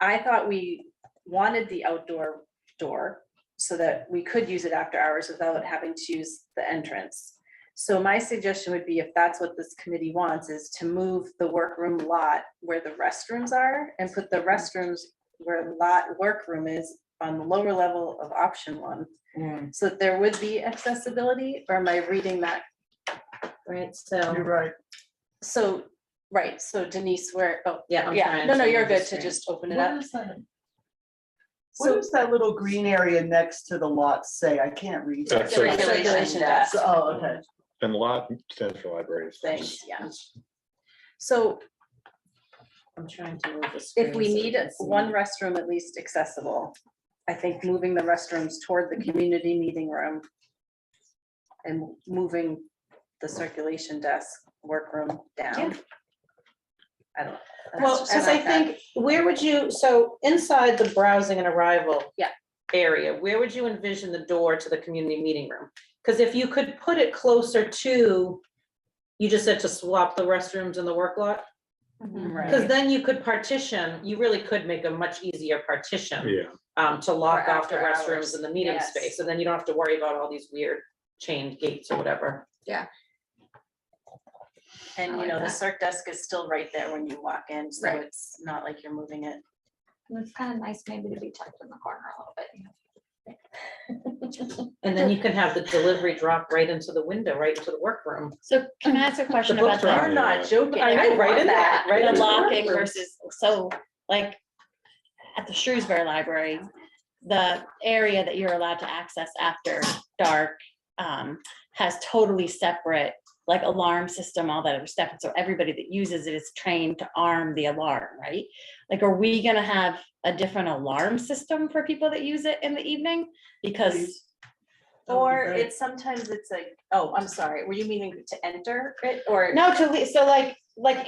I thought we wanted the outdoor door so that we could use it after hours without having to use the entrance. So my suggestion would be, if that's what this committee wants, is to move the workroom lot where the restrooms are and put the restrooms where lot workroom is on the lower level of option one. Mm. So that there would be accessibility, or am I reading that? Right, so. You're right. So, right, so Denise, where, oh, Yeah, I'm yeah, trying no, to no, you're move the good to screen. just open it What up. is that? So- What does that little green area next to the lot say? I can't read that. That's The a- regulation desk Oh, okay. and lot stands for libraries. things, yeah. So I'm trying to move the screen. if we so need can see. one restroom at least accessible, I think moving the restrooms toward the community meeting room and moving the circulation desk workroom down. I don't. Well, because I think, where would you, so inside the browsing and arrival. Yeah. Area, where would you envision the door to the community meeting room? Because if you could put it closer to, you just said to swap the restrooms in the work lot? Because Right, then you could partition, you really could make a much easier partition. Yeah, To lock For off the after restrooms hours, in the meeting yes. space, so then you don't have to worry about all these weird chained gates or whatever. and you like know, the that. circ desk is still right there when you walk in, so Right. it's not like you're moving it. It's kind of nice maybe to be tucked in the corner a little bit. And then you can have the delivery drop right into the window, right into the workroom. So can I ask a question book about drop. that? You're not joking. I know, right want in that. that, right The into the locking workroom. versus, so like at the Shrewsbury Library, the area that you're allowed to access after dark has totally separate like alarm system, all that other stuff. And so everybody that uses it is trained to arm the alarm, right? Like, are we gonna have a different alarm system for people that use it in the evening? Because Please. That would be Or great. it's sometimes it's like, oh, I'm sorry, were you meaning to enter it or? no, so like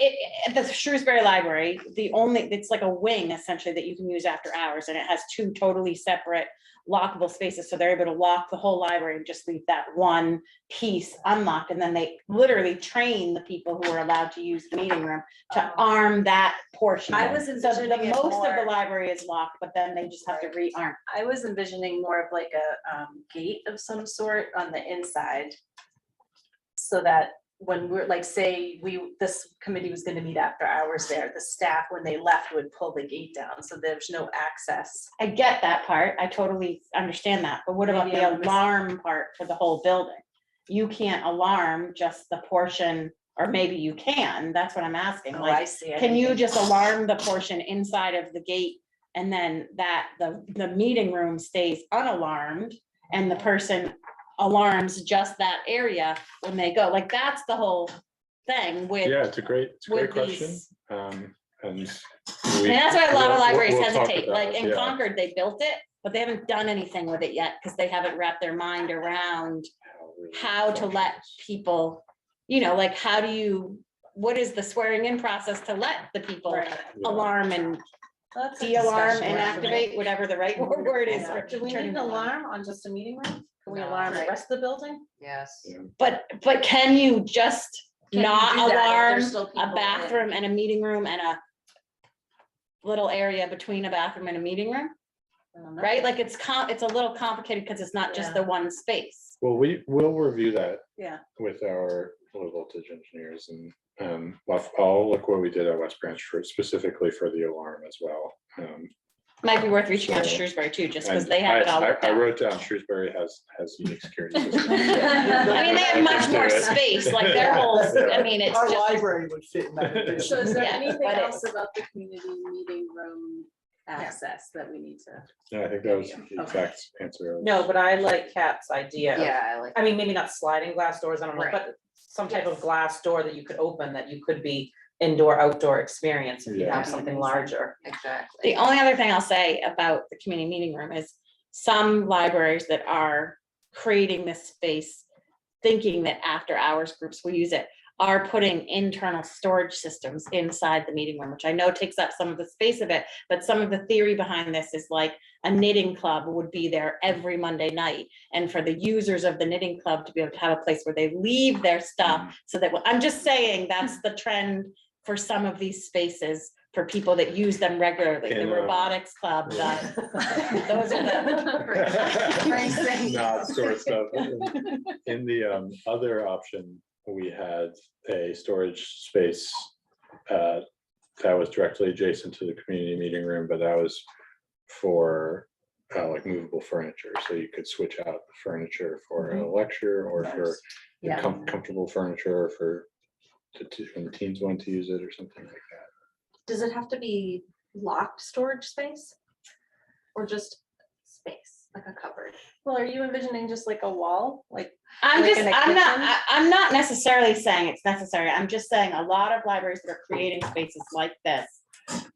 it, at the Shrewsbury Library, it's like a wing essentially that you can use after hours, and it has 2 totally separate lockable spaces, so they're able to lock the whole library and just leave that one piece unlocked, and then they literally train the people who are allowed to use the meeting room to arm that portion. I was So envisioning the it most of the more- library is locked, but then they just have to rearm. I was envisioning more of like a gate of some sort on the inside. So that when we're like, say, this committee was gonna meet after hours there, the staff, when they left, would pull the gate down, so there's no access. I get that part, I totally understand that, but what about Maybe the I'm missing- alarm part for the whole building? You can't alarm just the portion, or maybe you can, that's what I'm asking, Oh, like, I see. I can didn't you think- just alarm the portion inside of the gate? And then the meeting room stays unalarmed and the person alarms just that area when they go, like, that's the whole thing with. yeah, it's a great with question. these- And And that's why a lot of libraries we'll talk hesitate, about like it, in yeah. Concord, they built it, but they haven't done anything with it yet, because they haven't wrapped their mind around how to let people, like, what is the swearing in process to let the people Right. Yeah. alarm and That's a de-alarm discussion and we're having. activate, whatever the right word is. Yeah. for Do we need turning an the alarm. alarm on just a meeting room? Can we No. alarm the Right. rest of the building? Yes. But can you just Can you not do that if alarm there's still people a in? bathroom and a meeting room and a little area between a bathroom and a meeting room, I don't know. right? Like it's a little complicated because it's not just the one space. Well, we will review that Yeah. with our low voltage engineers and I'll look what we did at West Branch for specifically for the alarm as well. Might be worth reaching out to So- Shrewsbury too, just because And they have it all I worked out. wrote down Shrewsbury has unique security systems. so- I mean, they have much more space, like their whole, I mean, it's Our just. library would fit in that So addition. is there Yeah, anything but else about the community meeting room access that we need to? Yeah, I think that was the exact answer. No, but I like Kat's idea. of- Yeah, I like. I mean, maybe not sliding glass doors, I don't know, Right. but some type of glass door that you could open, that you could be indoor, outdoor experience if you Yeah. have something larger. Exactly. The only other thing I'll say about the community meeting room is some libraries that are creating this space, thinking that after hours groups will use it, are putting internal storage systems inside the meeting room, which I know takes up some of the space of it, but some of the theory behind this is like a knitting club would be there every Monday night. And for the users of the knitting club to be able to have a place where they leave their stuff, so that, I'm just saying that's the trend for some of these spaces, for people that use them regularly, the In, robotics club, those are the. Not store stuff. In the other option, we had a storage space that was directly adjacent to the community meeting room, but that was for like movable furniture. So you could switch out the furniture for a lecture or for the Yeah. comfortable furniture for when the teens want to use it or something like that. Does it have to be locked storage space? Or just space, like a cupboard? Well, are you envisioning just like a wall, like? I'm Like just, in a I'm not, kitchen? I'm not necessarily saying it's necessary. I'm just saying a lot of libraries that are creating spaces like this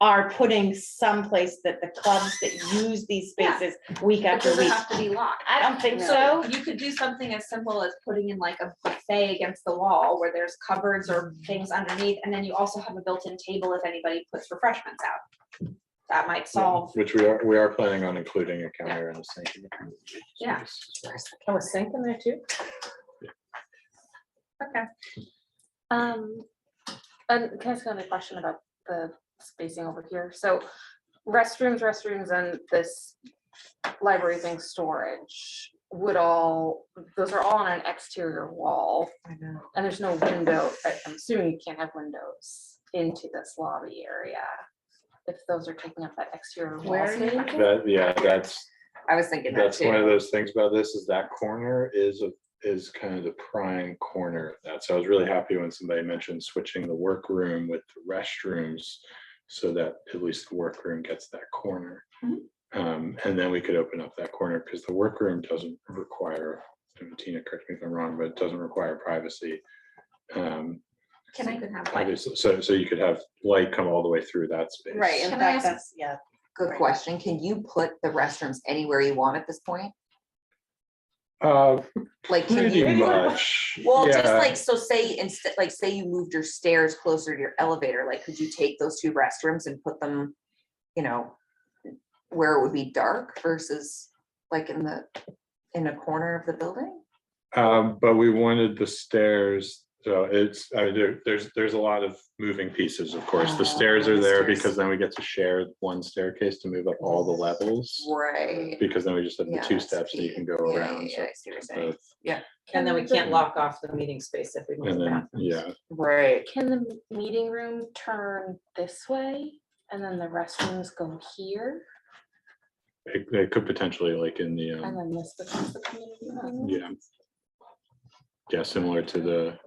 are putting someplace that the clubs that use these Yeah. spaces week But after does it week. have to be locked? I don't think So so. you could do something as simple as putting in like a buffet against the wall where there's cupboards or things underneath, and then you also have a built-in table if anybody puts refreshments out. That might solve. Which we are planning on including a counter and a sink. in the community Yeah. space. Can we sink in there too? Okay. And can I ask another question about the spacing over here? So restrooms and this library thing storage those are all on an exterior wall. I know. And there's no window, I'm assuming you can't have windows into this lobby area. If those are taking up that exterior wall Where are you space. That's I was thinking that That's one of too. those things about this is that corner is kind of the prime corner of that. So I was really happy when somebody mentioned switching the workroom with the restrooms so that at least the workroom gets that corner. And then we could open up that corner because the workroom doesn't require, and Tina, correct me if I'm wrong, but it doesn't require privacy. Can I have like, Obviously, so you could have light come all the way through that space. Right, in Can I fact, ask- that's, yeah. Good Right. question. Can you put the restrooms anywhere you want at this point? Like, can Pretty you? much. Well, just yeah. like, so say instead, like, say you moved your stairs closer to your elevator, like, could you take those two restrooms and put them, you know, where it would be dark versus like in a corner of the building? But we wanted the stairs, so there's a lot of moving pieces, of course. The stairs are the there stairs. because then we get to share one staircase to move up all the levels. Right. Because then we just have the Yeah, two that's steps that you can go Yeah, around. yeah, so I see what you're saying. both. And then we can't lock off the meeting space if we move And the then, bathrooms. yeah, Right. Can the meeting room turn this way and then the restrooms go here? it could potentially like in the, And then this becomes the community meeting room? yeah. Yeah, similar to the,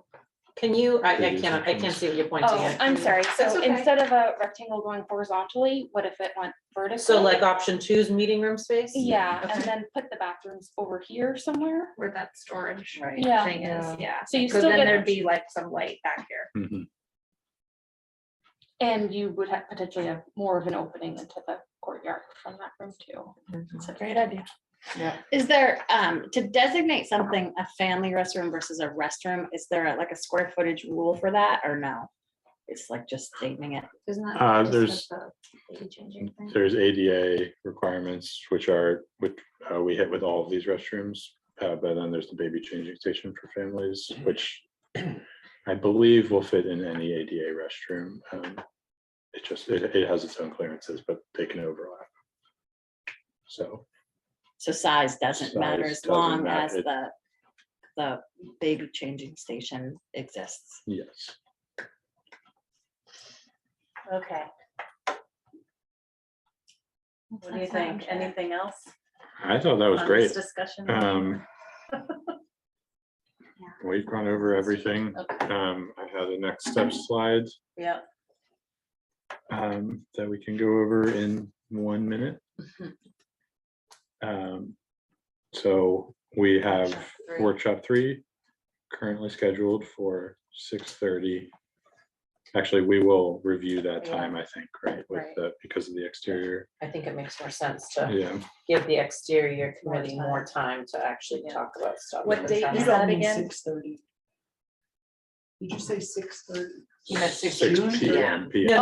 Can you, I Previous can't options. see what you're pointing Oh, at. I'm sorry. That's So okay. instead of a rectangle going horizontally, what if it went vertically? So like option two is meeting room space? Yeah, and Okay. then put the bathrooms over here somewhere? where that storage Right. Yeah. thing is, yeah. So you So still then get- there'd be like some light back here. mhm. And you would have potentially have more of an opening into the courtyard from that room too. It's a great idea. Yeah. Is there, to designate something a family restroom versus a restroom, is there like a square footage rule for that or no? It's like just stating it. Isn't that? just there's- with the changing thing? There's ADA requirements, which we hit with all of these restrooms. but then there's the baby changing station for families, which I believe will fit in any ADA restroom. It has its own clearances, but they can overlap. So, So size doesn't matter Size as doesn't long matter. as the baby changing station exists. yes. Okay. What do you think? Anything else? I thought that was on great. this Discussion. We've gone over everything. Okay. I had a next step slide Yeah, that we can go over in 1 minute. So we have Workshop 3. workshop 3 currently scheduled for 6:30. Actually, we will review that Yeah. time, I think, right, with Right. the, because of the exterior. I think it makes more sense to Yeah, give the exterior committee time. more time to actually Yeah. talk about stuff. What date You is don't that mean again? 6:30. Did you say 6:30? You meant 6 6 June? PM. No,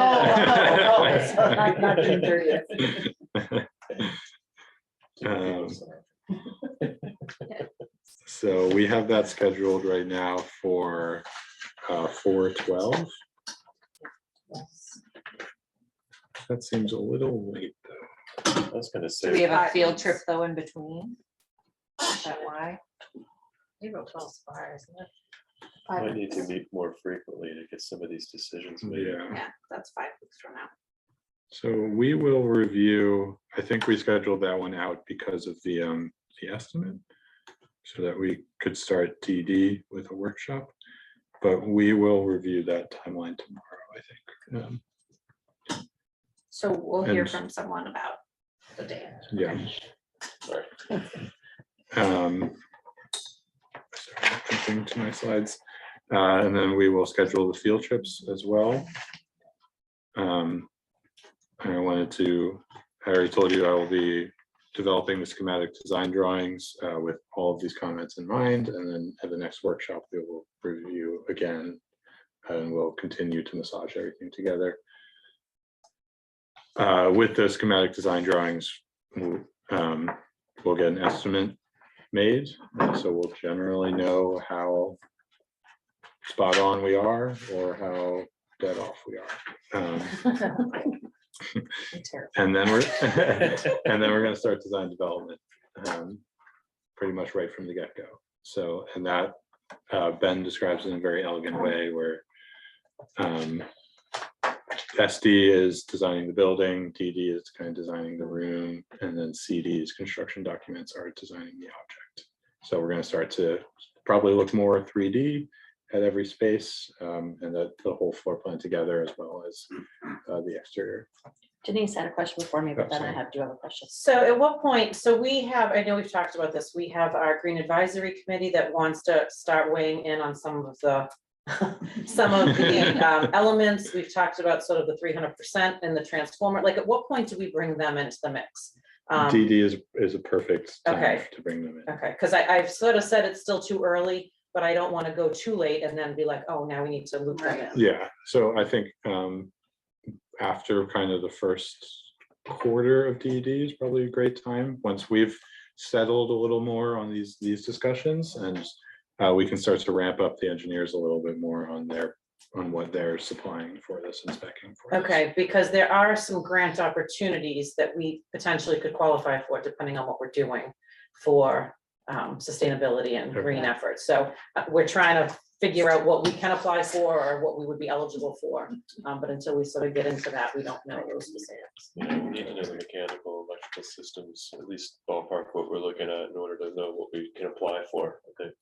Oh, sorry. not June 30th. So we have that scheduled right now for 4:12. That seems a little late, though. I was gonna Do we say, have a field trip though in between? Is that why? April 12th, fire, isn't it? might need to meet more frequently to get some of these decisions made. Yeah. Yeah, that's 5 weeks from now. So we will review, I think we scheduled that one out because of the estimate. So that we could start DD with a workshop, but we will review that timeline tomorrow, I think. So we'll hear And- from someone about the date. Yeah. Sorry. Sorry, jumping to my slides. And then we will schedule the field trips as well. I wanted to, I already told you I will be developing the schematic design drawings with all of these comments in mind, and then at the next workshop, we will review again, and we'll continue to massage everything together. With the schematic design drawings, we'll get an estimate made, so we'll generally know how spot on we are or how dead off we are. And then we're gonna start design development pretty much right from the get-go. So, and that Ben describes in a very elegant way where SD is designing the building, DD is kind of designing the room, and then CD's construction documents are designing the object. So we're gonna start to probably look more 3D at every space, and the whole floor plan together, as well as the exterior. Denise had a question before me, but Oh, then I sorry. do have a question. So at what point, so we have, I know we've talked about this, we have our Green Advisory Committee that wants to start weighing in on some of the elements. We've talked about sort of the 300% and the transformer, like at what point do we bring them into the mix? DD is a perfect time okay. to bring them in. Okay, because I've sort of said it's still too early, but I don't want to go too late and then be like, oh, now we need to loop them in. Yeah, so I think after kind of the first quarter of DD is probably a great time, once we've settled a little more on these discussions, and we can start to ramp up the engineers a little bit more on what they're supplying for this and specing for this. Okay, because there are some grant opportunities that we potentially could qualify for, depending on what we're doing for sustainability and green Okay. efforts. So we're trying to figure out what we can apply for or what we would be eligible for. But until we sort of get into that, we don't know those specifics. Yeah, we need to know the mechanical, electrical systems, at least ballpark what we're looking at in order to know what we can apply for, I think.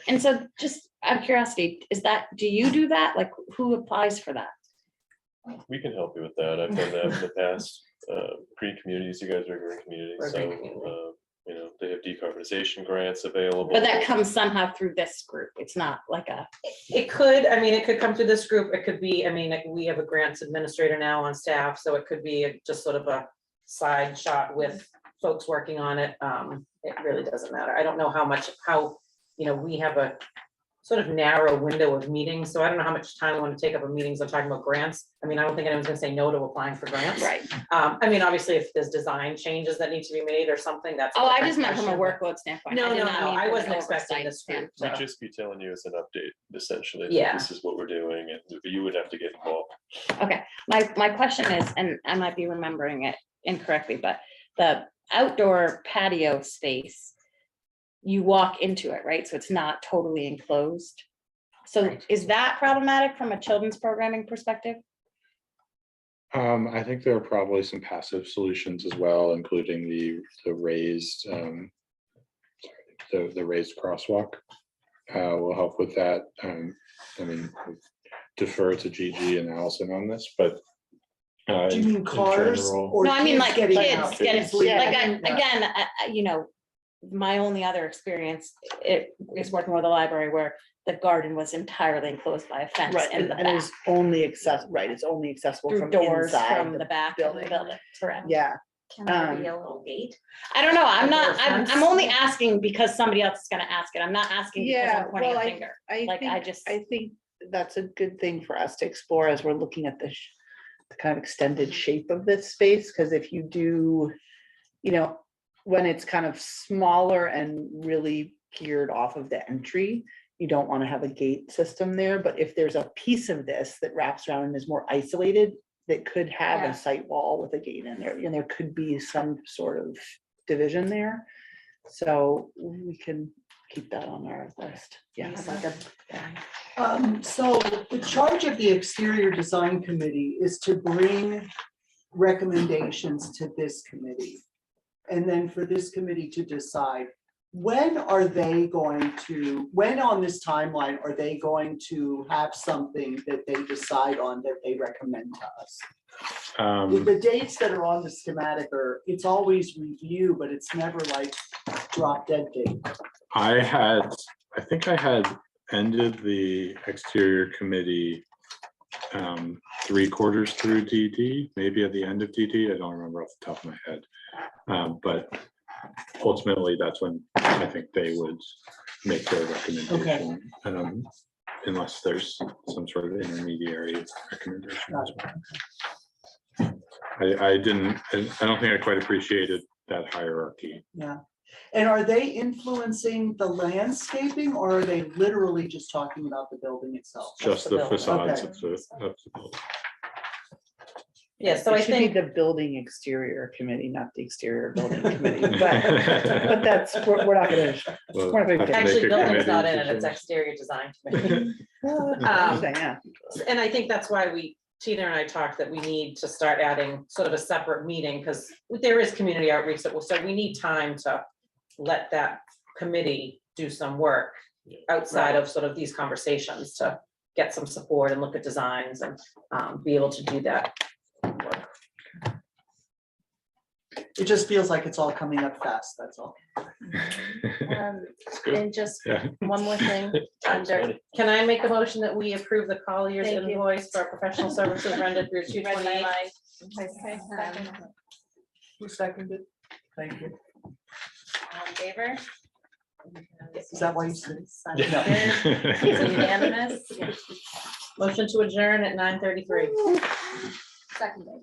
And so just out of curiosity, do you do that? Like, who applies for that? We can help you with that. I've done that in the past. Green communities, you guys are a green community, We're a so, green community. they have decarbonization grants available. But that comes somehow through this group. It's not like a, It could, I mean, it could come through this group. It could be, I mean, like, we have a grants administrator now on staff, so it could be just sort of a side shot with folks working on it. It really doesn't matter. I don't know how, we have a sort of narrow window of meetings, so I don't know how much time we want to take up of meetings on talking about grants. I mean, I don't think anyone's gonna say no to applying for grants. Right. I mean, obviously, if there's design changes that need to be made or something, that's. a Oh, I different just meant from a question, but- workload standpoint. No, did no, not no, mean I from an wasn't expecting oversight this group standpoint. We'd just be telling you as an update, essentially. that Yeah. This is what we're doing, and you would have to get involved. Okay, my question is, and I might be remembering it incorrectly, but the outdoor patio space, you walk into it, right? So it's not totally enclosed. So is that problematic from a children's programming perspective? I think there are probably some passive solutions as well, including the raised, the raised crosswalk. Will help with that. I mean, defer to Gigi and Allison on this, but. Do you mean in cars general- or No, I mean kids like getting kids out? getting, Yeah. like, Yeah. again, you know, my only other experience, it is working with a library where the garden was entirely enclosed by a fence Right, in the and back. it's only it's only accessible Through from doors inside from the back of the building, correct? Yeah, Can there be a little gate? I don't know, I'm A not, little I'm fence? only asking because somebody else is gonna ask it, I'm not asking because yeah, I'm pointing well, a I, finger. I Like, I think, just- I think that's a good thing for us to explore as we're looking at the kind of extended shape of this space, because if you do, you know, when it's kind of smaller and really geared off of the entry, you don't want to have a gate system there, but if there's a piece of this that wraps around and is more isolated, that could have Yeah. a site wall with a gate in there, and there could be some sort of division there. So we can keep that on our list. Yeah. So the charge of the exterior design committee is to bring recommendations to this committee. And then for this committee to decide, when are they going to, when on this timeline are they going to have something that they decide on that they recommend to us? The dates that are on the schematic are, it's always review, but it's never like drop dead date. I think I had ended the exterior committee 3/4 through DD, maybe at the end of DD, I don't remember off the top of my head. But ultimately, that's when I think they would make their recommendation. Unless there's some sort of intermediary recommendation. as well. I don't think I quite appreciated that hierarchy. Yeah. And are they influencing the landscaping or are they literally just talking about the building itself? Just the the building. facades Okay. of the building. Yeah, so I It should be think, the building exterior committee, not the exterior building committee, but that's, we're not gonna. Well, we're not gonna have to get- make actually, a building's committee not in it, it's decision. exterior design committee. Yeah. And I think that's why Tina and I talked that we need to start adding sort of a separate meeting, because there is community outreach that will, so we need time to let that committee do some work outside of sort of these conversations to get some support and look at designs and be able to do that work. It just feels like it's all coming up fast, that's all. And just Yeah. one more thing, under, Can I make a motion that we approve the Collier's Thank you. invoice for professional services rendered through 2/28? Who seconded? Thank you. all in favor? Is that why you said? It's unanimous. Motion to adjourn at 9:33. Seconded.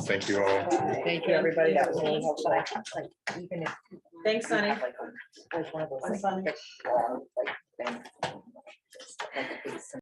Thank you all. Thank you, everybody. That was really helpful. Thanks, Sunny. Like one of those.